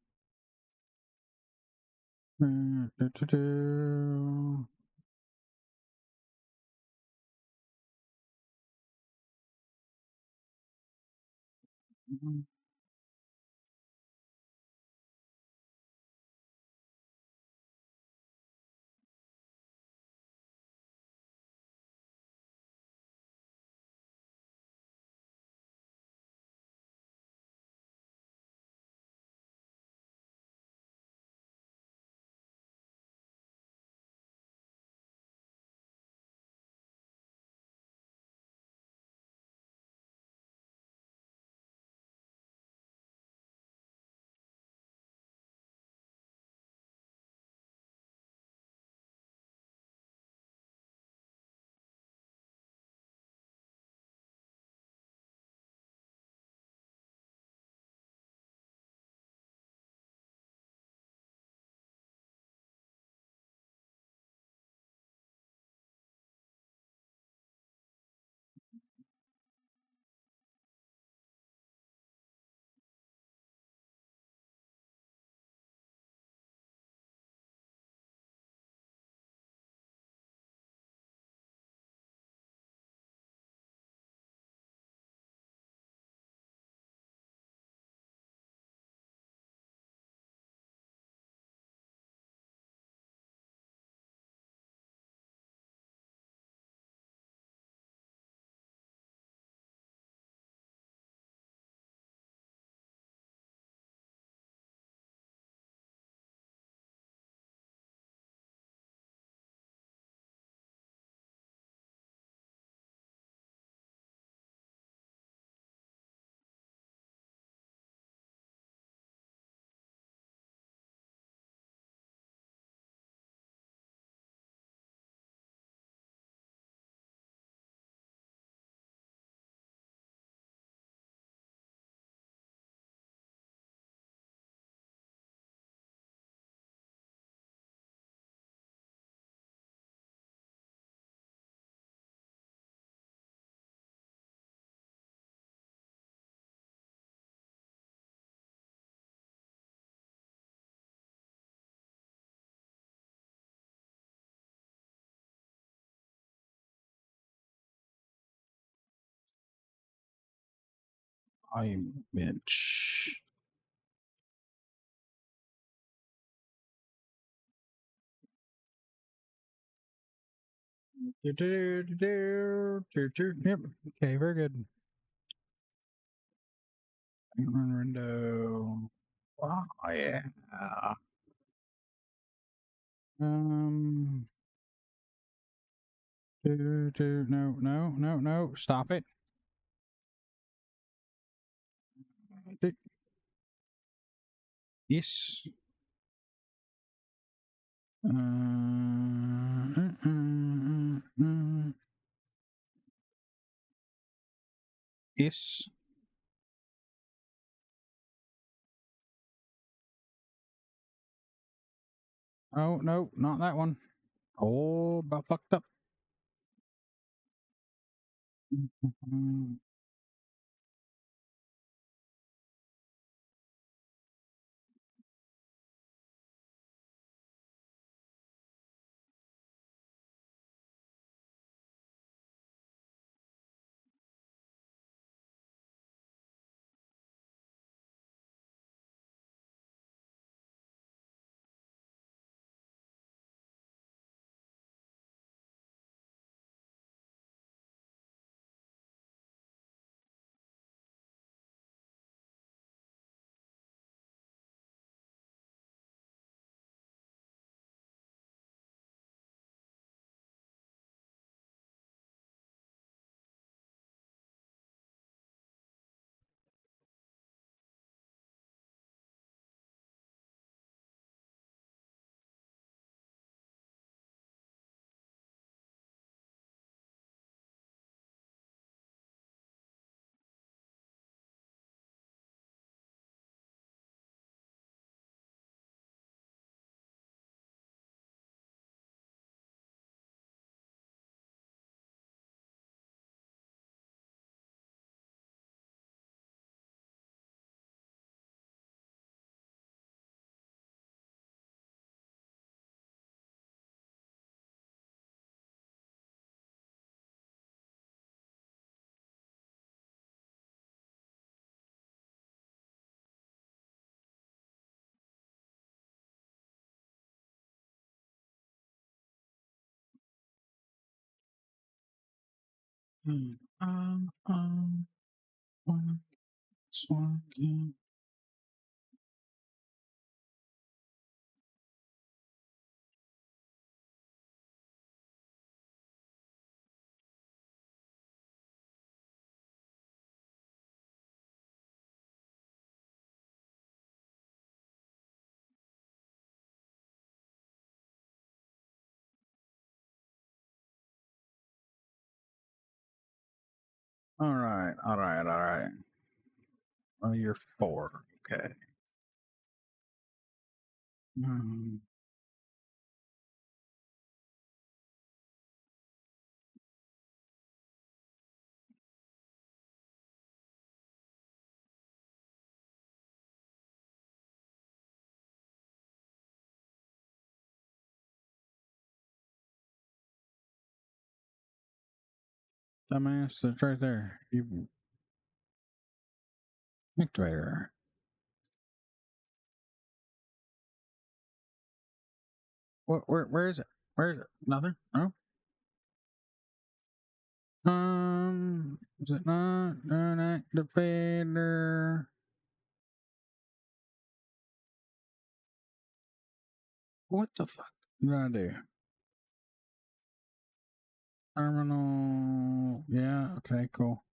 I bench. Yep. Okay, very good. Window. Wow, yeah. Um. No. Stop it. Yes. Yes. Oh, no, not that one. Oh, about fucked up. Swanky. All right. Oh, you're 4. Okay. Um, dumbass, that's right there. You activator. What? Where is it? Where is it? Nothing. No. Is it not an activator? What the fuck did I do? Terminal. Yeah. Okay. Cool.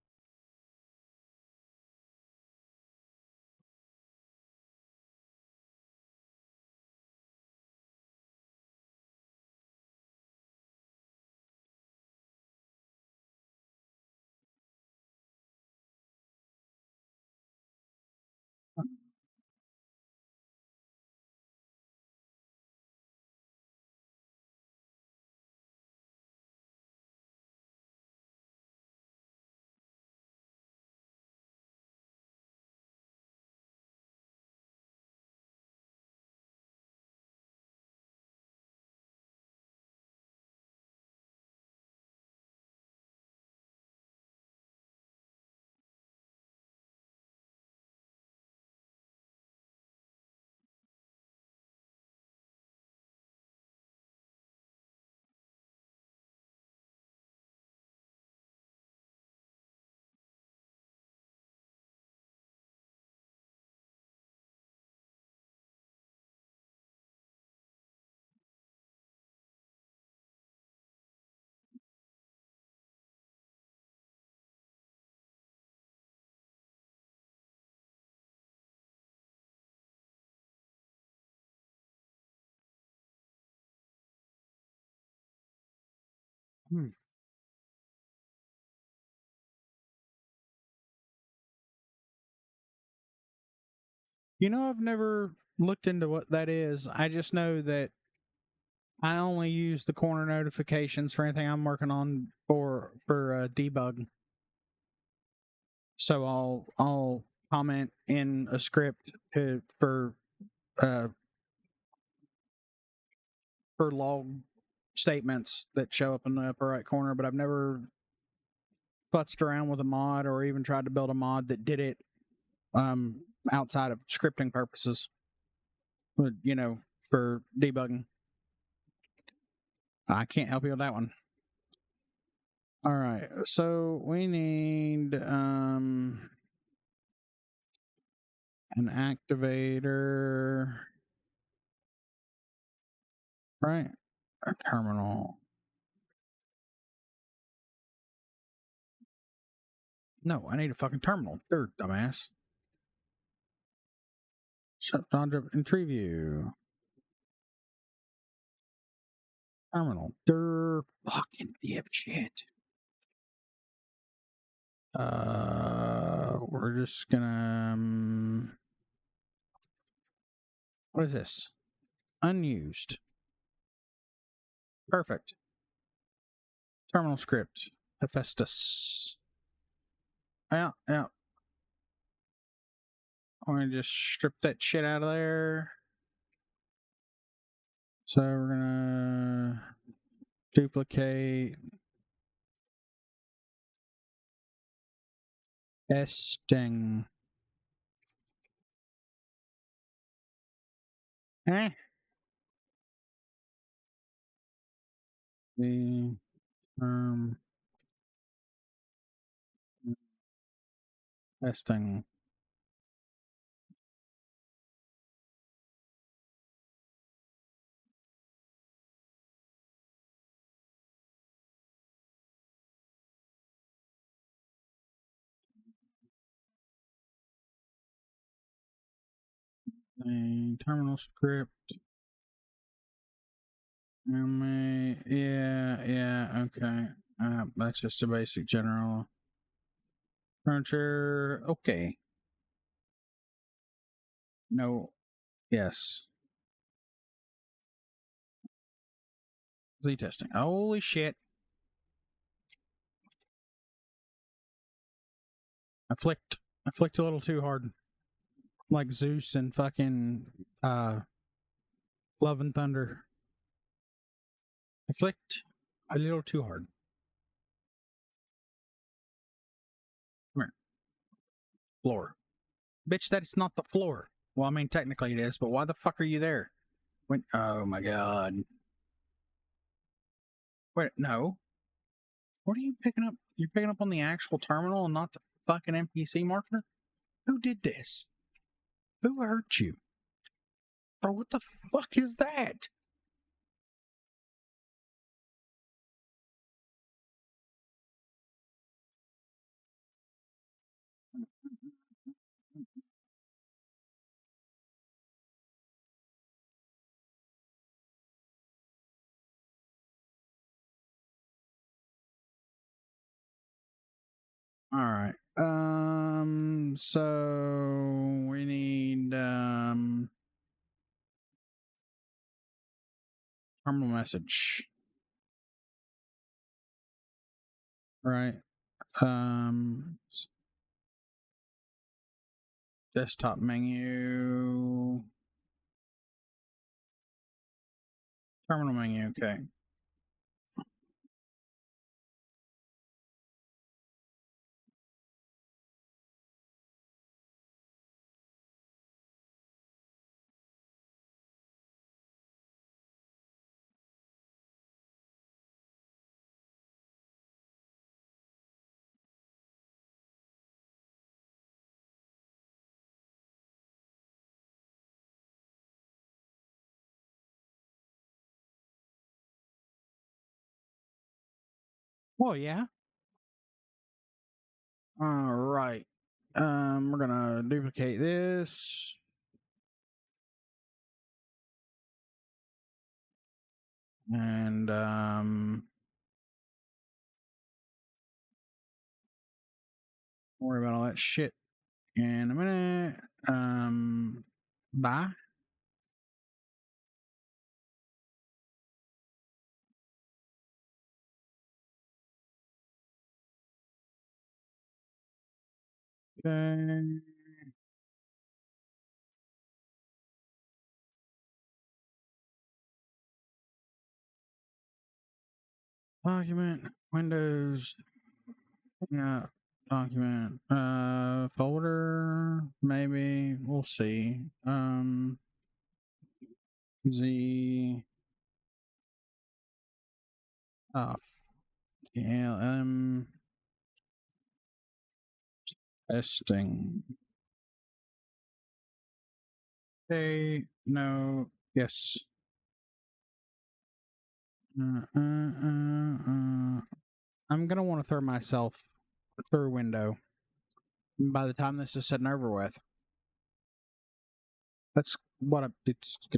You know, I've never looked into what that is. I just know that I only use the corner notifications for anything I'm working on for debug. So I'll comment in a script for uh, log statements that show up in the upper right corner, but I've never futzed around with a mod or even tried to build a mod that did it outside of scripting purposes. You know, for debugging. I can't help you with that one. All right, so we need an activator, right? A terminal. No, I need a fucking terminal. Third, dumbass. Shut down in tree view. Terminal. Fucking dipshit. We're just gonna. What is this? Unused. Perfect. Terminal script. Hephaestus. Yeah. I'm gonna just strip that shit out of there. So we're gonna duplicate testing. The term testing. The terminal script. Yeah, okay. That's just a basic general. Furniture, okay. No, yes. Z testing. Holy shit. I flicked a little too hard. Like Zeus and fucking Love and Thunder. I flicked a little too hard. Come here. Floor. Bitch, that's not the floor. Well, I mean, technically it is, but why the fuck are you there? Oh my god. Wait, no. What are you picking up? You're picking up on the actual terminal and not the fucking NPC marker? Who did this? Who hurt you? Bro, what the fuck is that? All right. So we need terminal message. Right. Desktop menu. Terminal menu, okay. Well, yeah. All right. We're gonna duplicate this. And Don't worry about all that shit in a minute. Bye. Okay. Document, Windows, yeah, document, folder, maybe, we'll see. Z, LM, testing. Okay, no, yes. I'm gonna want to throw myself through a window by the time this is said and over with. That's what it's.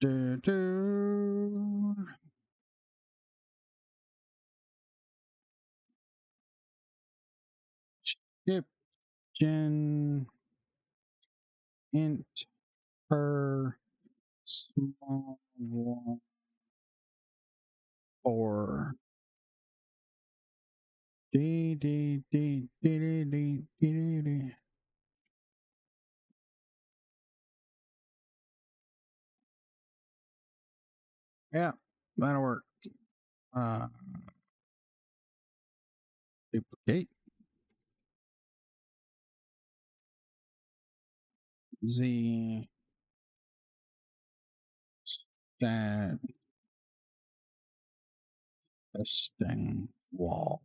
Do, do. Ship gen int per small or d d d d d d d d. Yeah, that'll work. Duplicate z that testing wall.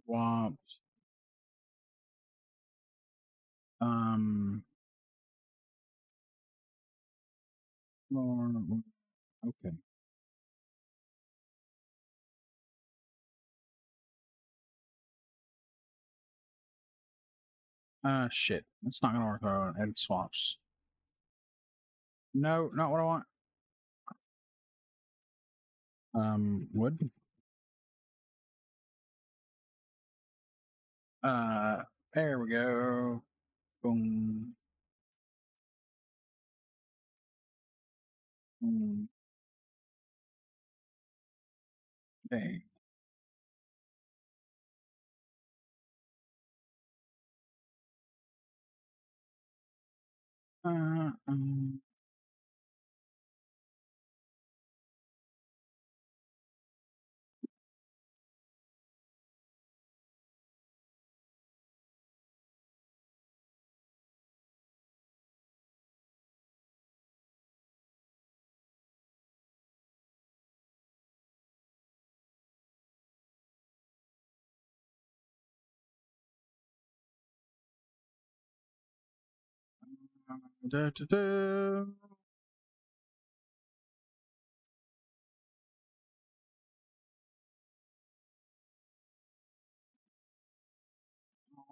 Swaps. Okay. Shit. It's not gonna work on edit swaps. No, not what I want. Wood. There we go. Boom. Boom. Okay. Uh, um, da, da, da.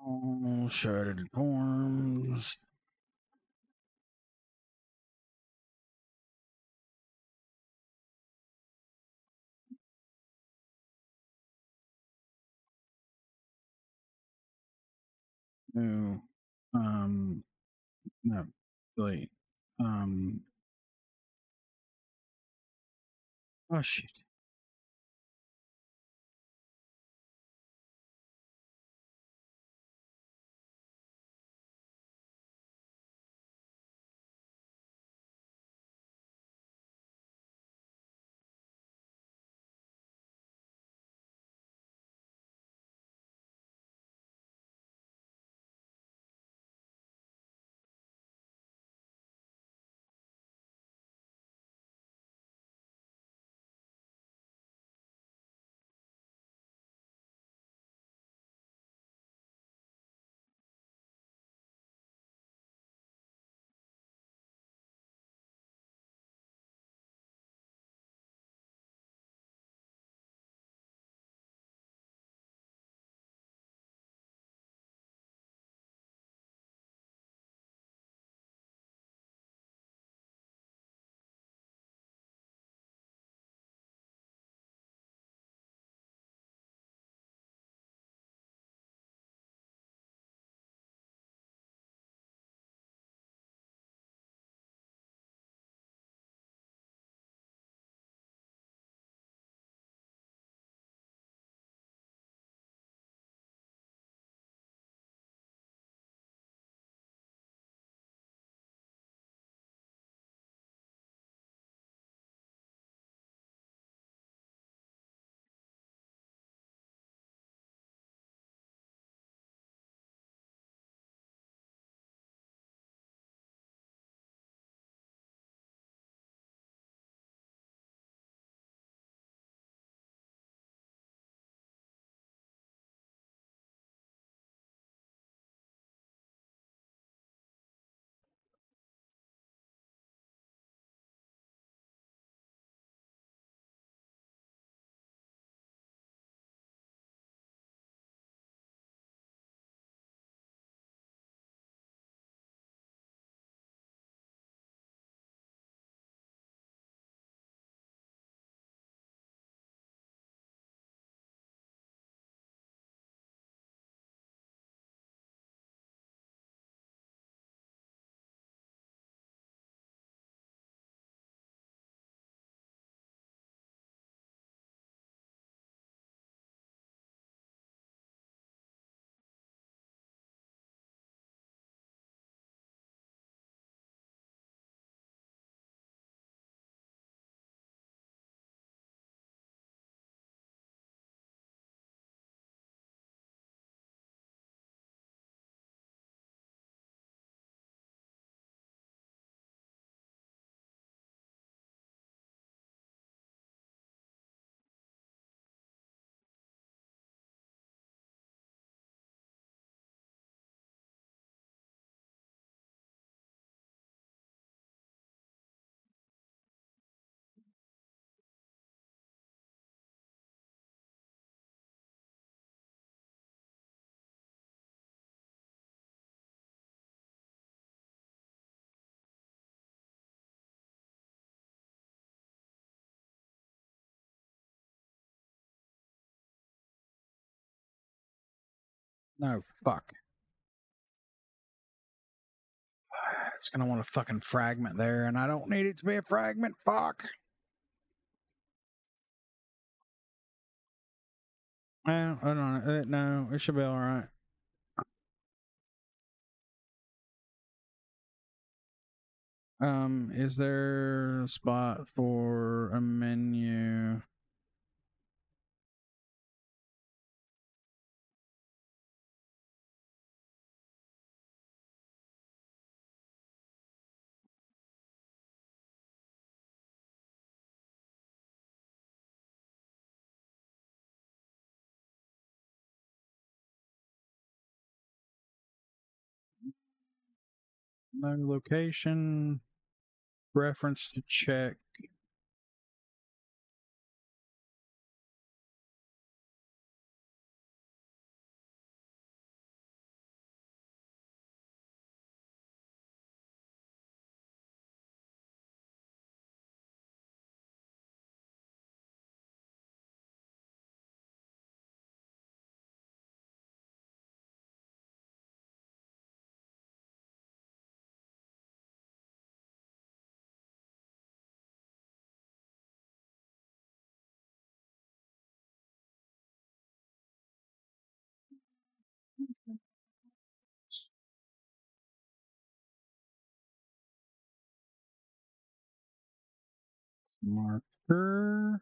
Oh, shredded forms. No. No. Delete. Oh, shit. No, fuck. It's gonna want a fucking fragment there, and I don't need it to be a fragment. Fuck. Well, hold on. No, it should be all right. Is there a spot for a menu? No location. Reference to check. Marker.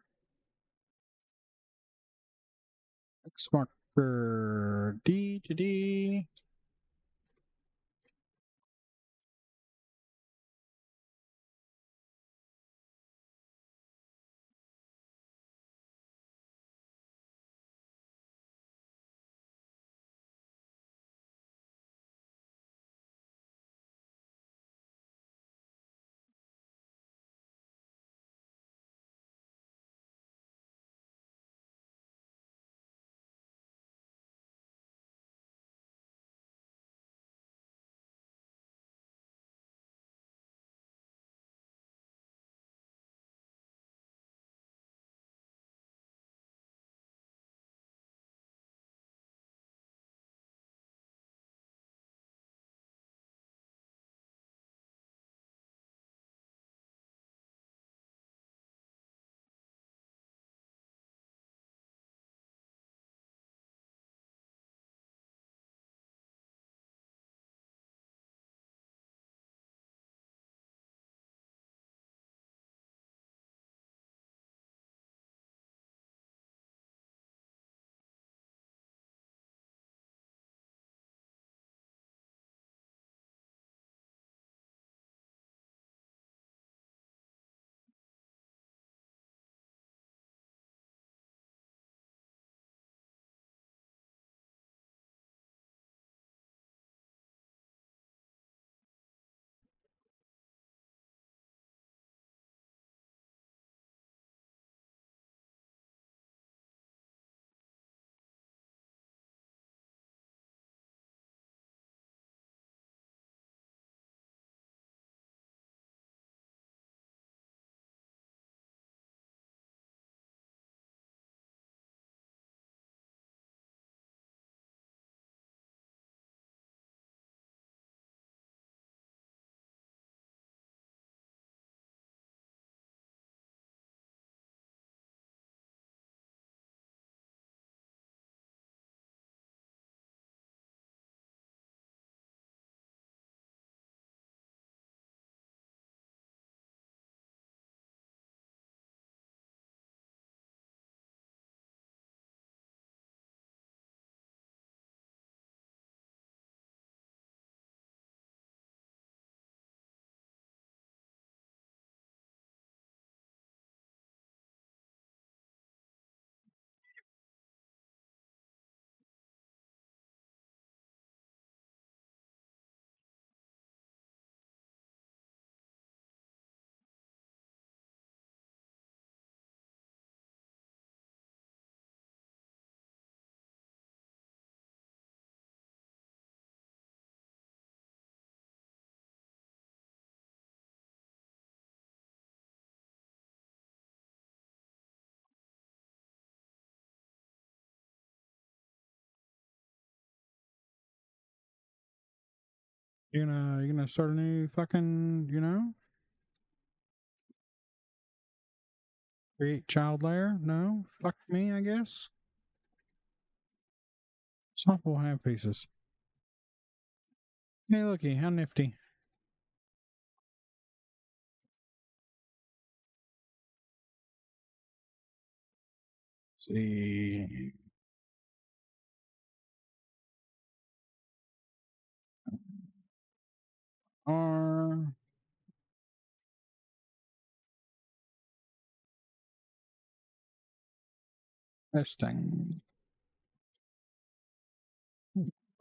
X marker. D to D. You gonna start a new fucking, create child layer? No? Fuck me, I guess. Sample have pieces. Hey, looky, how nifty. Let's see. R. Testing.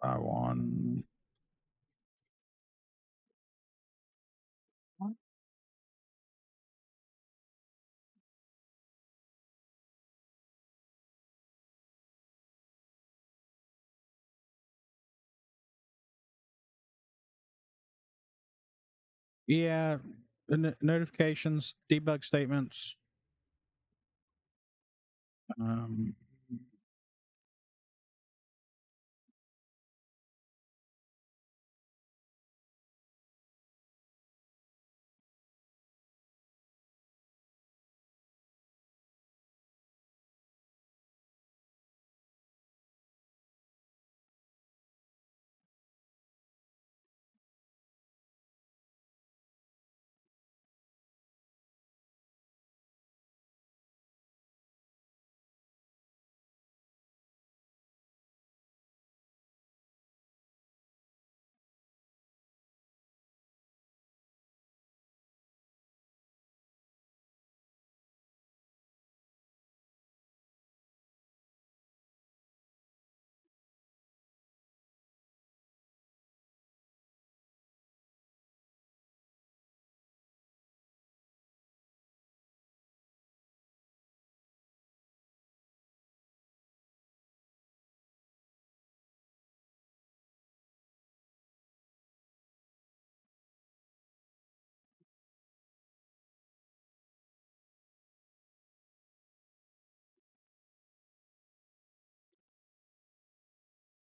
I want. Yeah, the notifications, debug statements. Um,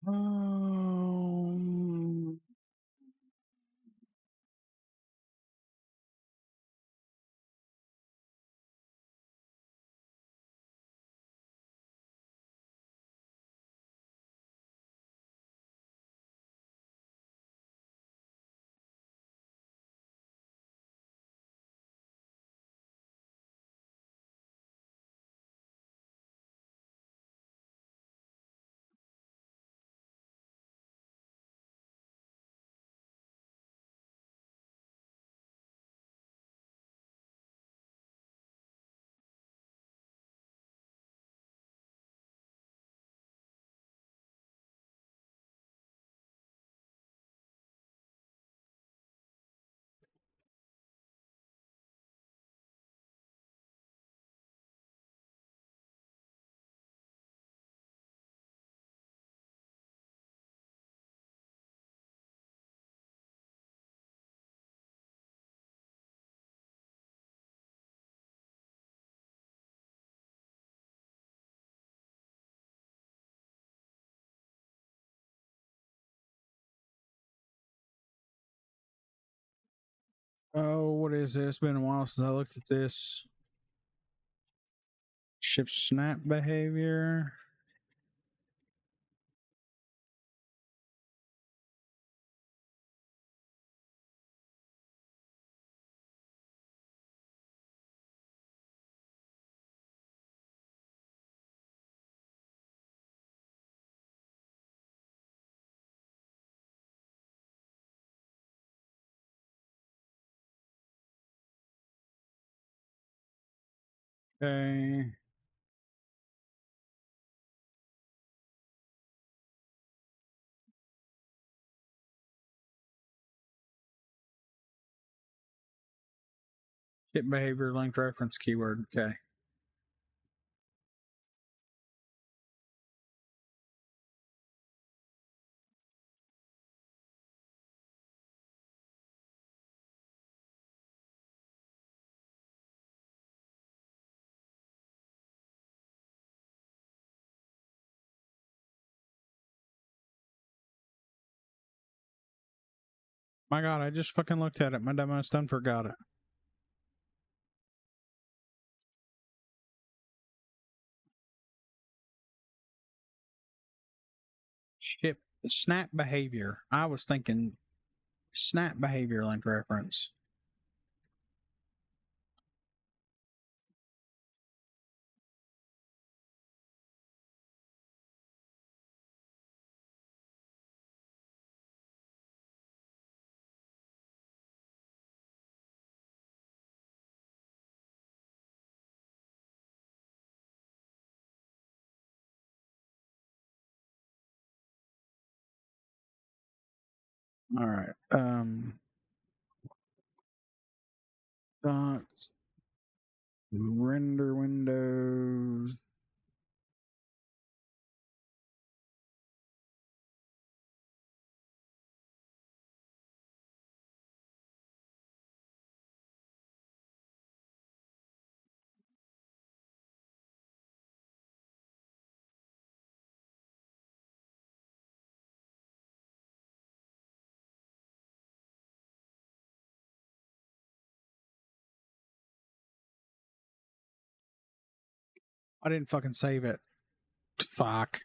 um, oh, what is this? It's been a while since I looked at this. Ship snap behavior. Okay. Ship behavior linked reference keyword. Okay. My God, I just fucking looked at it. My dumbass done forgot it. Ship snap behavior. I was thinking snap behavior link reference. All right. Docs, render windows. I didn't fucking save it. Fuck.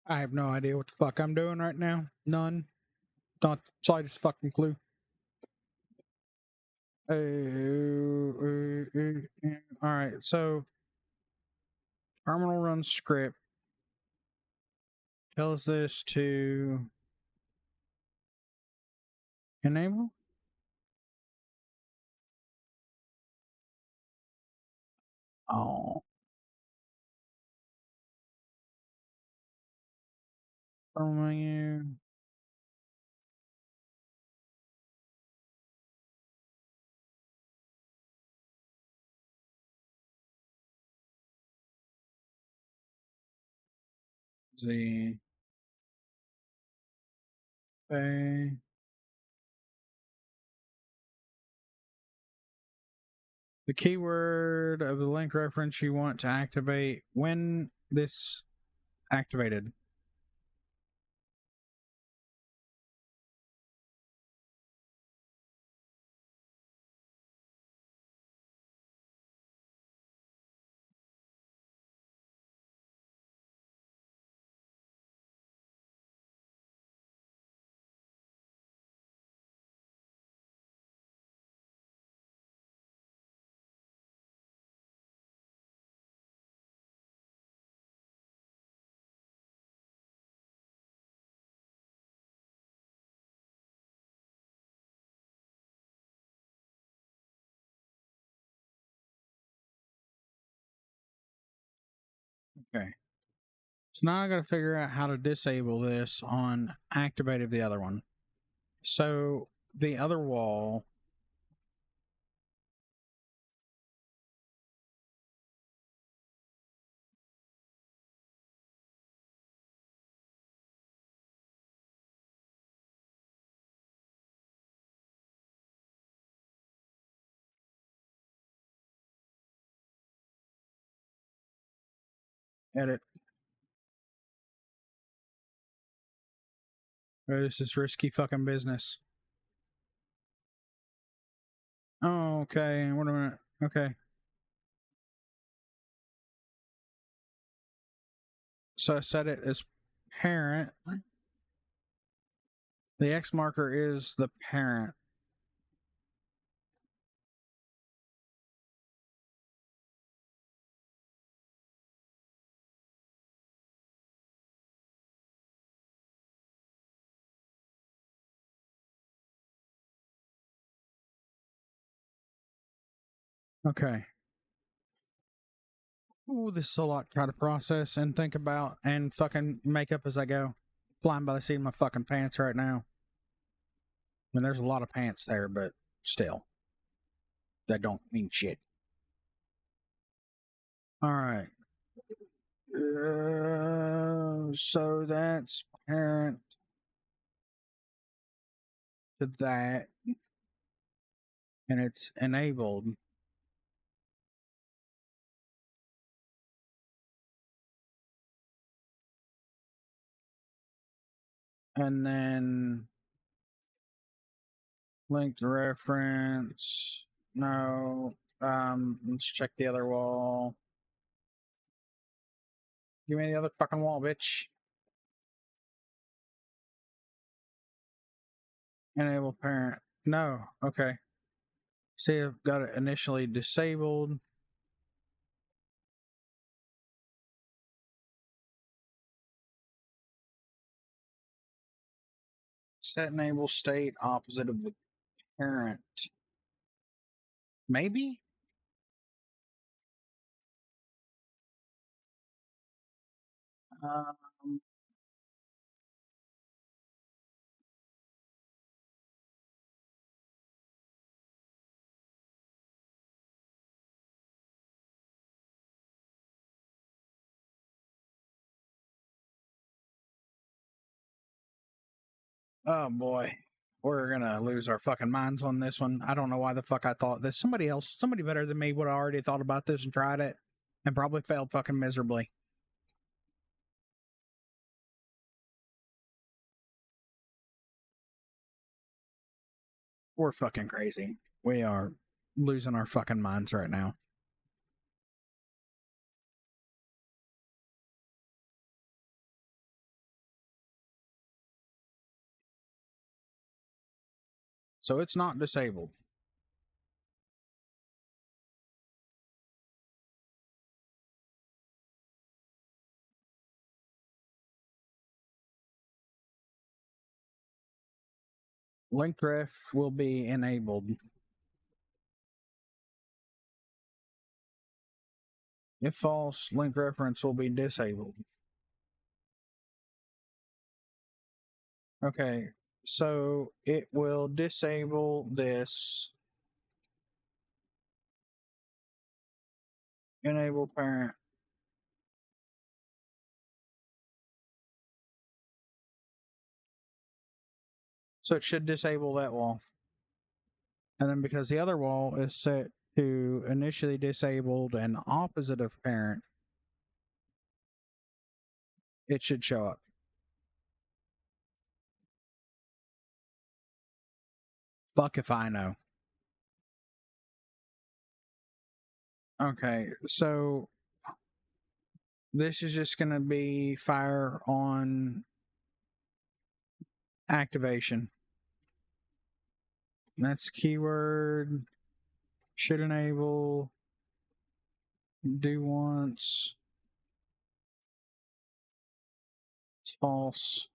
I have no idea what the fuck I'm doing right now. None. Not the slightest fucking clue. All right, so Terminal run script tells this to enable. Oh. Menu. Z. A. The keyword of the link reference you want to activate when this activated. Okay. So now I got to figure out how to disable this on activated the other one. So the other wall. Edit. Oh, this is risky fucking business. Oh, okay. Wait a minute. Okay. So I set it as parent. The X marker is the parent. Okay. Ooh, this is a lot to try to process and think about and fucking make up as I go. Flying by the seat of my fucking pants right now. I mean, there's a lot of pants there, but still. That don't mean shit. Alright. So that's parent to that. And it's enabled. And then link to reference. No. Let's check the other wall. Give me the other fucking wall, bitch. Enable parent. No. Okay. See, I've got it initially disabled. Set enable state opposite of the parent. Maybe? Um, oh boy. We're gonna lose our fucking minds on this one. I don't know why the fuck I thought this. Somebody better than me would have already thought about this and tried it and probably failed fucking miserably. We're fucking crazy. We are losing our fucking minds right now. So it's not disabled. Linked ref will be enabled. If false, linked reference will be disabled. Okay, so it will disable this. Enable parent. So it should disable that wall. And then because the other wall is set to initially disabled and opposite of parent, it should show up. Fuck if I know. Okay, so this is just going to be fire on activation. That's keyword. Should enable. Do once. It's false.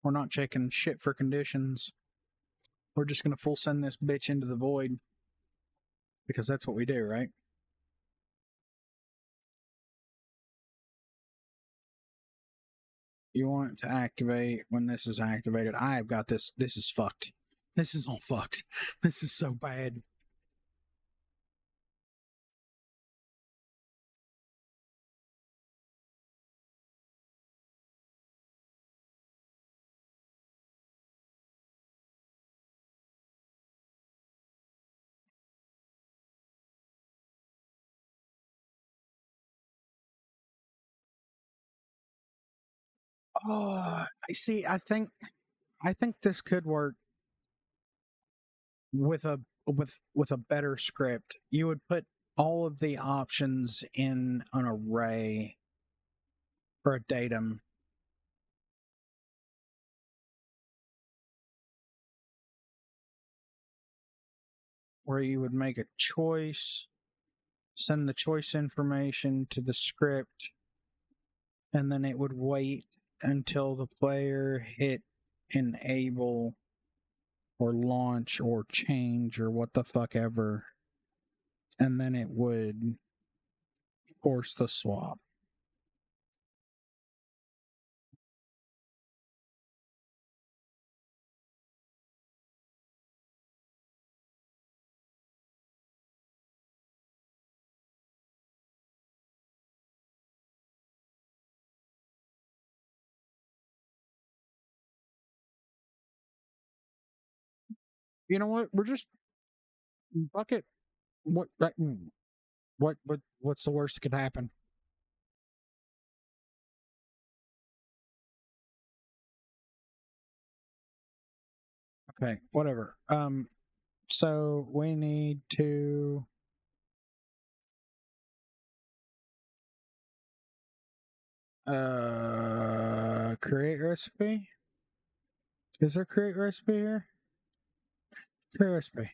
We're not checking shit for conditions. We're just going to full send this bitch into the void. Because that's what we do, right? You want it to activate when this is activated. I've got this. This is fucked. This is all fucked. This is so bad. Oh, I see. I think this could work with a better script. You would put all of the options in an array or a datum. Where you would make a choice, send the choice information to the script, and then it would wait until the player hit enable or launch or change or what the fuck ever, and then it would force the swap. You know what? We're just bucket. What's the worst that could happen? Okay, whatever. So we need to create recipe. Is there create recipe here? Create recipe.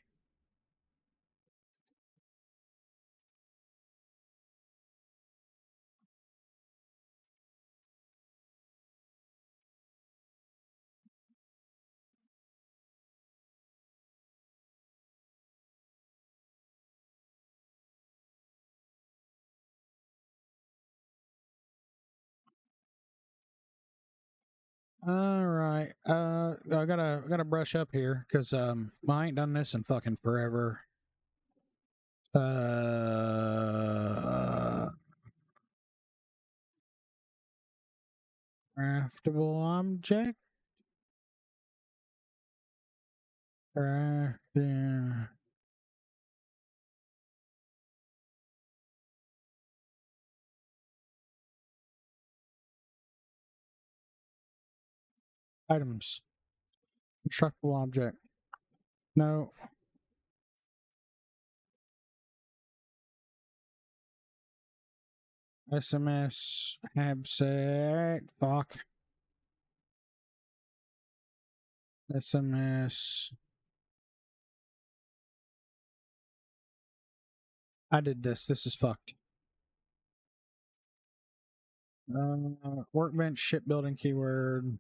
All right. I gotta brush up here because I ain't done this in fucking forever. Craftable object. Crafting. Items. Constructible object. No. SMS. Absect. Fuck. SMS. I did this. This is fucked. Workbench shipbuilding keyword.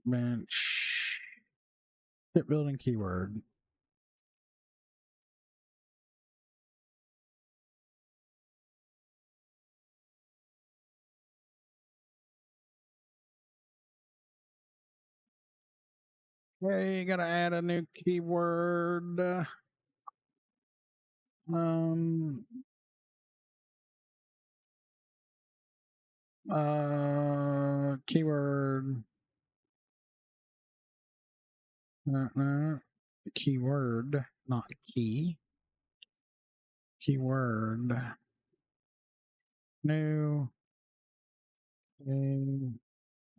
Bench. Shipbuilding keyword. Okay, you gotta add a new keyword. Keyword. Keyword, not key. Keyword. New.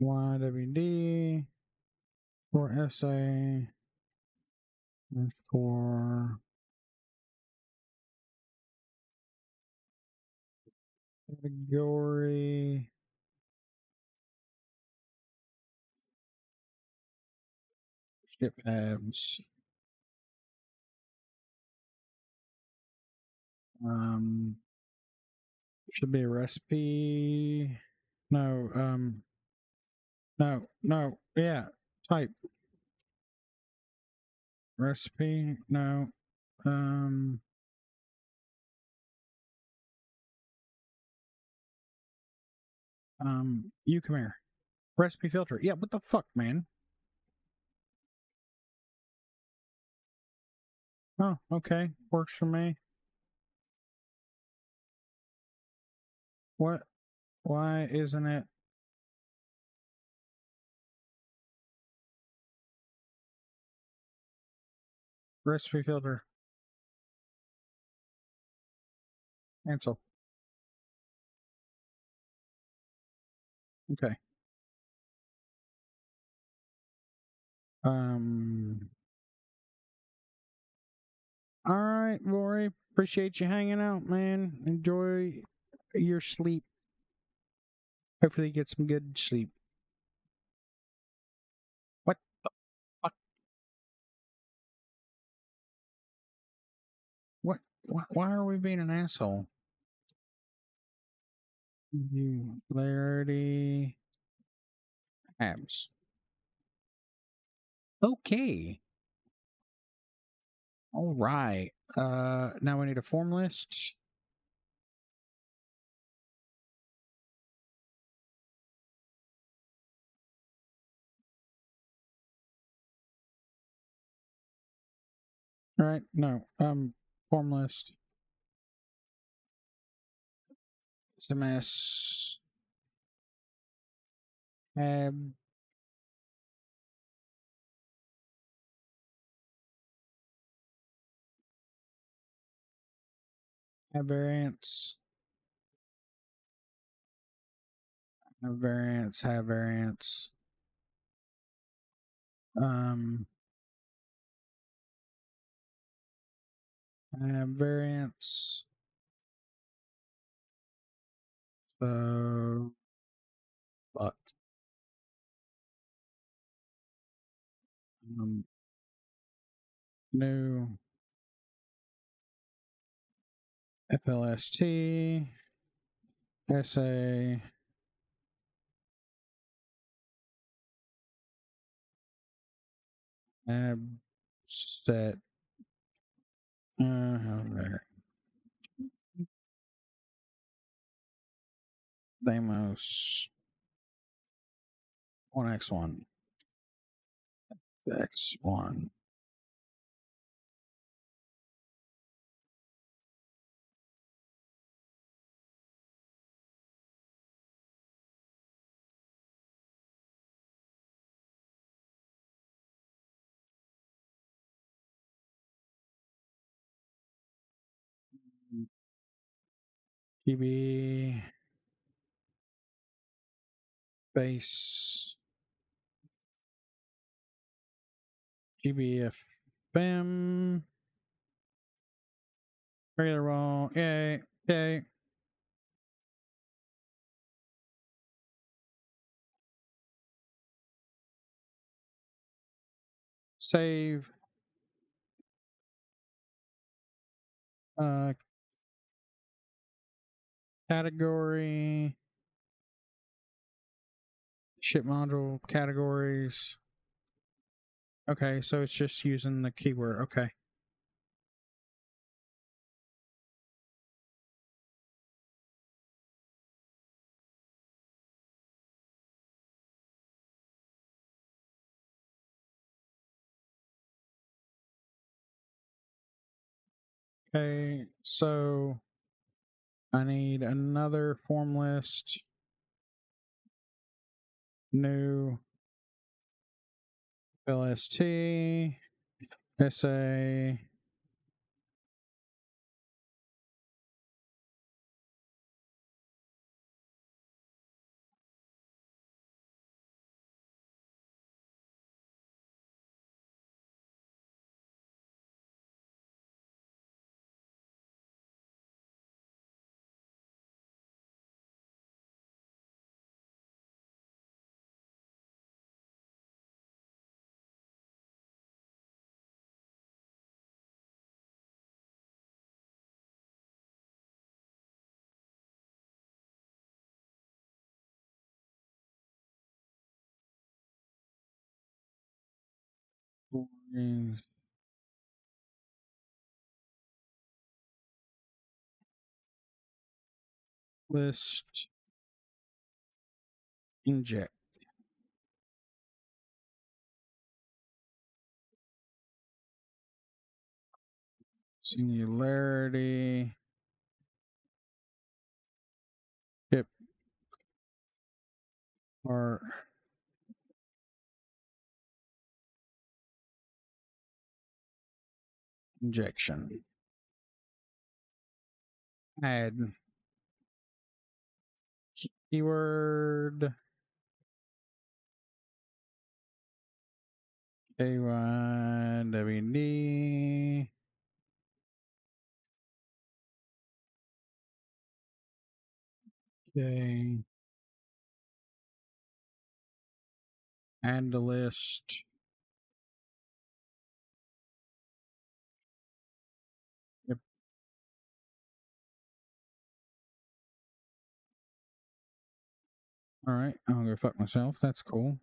YWD for essay and for category. Ship tabs. Should be a recipe. No, no, yeah, type. Recipe, no. You come here. Recipe filter. Yeah, what the fuck, man? Oh, okay. Works for me. What? Why isn't it? Recipe filter. Cancel. Okay. All right, Rory. Appreciate you hanging out, man. Enjoy your sleep. Hopefully, you get some good sleep. What the fuck? What? Why are we being an asshole? You clarity tabs. Okay. All right. Now we need a form list. All right. No. Form list. SMS. Tab. Have variants. Have variants. Have variants. Have variants. So, but new FLST essay set Demos 1x1 x1 TB base GBFM regular roll. Yay. Save. Category Ship module categories. Okay, so it's just using the keyword. Okay. Okay, so I need another form list. New LST, SA, list, inject. Singularity. Yep. Or injection. Add keyword. KYWD. Okay. Add the list. Yep. All right. I'll go fuck myself. That's cool.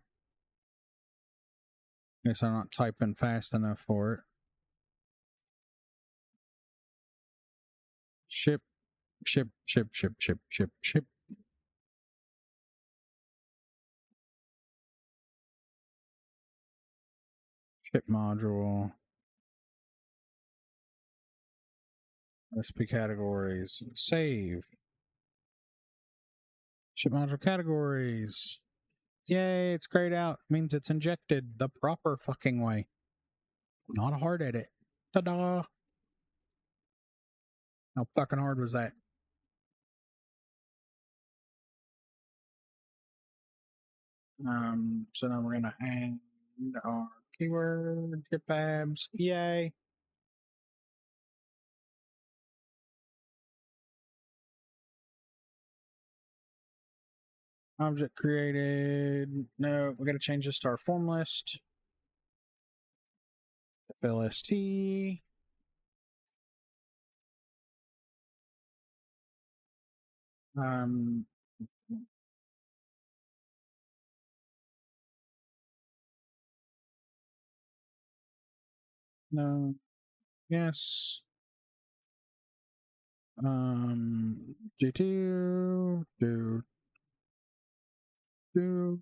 Guess I'm not typing fast enough for it. Ship, ship, ship, ship, ship, ship, ship. Ship module. Recipe categories. Save. Ship module categories. Yay, it's grayed out. Means it's injected the proper fucking way. Not a hard edit. Ta-da! How fucking hard was that? So now we're gonna add our keyword, ship abs. Yay! Object created. No, we gotta change this to our form list. FLST. No. Yes. Do.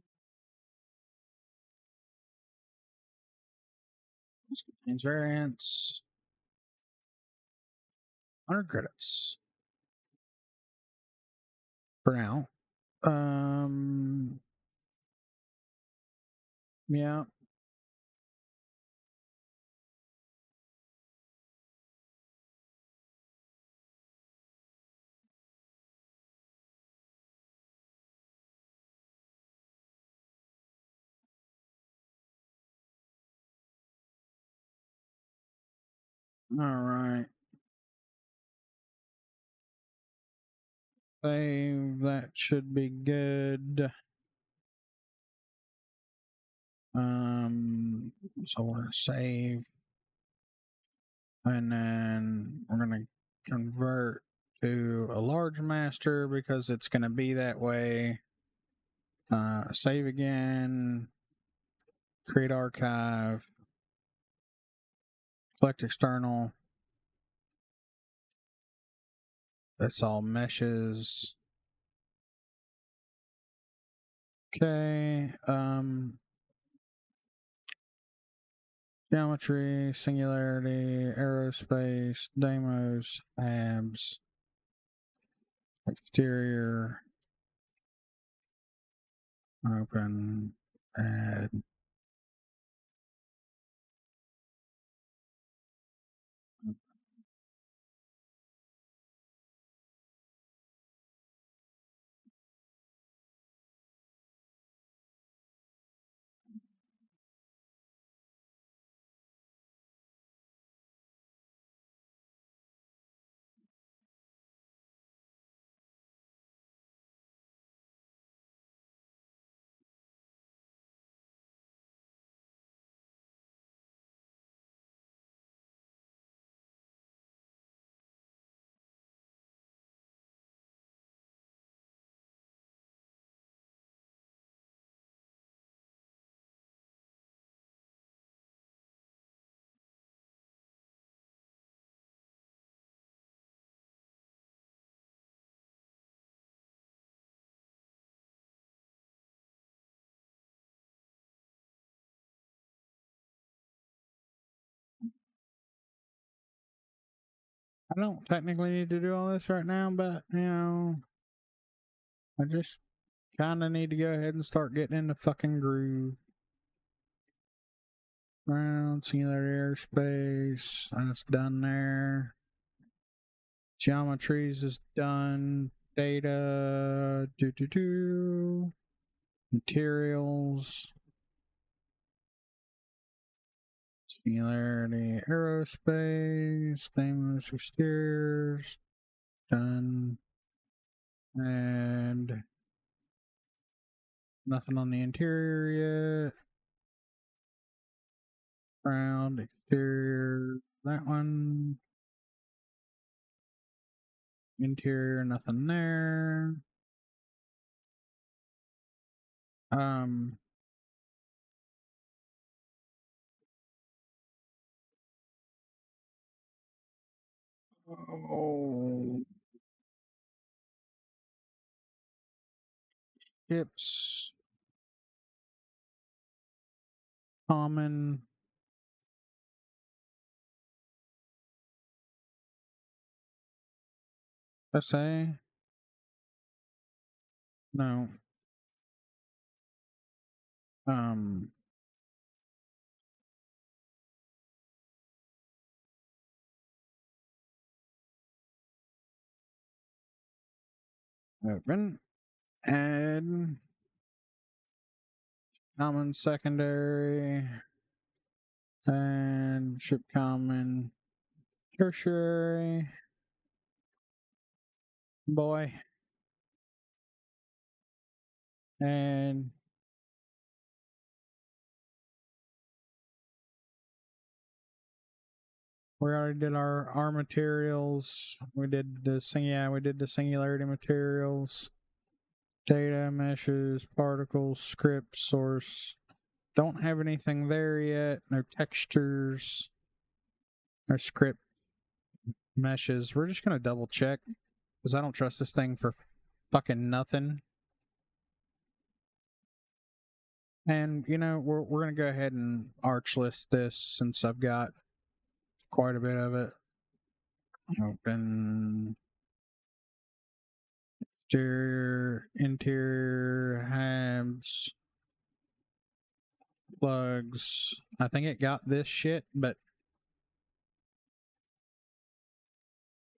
This contains variants. 100 credits. For now. Yeah. All right. Save. That should be good. So we're gonna save, and then we're gonna convert to a large master because it's gonna be that way. Save again. Create archive. Select external. That's all meshes. Okay. Geometry, singularity, aerospace, demos, abs, exterior, open, add. I don't technically need to do all this right now, but, you know, I just kind of need to go ahead and start getting in the fucking groove. Round, singular airspace, that's done there. Geometries is done. Data, materials, singularity, aerospace, famous exteriors, done. And nothing on the interior yet. Ground, exterior, that one. Interior, nothing there. Um, oh, hips, common. SA? No. Um, open. Add. Common secondary. And ship common tertiary. Boy. And we already did our materials. We did the singularity materials. Data, meshes, particles, script, source. Don't have anything there yet. No textures. No script meshes. We're just gonna double check because I don't trust this thing for fucking nothing. And you know, we're gonna go ahead and arch list this since I've got quite a bit of it. Open exterior, interior, habs, plugs. I think it got this shit, but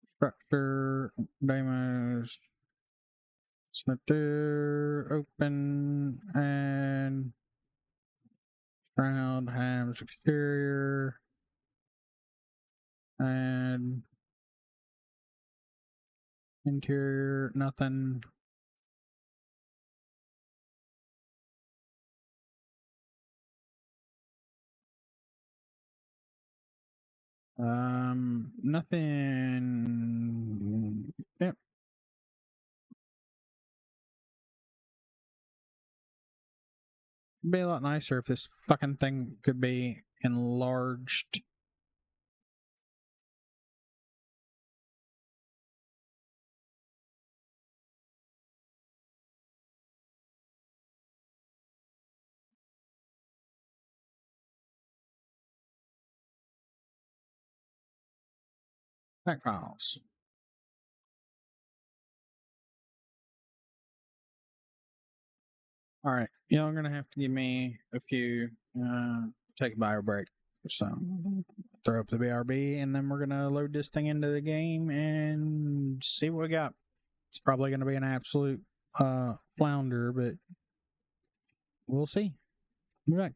structure, demos, center, open, and ground, habs, exterior, and interior, nothing. Nothing. Yep. It'd be a lot nicer if this fucking thing could be enlarged. Back files. All right, y'all are gonna have to give me a few. Take a bio break. So throw up the BRB, and then we're gonna load this thing into the game and see what we got. It's probably gonna be an absolute flounder, but we'll see. Be back.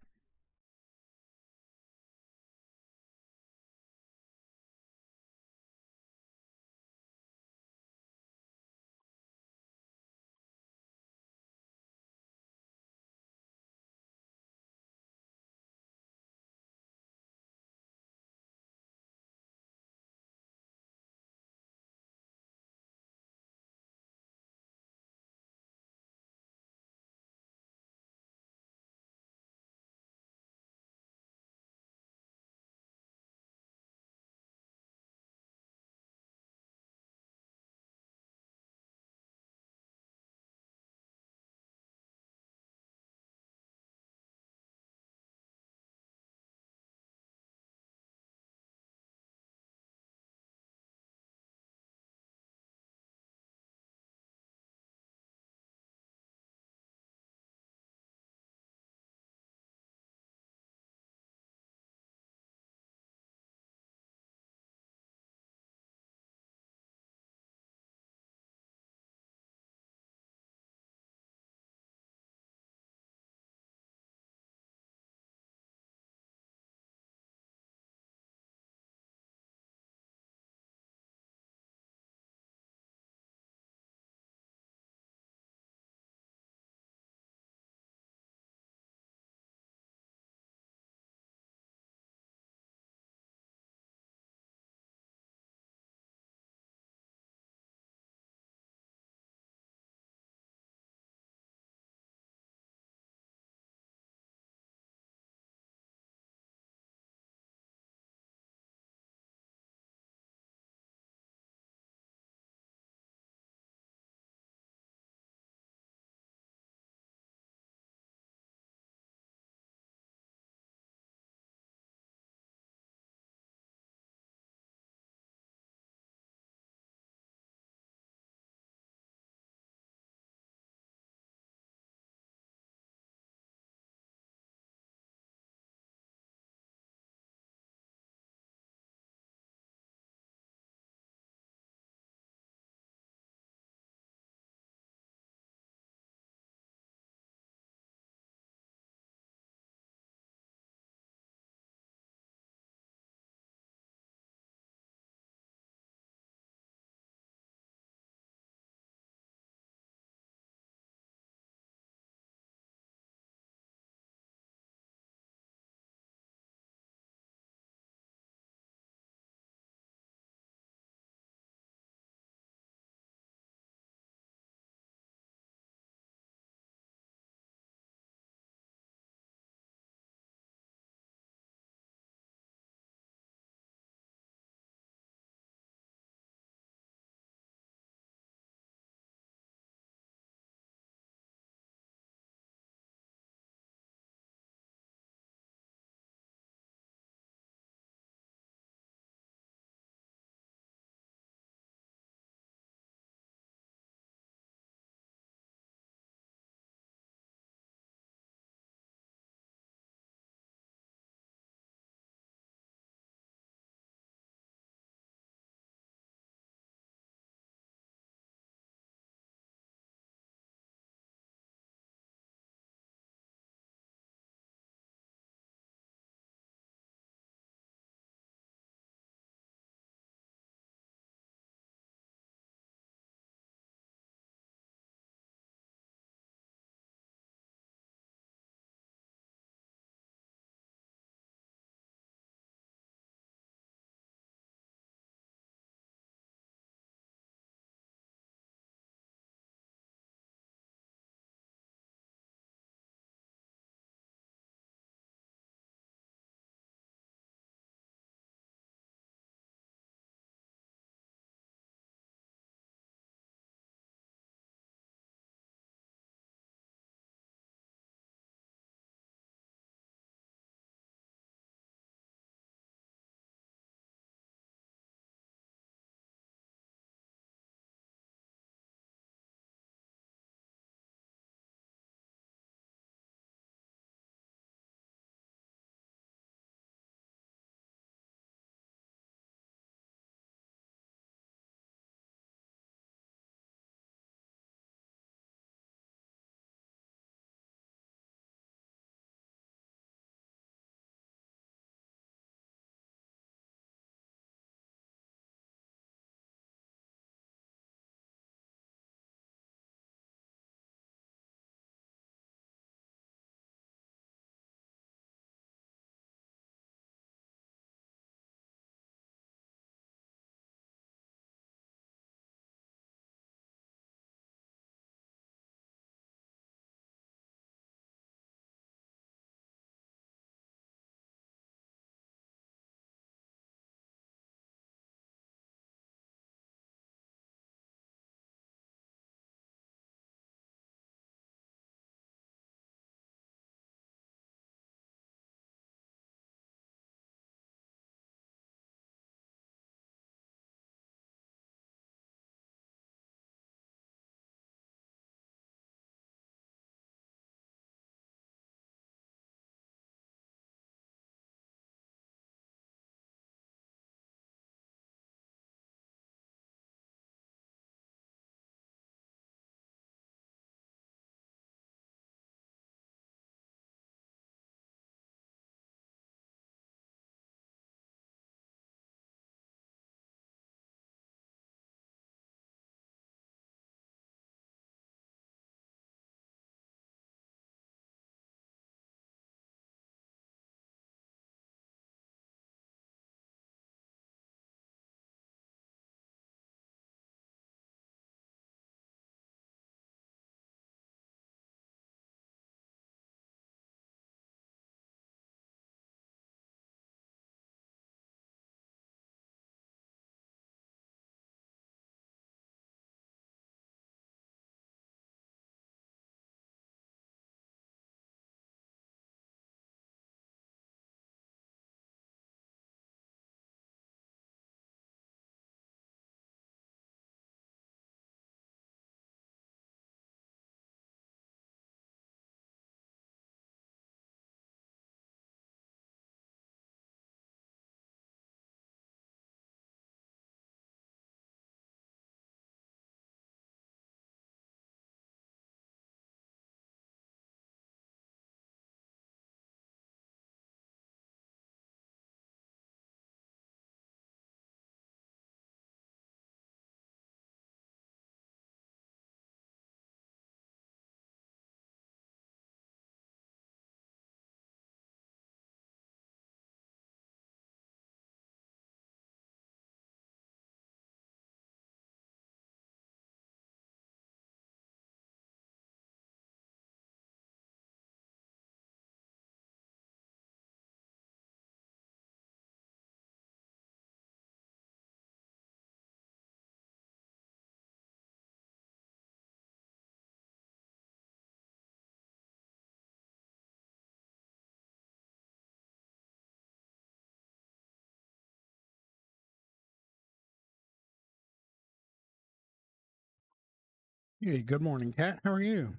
Hey, good morning, Kat. How are you?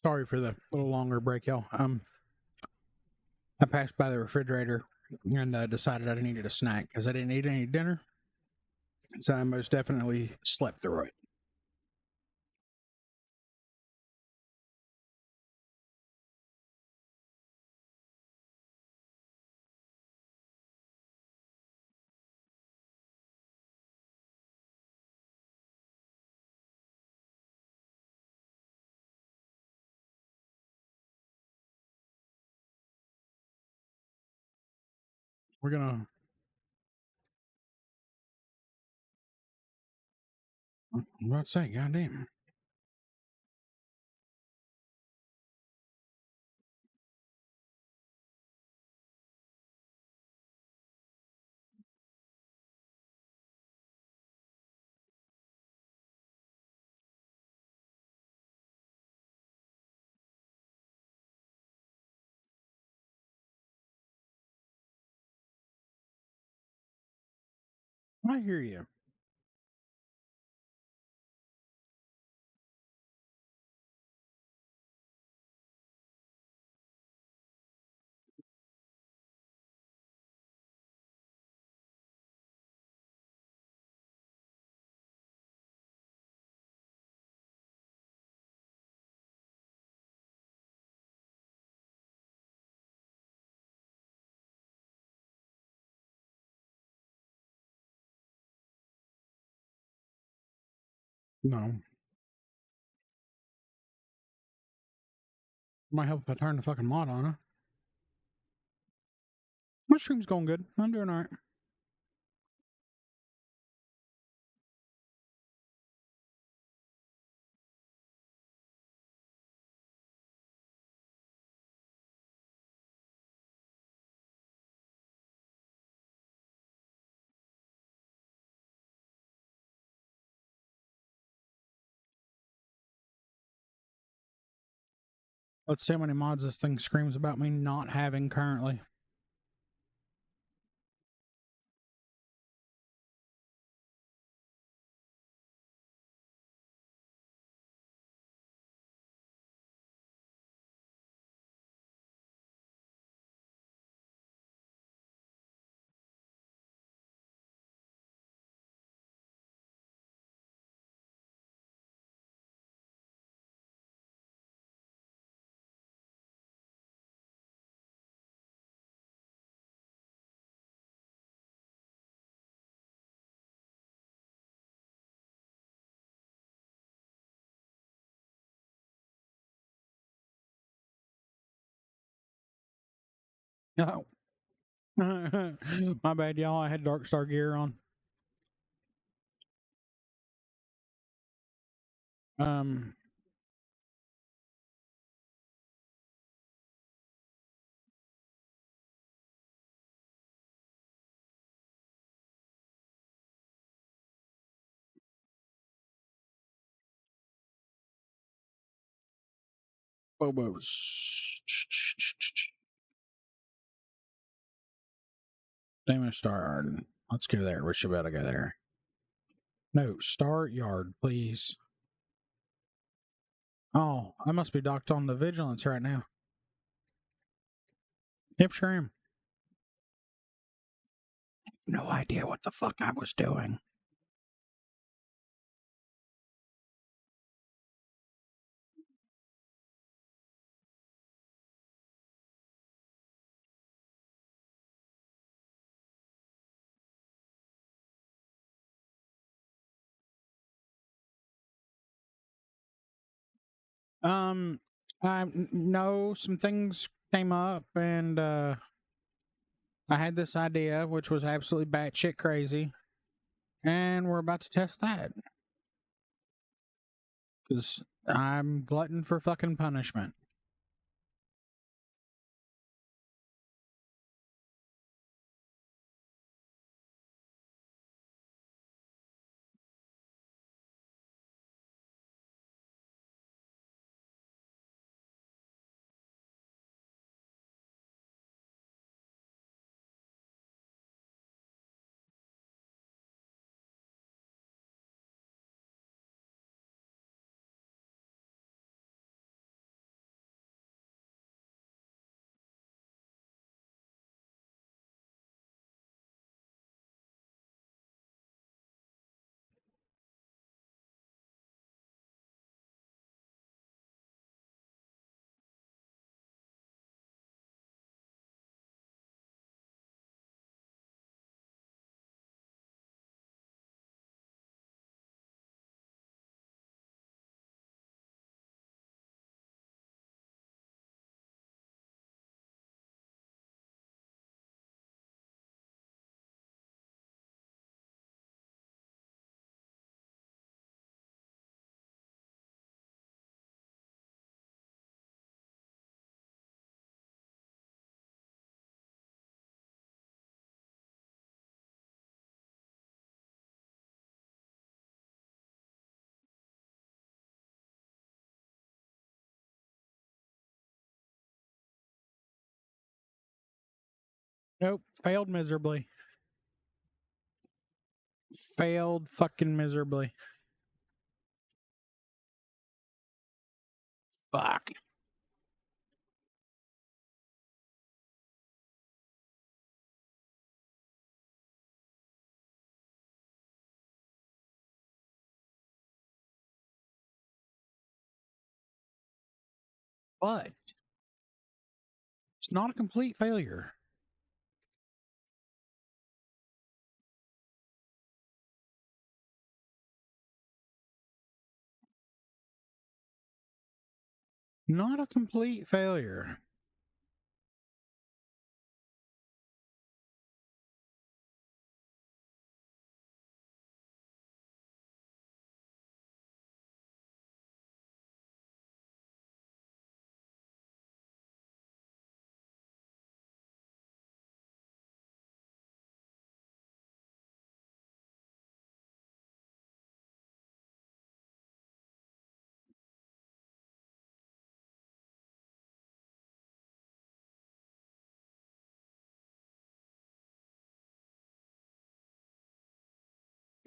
Sorry for the little longer break, y'all. I passed by the refrigerator and decided I needed a snack because I didn't eat any dinner, so I most definitely slept through it. We're gonna. I'm about to say, goddamn. I hear you. No, might help if I turn the fucking mod on, huh? My stream's going good. I'm doing all right. Let's see how many mods this thing screams about me not having currently. No. My bad, y'all. I had Dark Star gear on. Um, Bobos. Name Star Yard. Let's go there. We should be able to go there. No, Star Yard, please. Oh, I must be docked on the vigilance right now. Yep, sure am. No idea what the fuck I was doing. No, some things came up, and I had this idea, which was absolutely batshit crazy, and we're about to test that because I'm glutton for fucking punishment. Nope. Failed miserably. Failed fucking miserably. Fuck. But it's not a complete failure. Not a complete failure.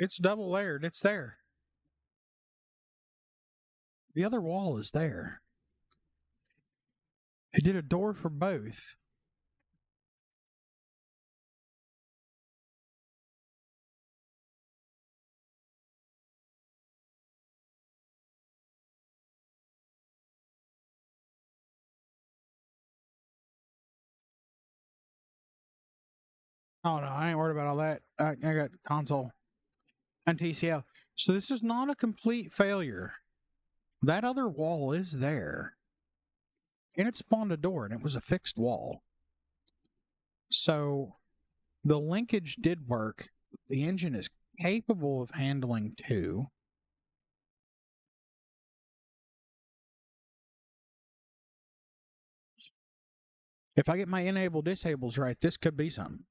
It's double layered. It's there. The other wall is there. It did a door for both. Oh no, I ain't worried about all that. I got console and TCL. So this is not a complete failure. That other wall is there. And it spawned a door, and it was a fixed wall. So the linkage did work. The engine is capable of handling two. If I get my enable disables right, this could be something.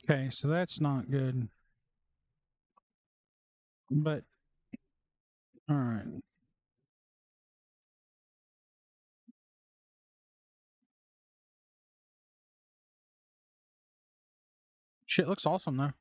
Okay, so that's not good. But, all right. Shit looks awesome, though.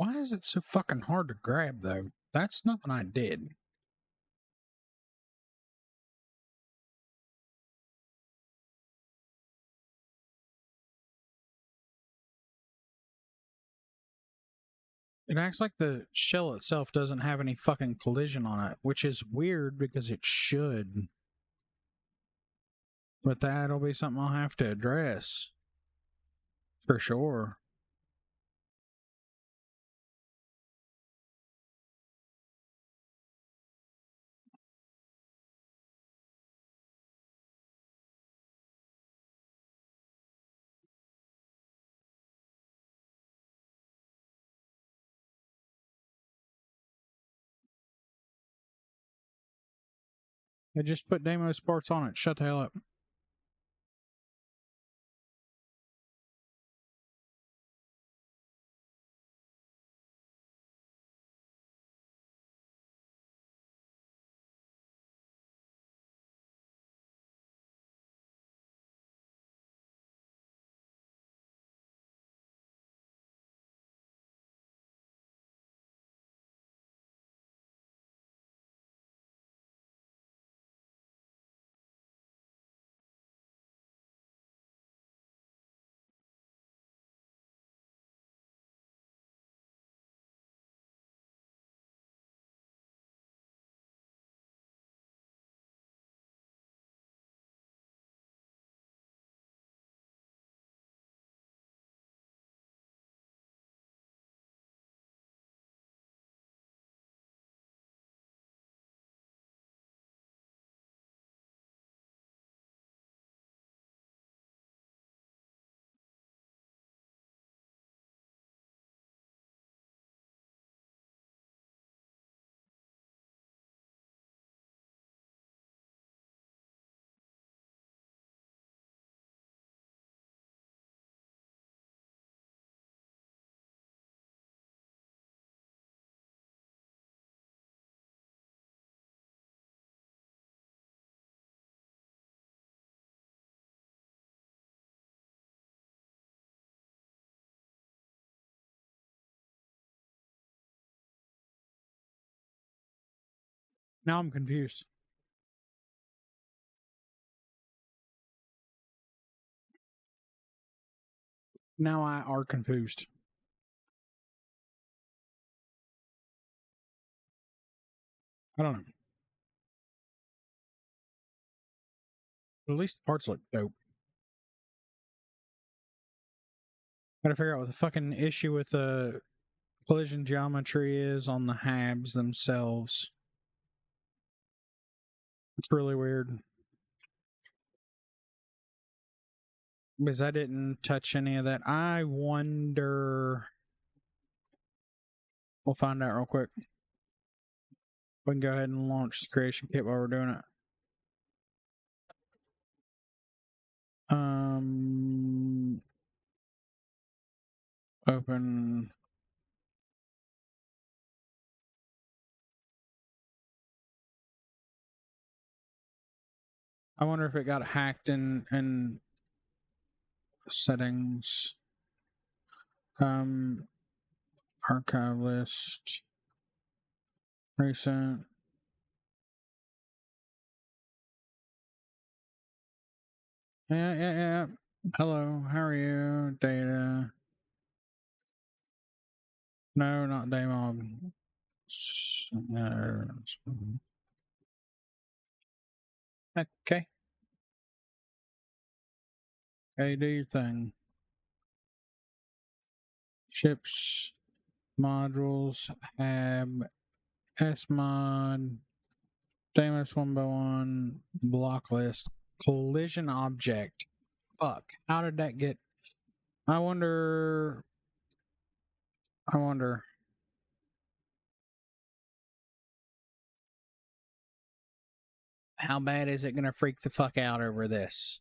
Why is it so fucking hard to grab, though? That's nothing I did. It acts like the shell itself doesn't have any fucking collision on it, which is weird because it should. But that'll be something I'll have to address. For sure. I just put Deimos parts on it. Shut the hell up. Now I'm confused. Now I are confused. I don't know. But at least the parts look dope. Gotta figure out what the fucking issue with the collision geometry is on the habs themselves. It's really weird. Because I didn't touch any of that. I wonder. We'll find out real quick. We can go ahead and launch the creation kit while we're doing it. Open. I wonder if it got hacked in settings. Archive list. Recent. Yeah. Hello, how are you? Data. No, not Daemog. Okay. Hey, do your thing. Ships, modules, hab, SMod, Daemos 1x1, block list, collision object. Fuck. How did that get? I wonder. How bad is it gonna freak the fuck out over this?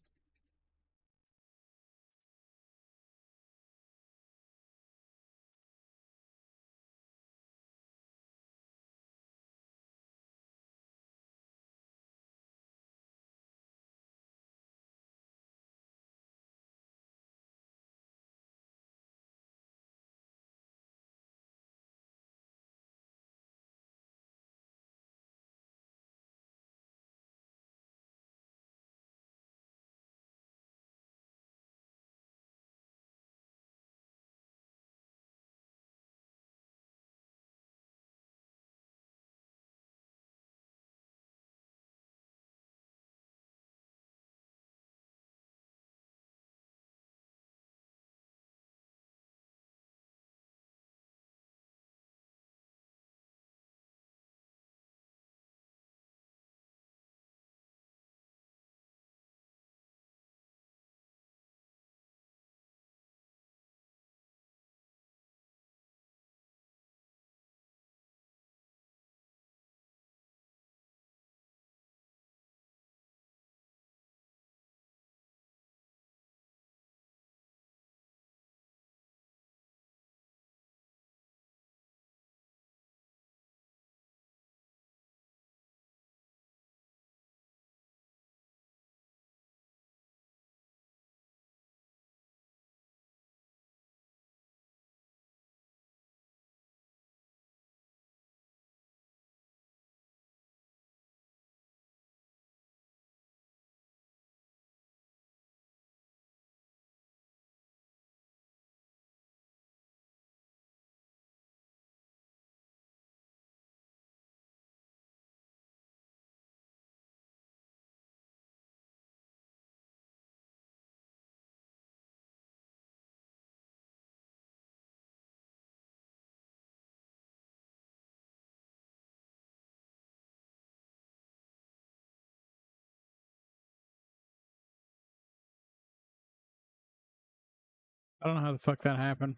I don't know how the fuck that happened.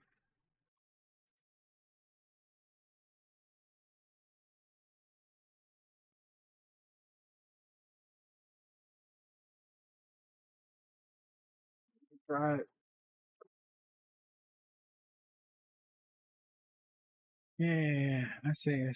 Right. Yeah, I see.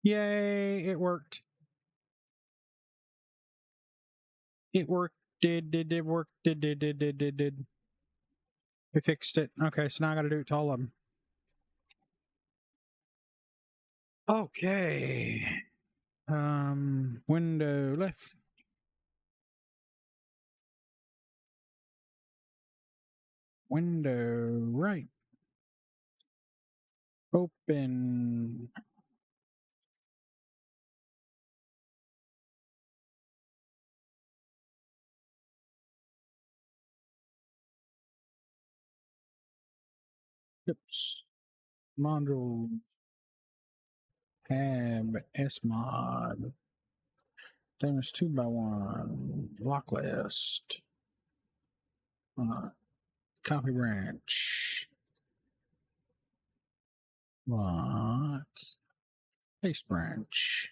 Yay, it worked. It worked. Did work. Did. We fixed it. Okay, so now I gotta do it to all of them. Okay. Window left. Window right. Open. Oops. Modules. Tab. SMod. Damage 2x1. Block list. Copy branch. Lock. Paste branch.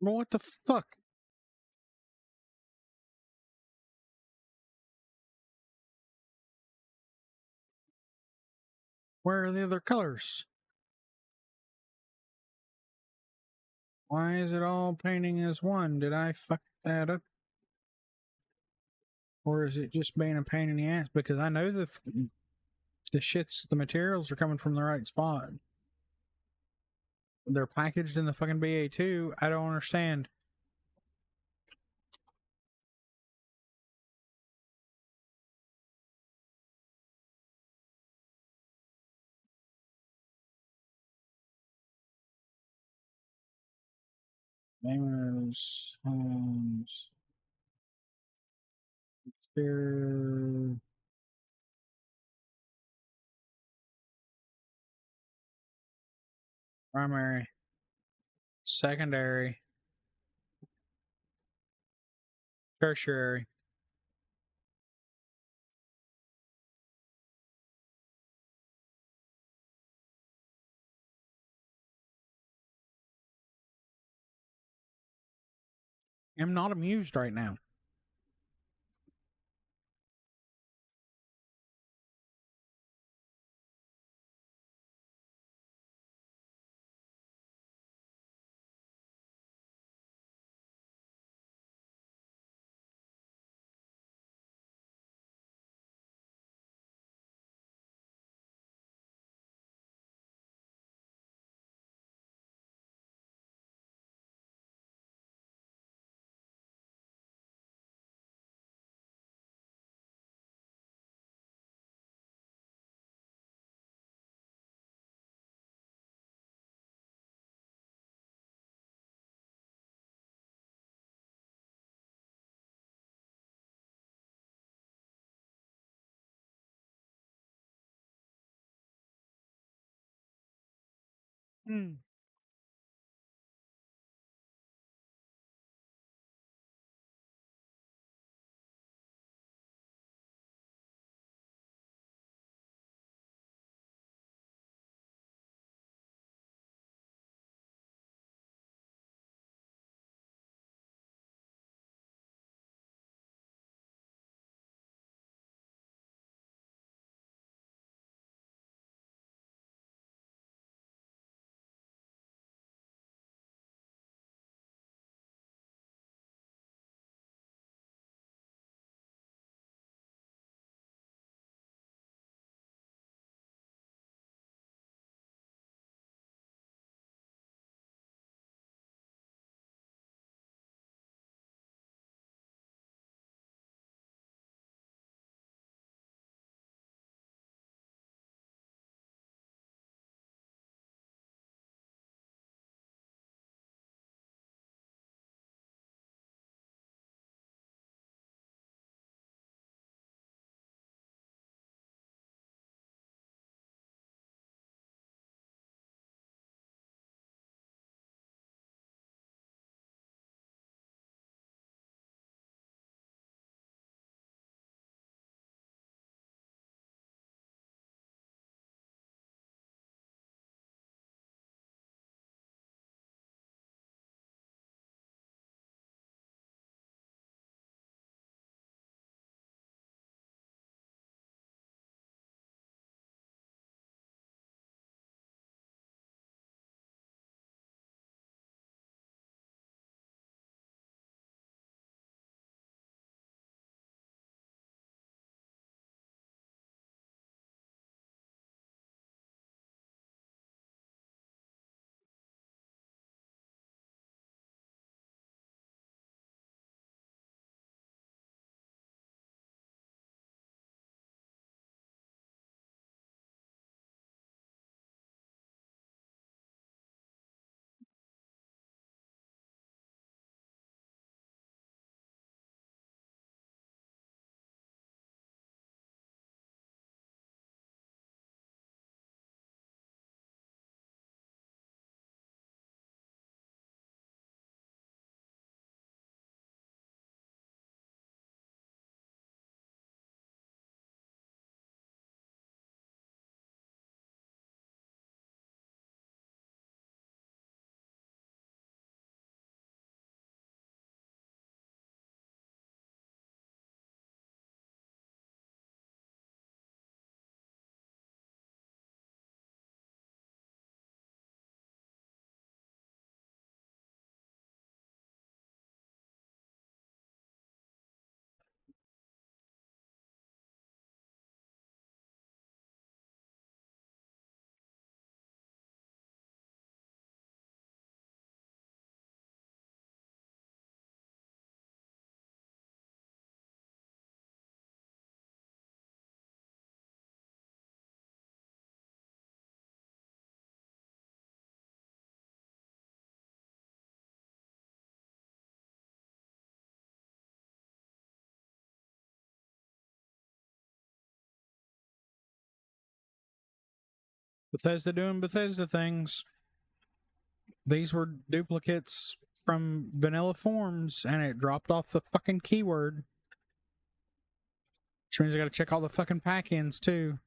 Well, what the fuck? Where are the other colors? Why is it all painting as one? Did I fuck that up? Or is it just being a pain in the ass? Because I know the materials are coming from the right spot. They're packaged in the fucking BA2. I don't understand. Neighbors, homes, exterior, primary, secondary, tertiary. I'm not amused right now. Hmm. Bethesda doing Bethesda things. These were duplicates from vanilla forms, and it dropped off the fucking keyword. Which means I gotta check all the fucking pack-ins, too.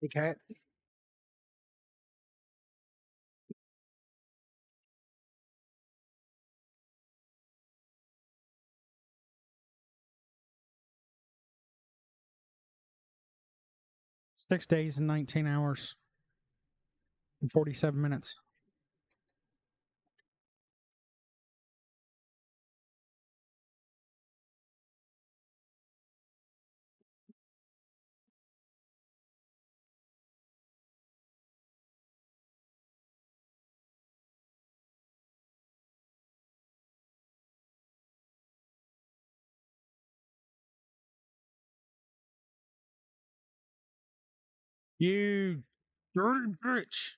Hey, cat. Six days and 19 hours and 47 minutes. You dirty bitch.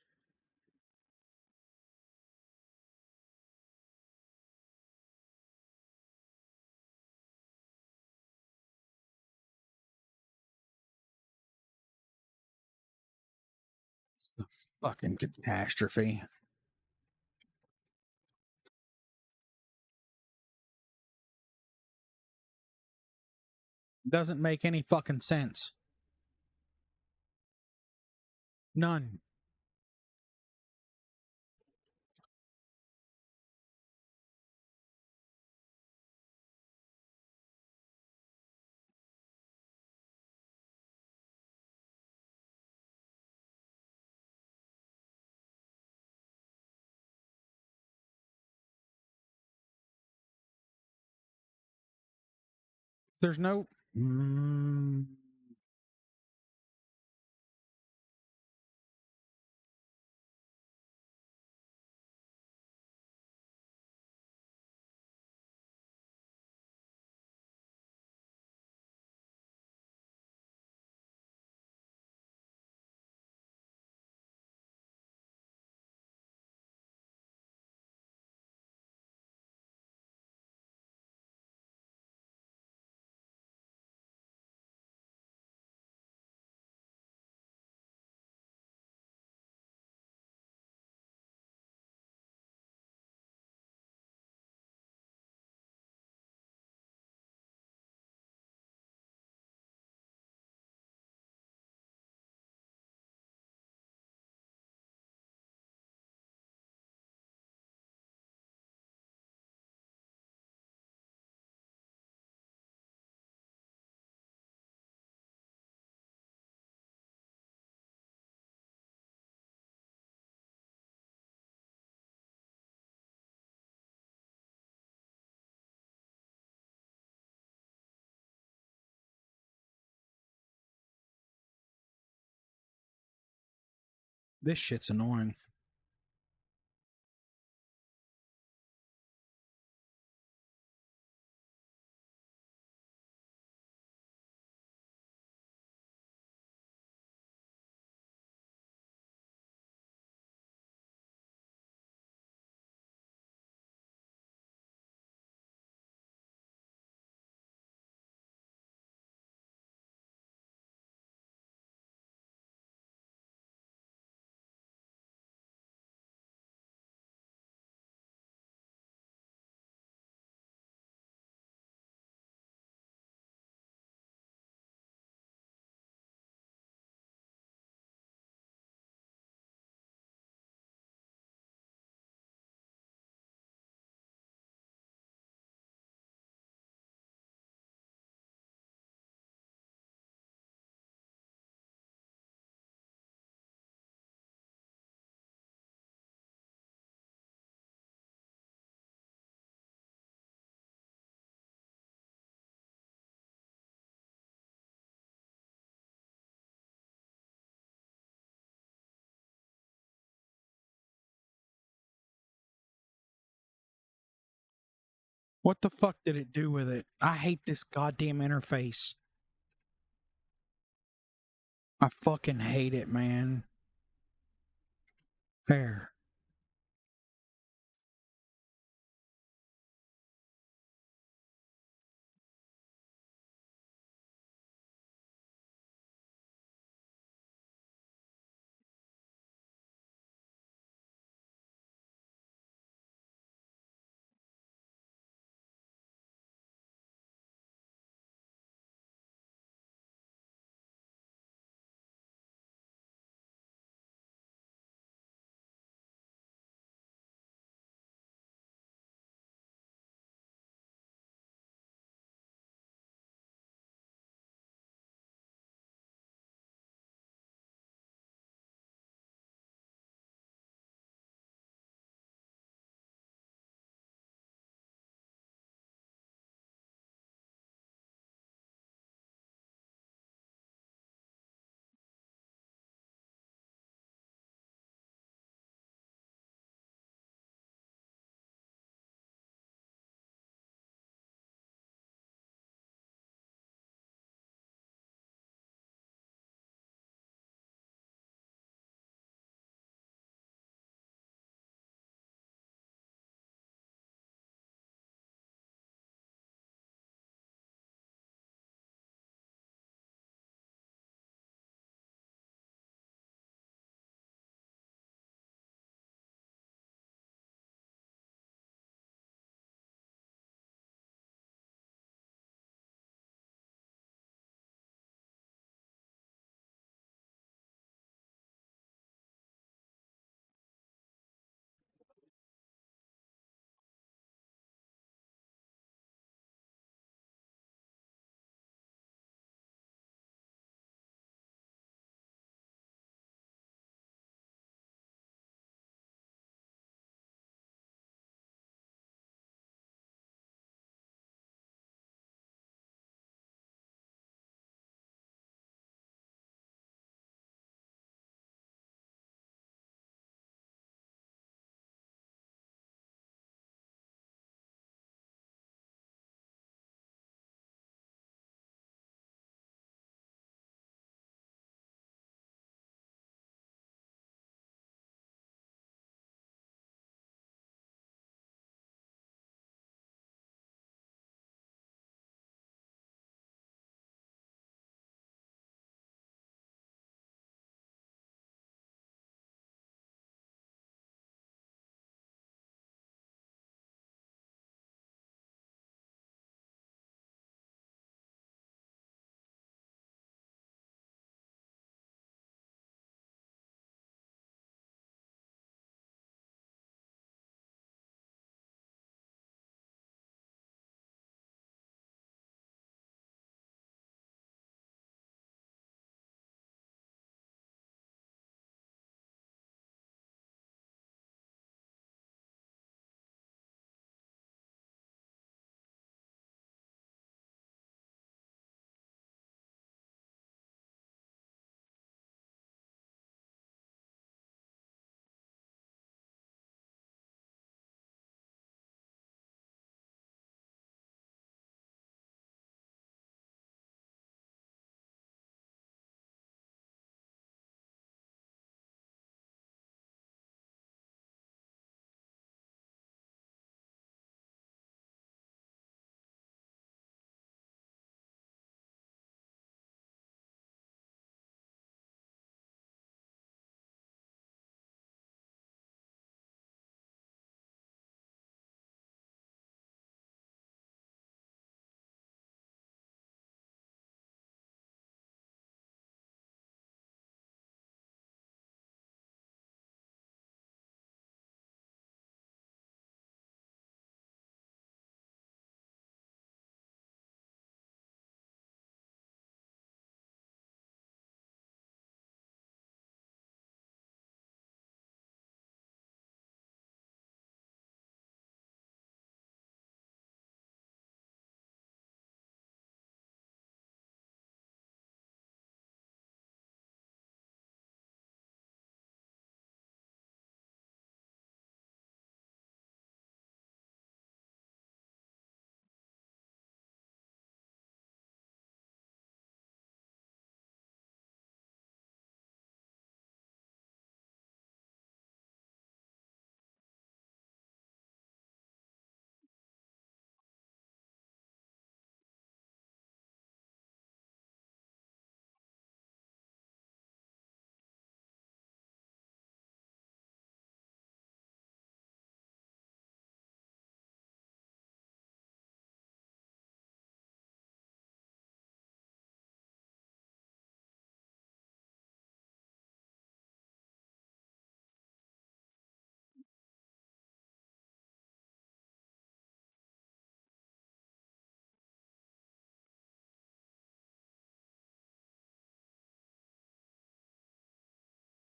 A fucking catastrophe. Doesn't make any fucking sense. None. There's no. This shit's annoying. What the fuck did it do with it? I hate this goddamn interface. I fucking hate it, man. There.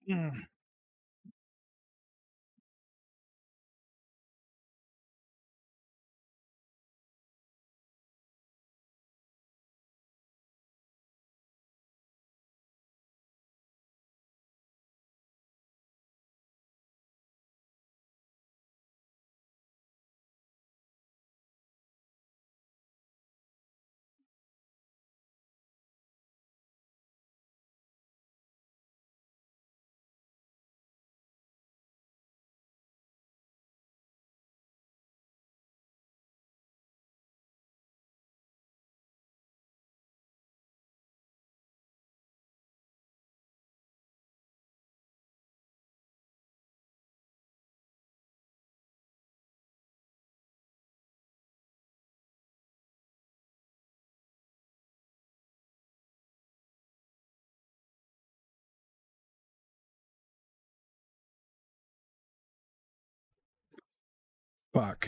Mm. Fuck.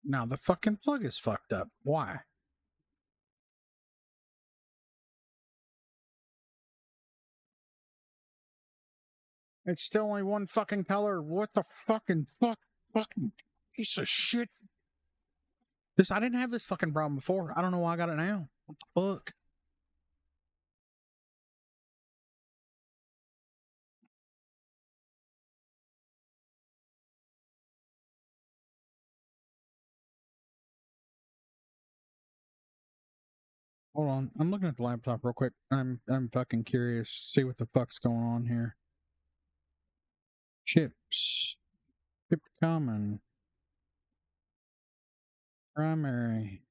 Now the fucking plug is fucked up. Why? It's still only one fucking color. What the fucking piece of shit. I didn't have this fucking problem before. I don't know why I got it now. What the fuck? Hold on. I'm looking at the laptop real quick. I'm fucking curious. See what the fuck's going on here. Chips. Chip common. Primary.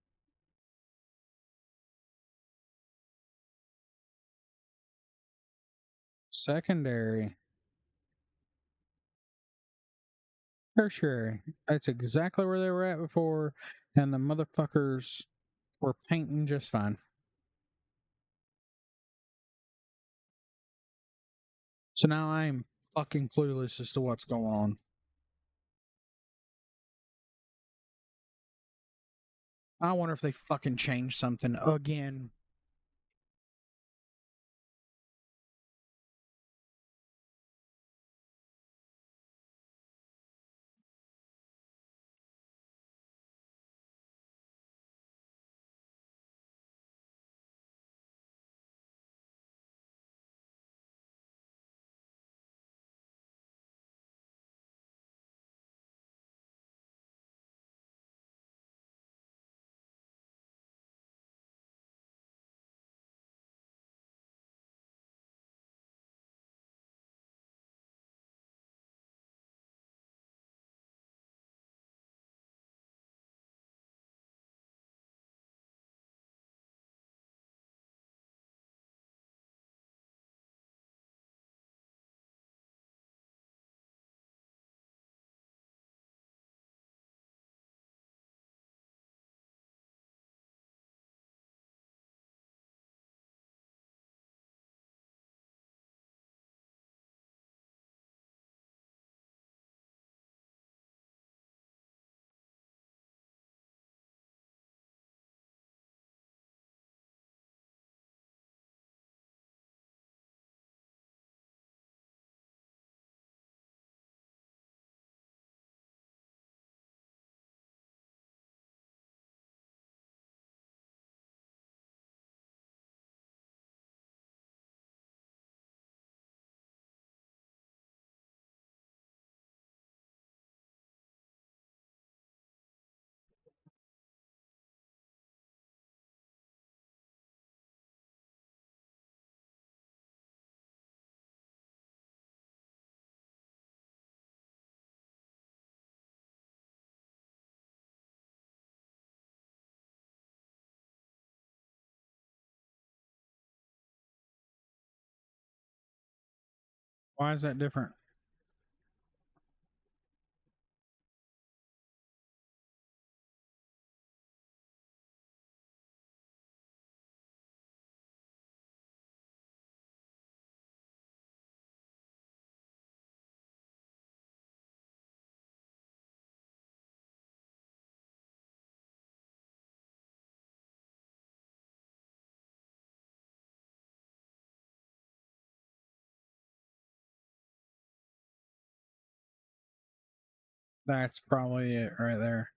Secondary. Tertiary. That's exactly where they were at before, and the motherfuckers were painting just fine. So now I'm fucking clueless as to what's going on. I wonder if they fucking changed something again. Why is that different? That's probably it right there.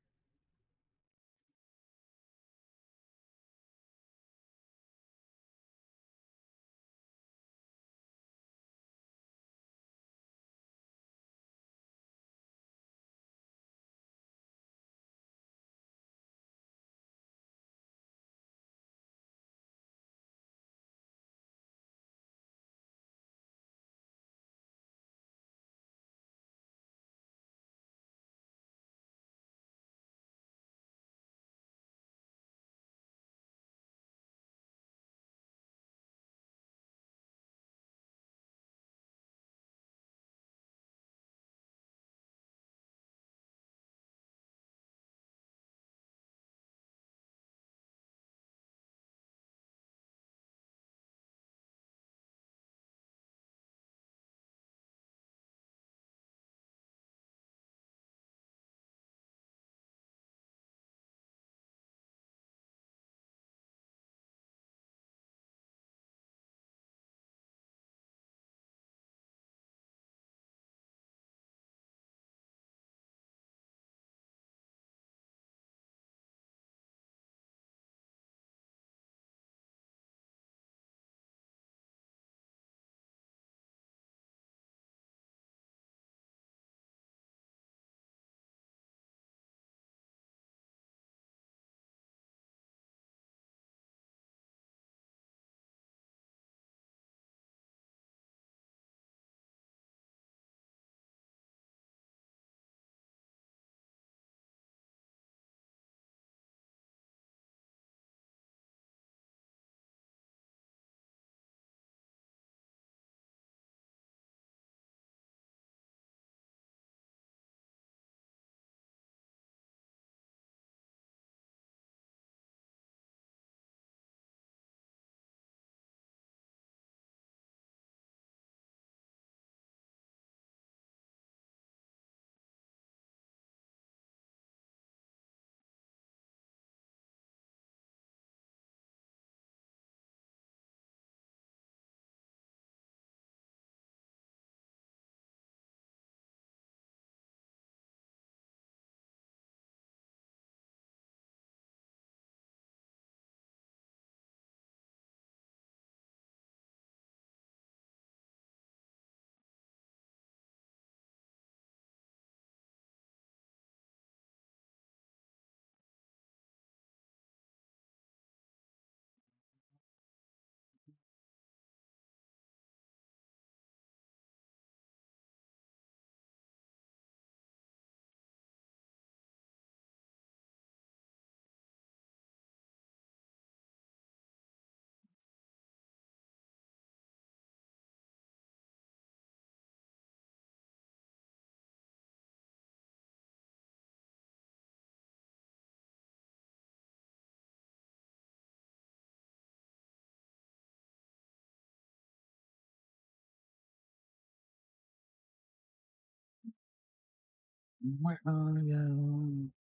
Where are you?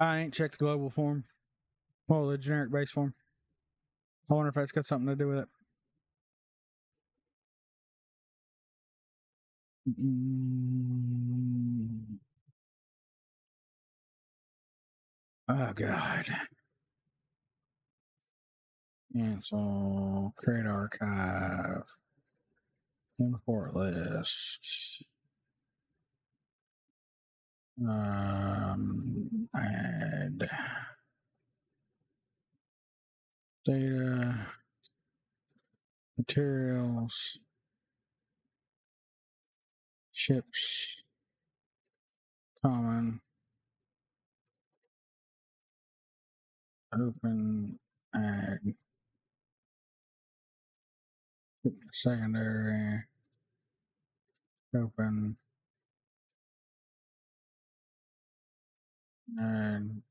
I ain't checked the global form. Well, the generic base form. I wonder if that's got something to do with it. Oh, God. Cancel. Create archive. Import list. Add data, materials, ships, common, open, add, secondary, open, add.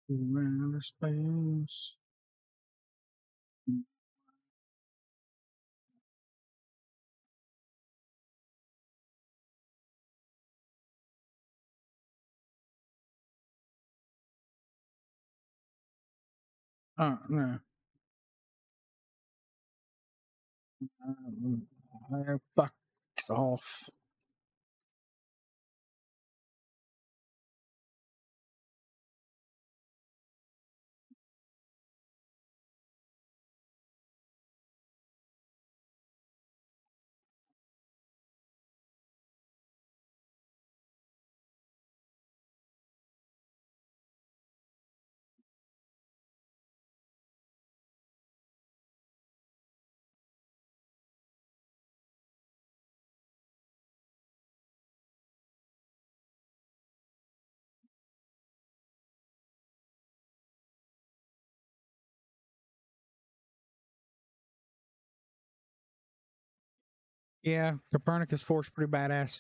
Around space. No. Fuck off. Yeah, Copernicus Force pretty badass.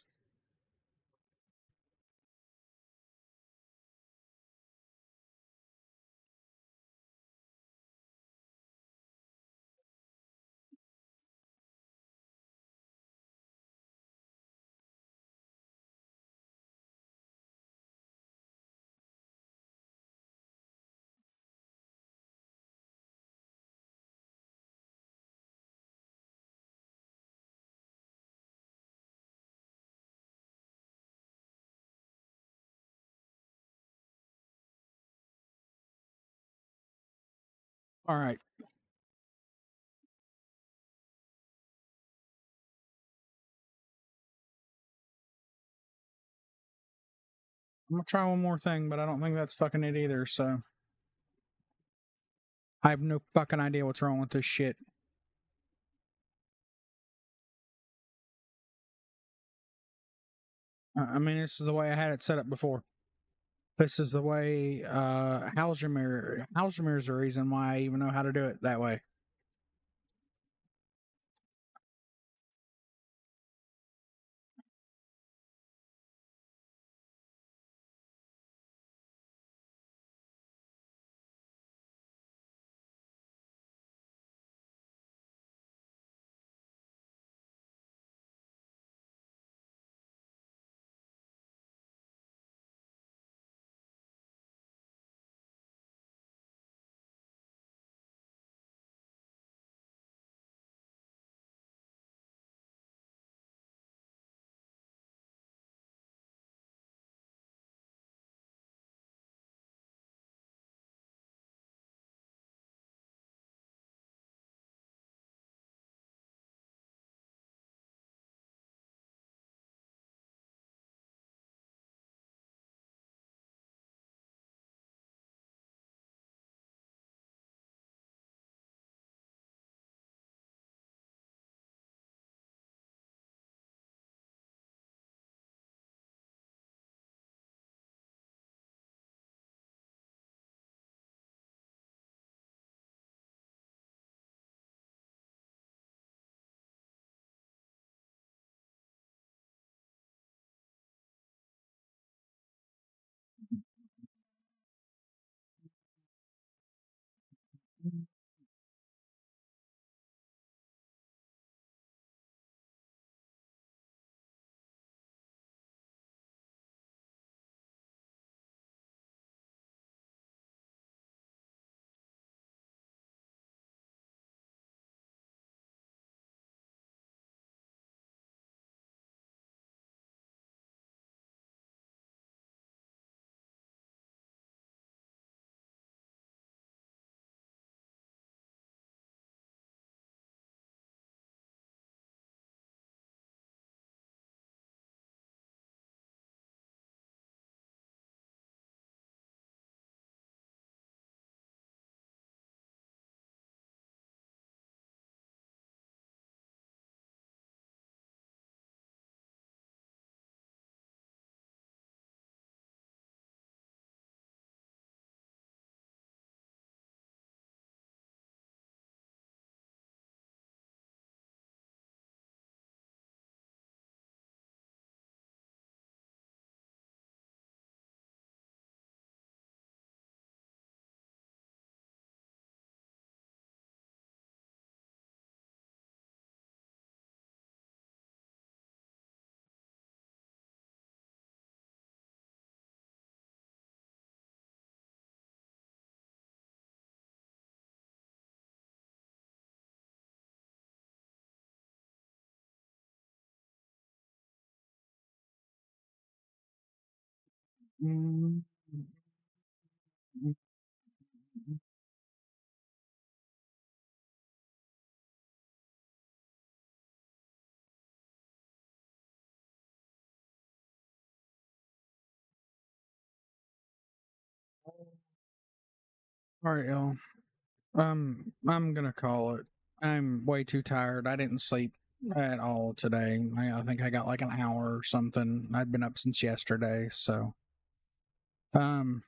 All right. I'm gonna try one more thing, but I don't think that's fucking it either, so I have no fucking idea what's wrong with this shit. I mean, this is the way I had it set up before. This is the way, how's your mirror? How's your mirror is the reason why I even know how to do it that way. Mm. All right, y'all. I'm gonna call it. I'm way too tired. I didn't sleep at all today. I think I got like an hour or something. I'd been up since yesterday, so um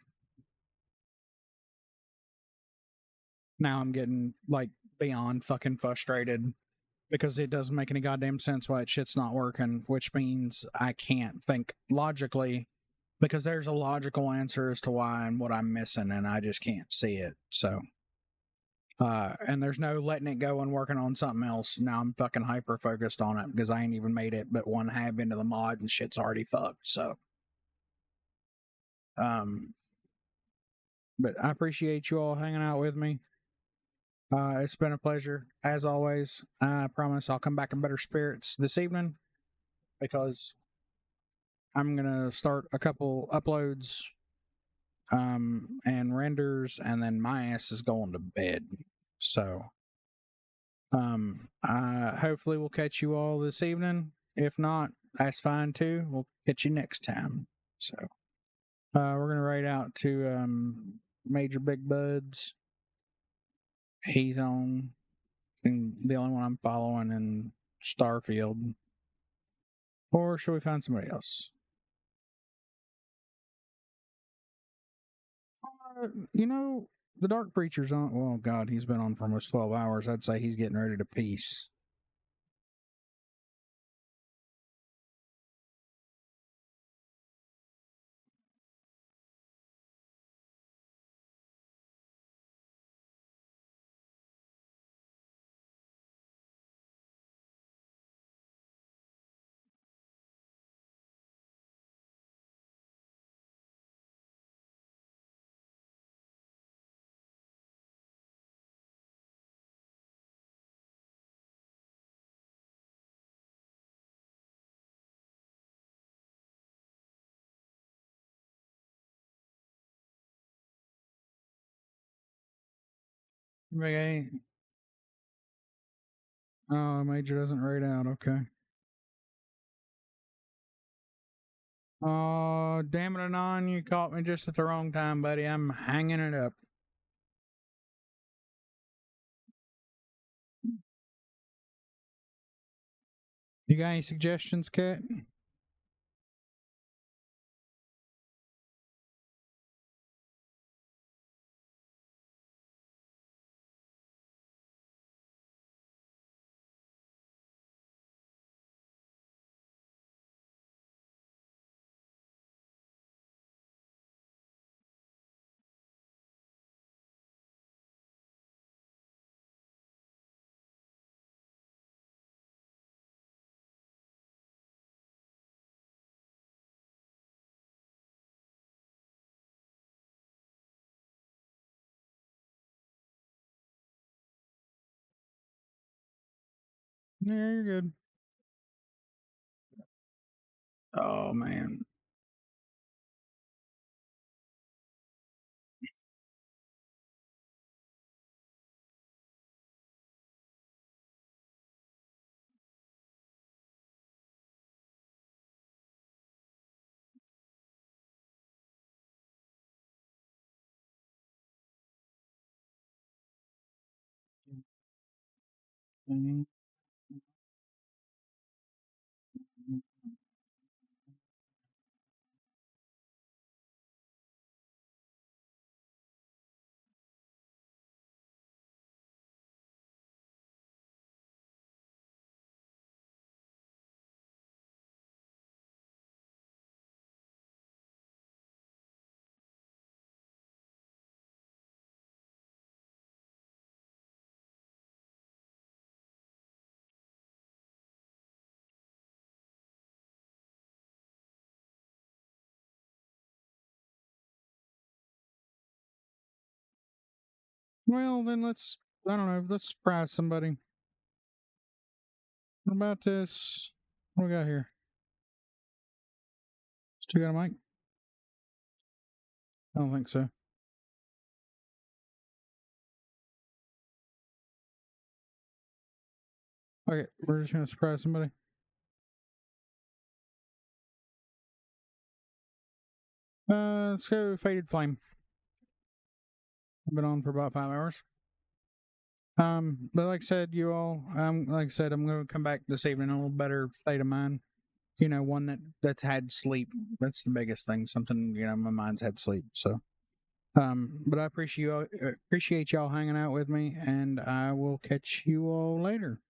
now I'm getting like beyond fucking frustrated because it doesn't make any goddamn sense why that shit's not working, which means I can't think logically because there's a logical answer as to why and what I'm missing, and I just can't see it. So and there's no letting it go and working on something else. Now I'm fucking hyper focused on it because I ain't even made it but one half into the mod and shit's already fucked. So, um, but I appreciate you all hanging out with me. It's been a pleasure as always. I promise I'll come back in better spirits this evening because I'm gonna start a couple uploads, and renders, and then my ass is going to bed. So, hopefully we'll catch you all this evening. If not, that's fine too. We'll catch you next time. So, we're gonna write out to Major Big Buds. He's on, and the only one I'm following in Starfield. Or should we find somebody else? You know, the Dark Preacher's on. Well, God, he's been on for almost 12 hours. I'd say he's getting ready to peace. Okay. Oh, Major doesn't rate out. Okay. Oh, damn it, Anon. You caught me just at the wrong time, buddy. I'm hanging it up. You got any suggestions, Kat? Yeah, you're good. Oh, man. Well, then I don't know, let's surprise somebody. What about this? What we got here? Still got a mic? I don't think so. Okay, we're just gonna surprise somebody. Let's go Faded Flame. I've been on for about 5 hours. But like I said, you all, like I said, I'm going to come back this evening in a little better state of mind. You know, one that's had sleep. That's the biggest thing. Something, you know, my mind's had sleep. So, but I appreciate y'all hanging out with me, and I will catch you all later.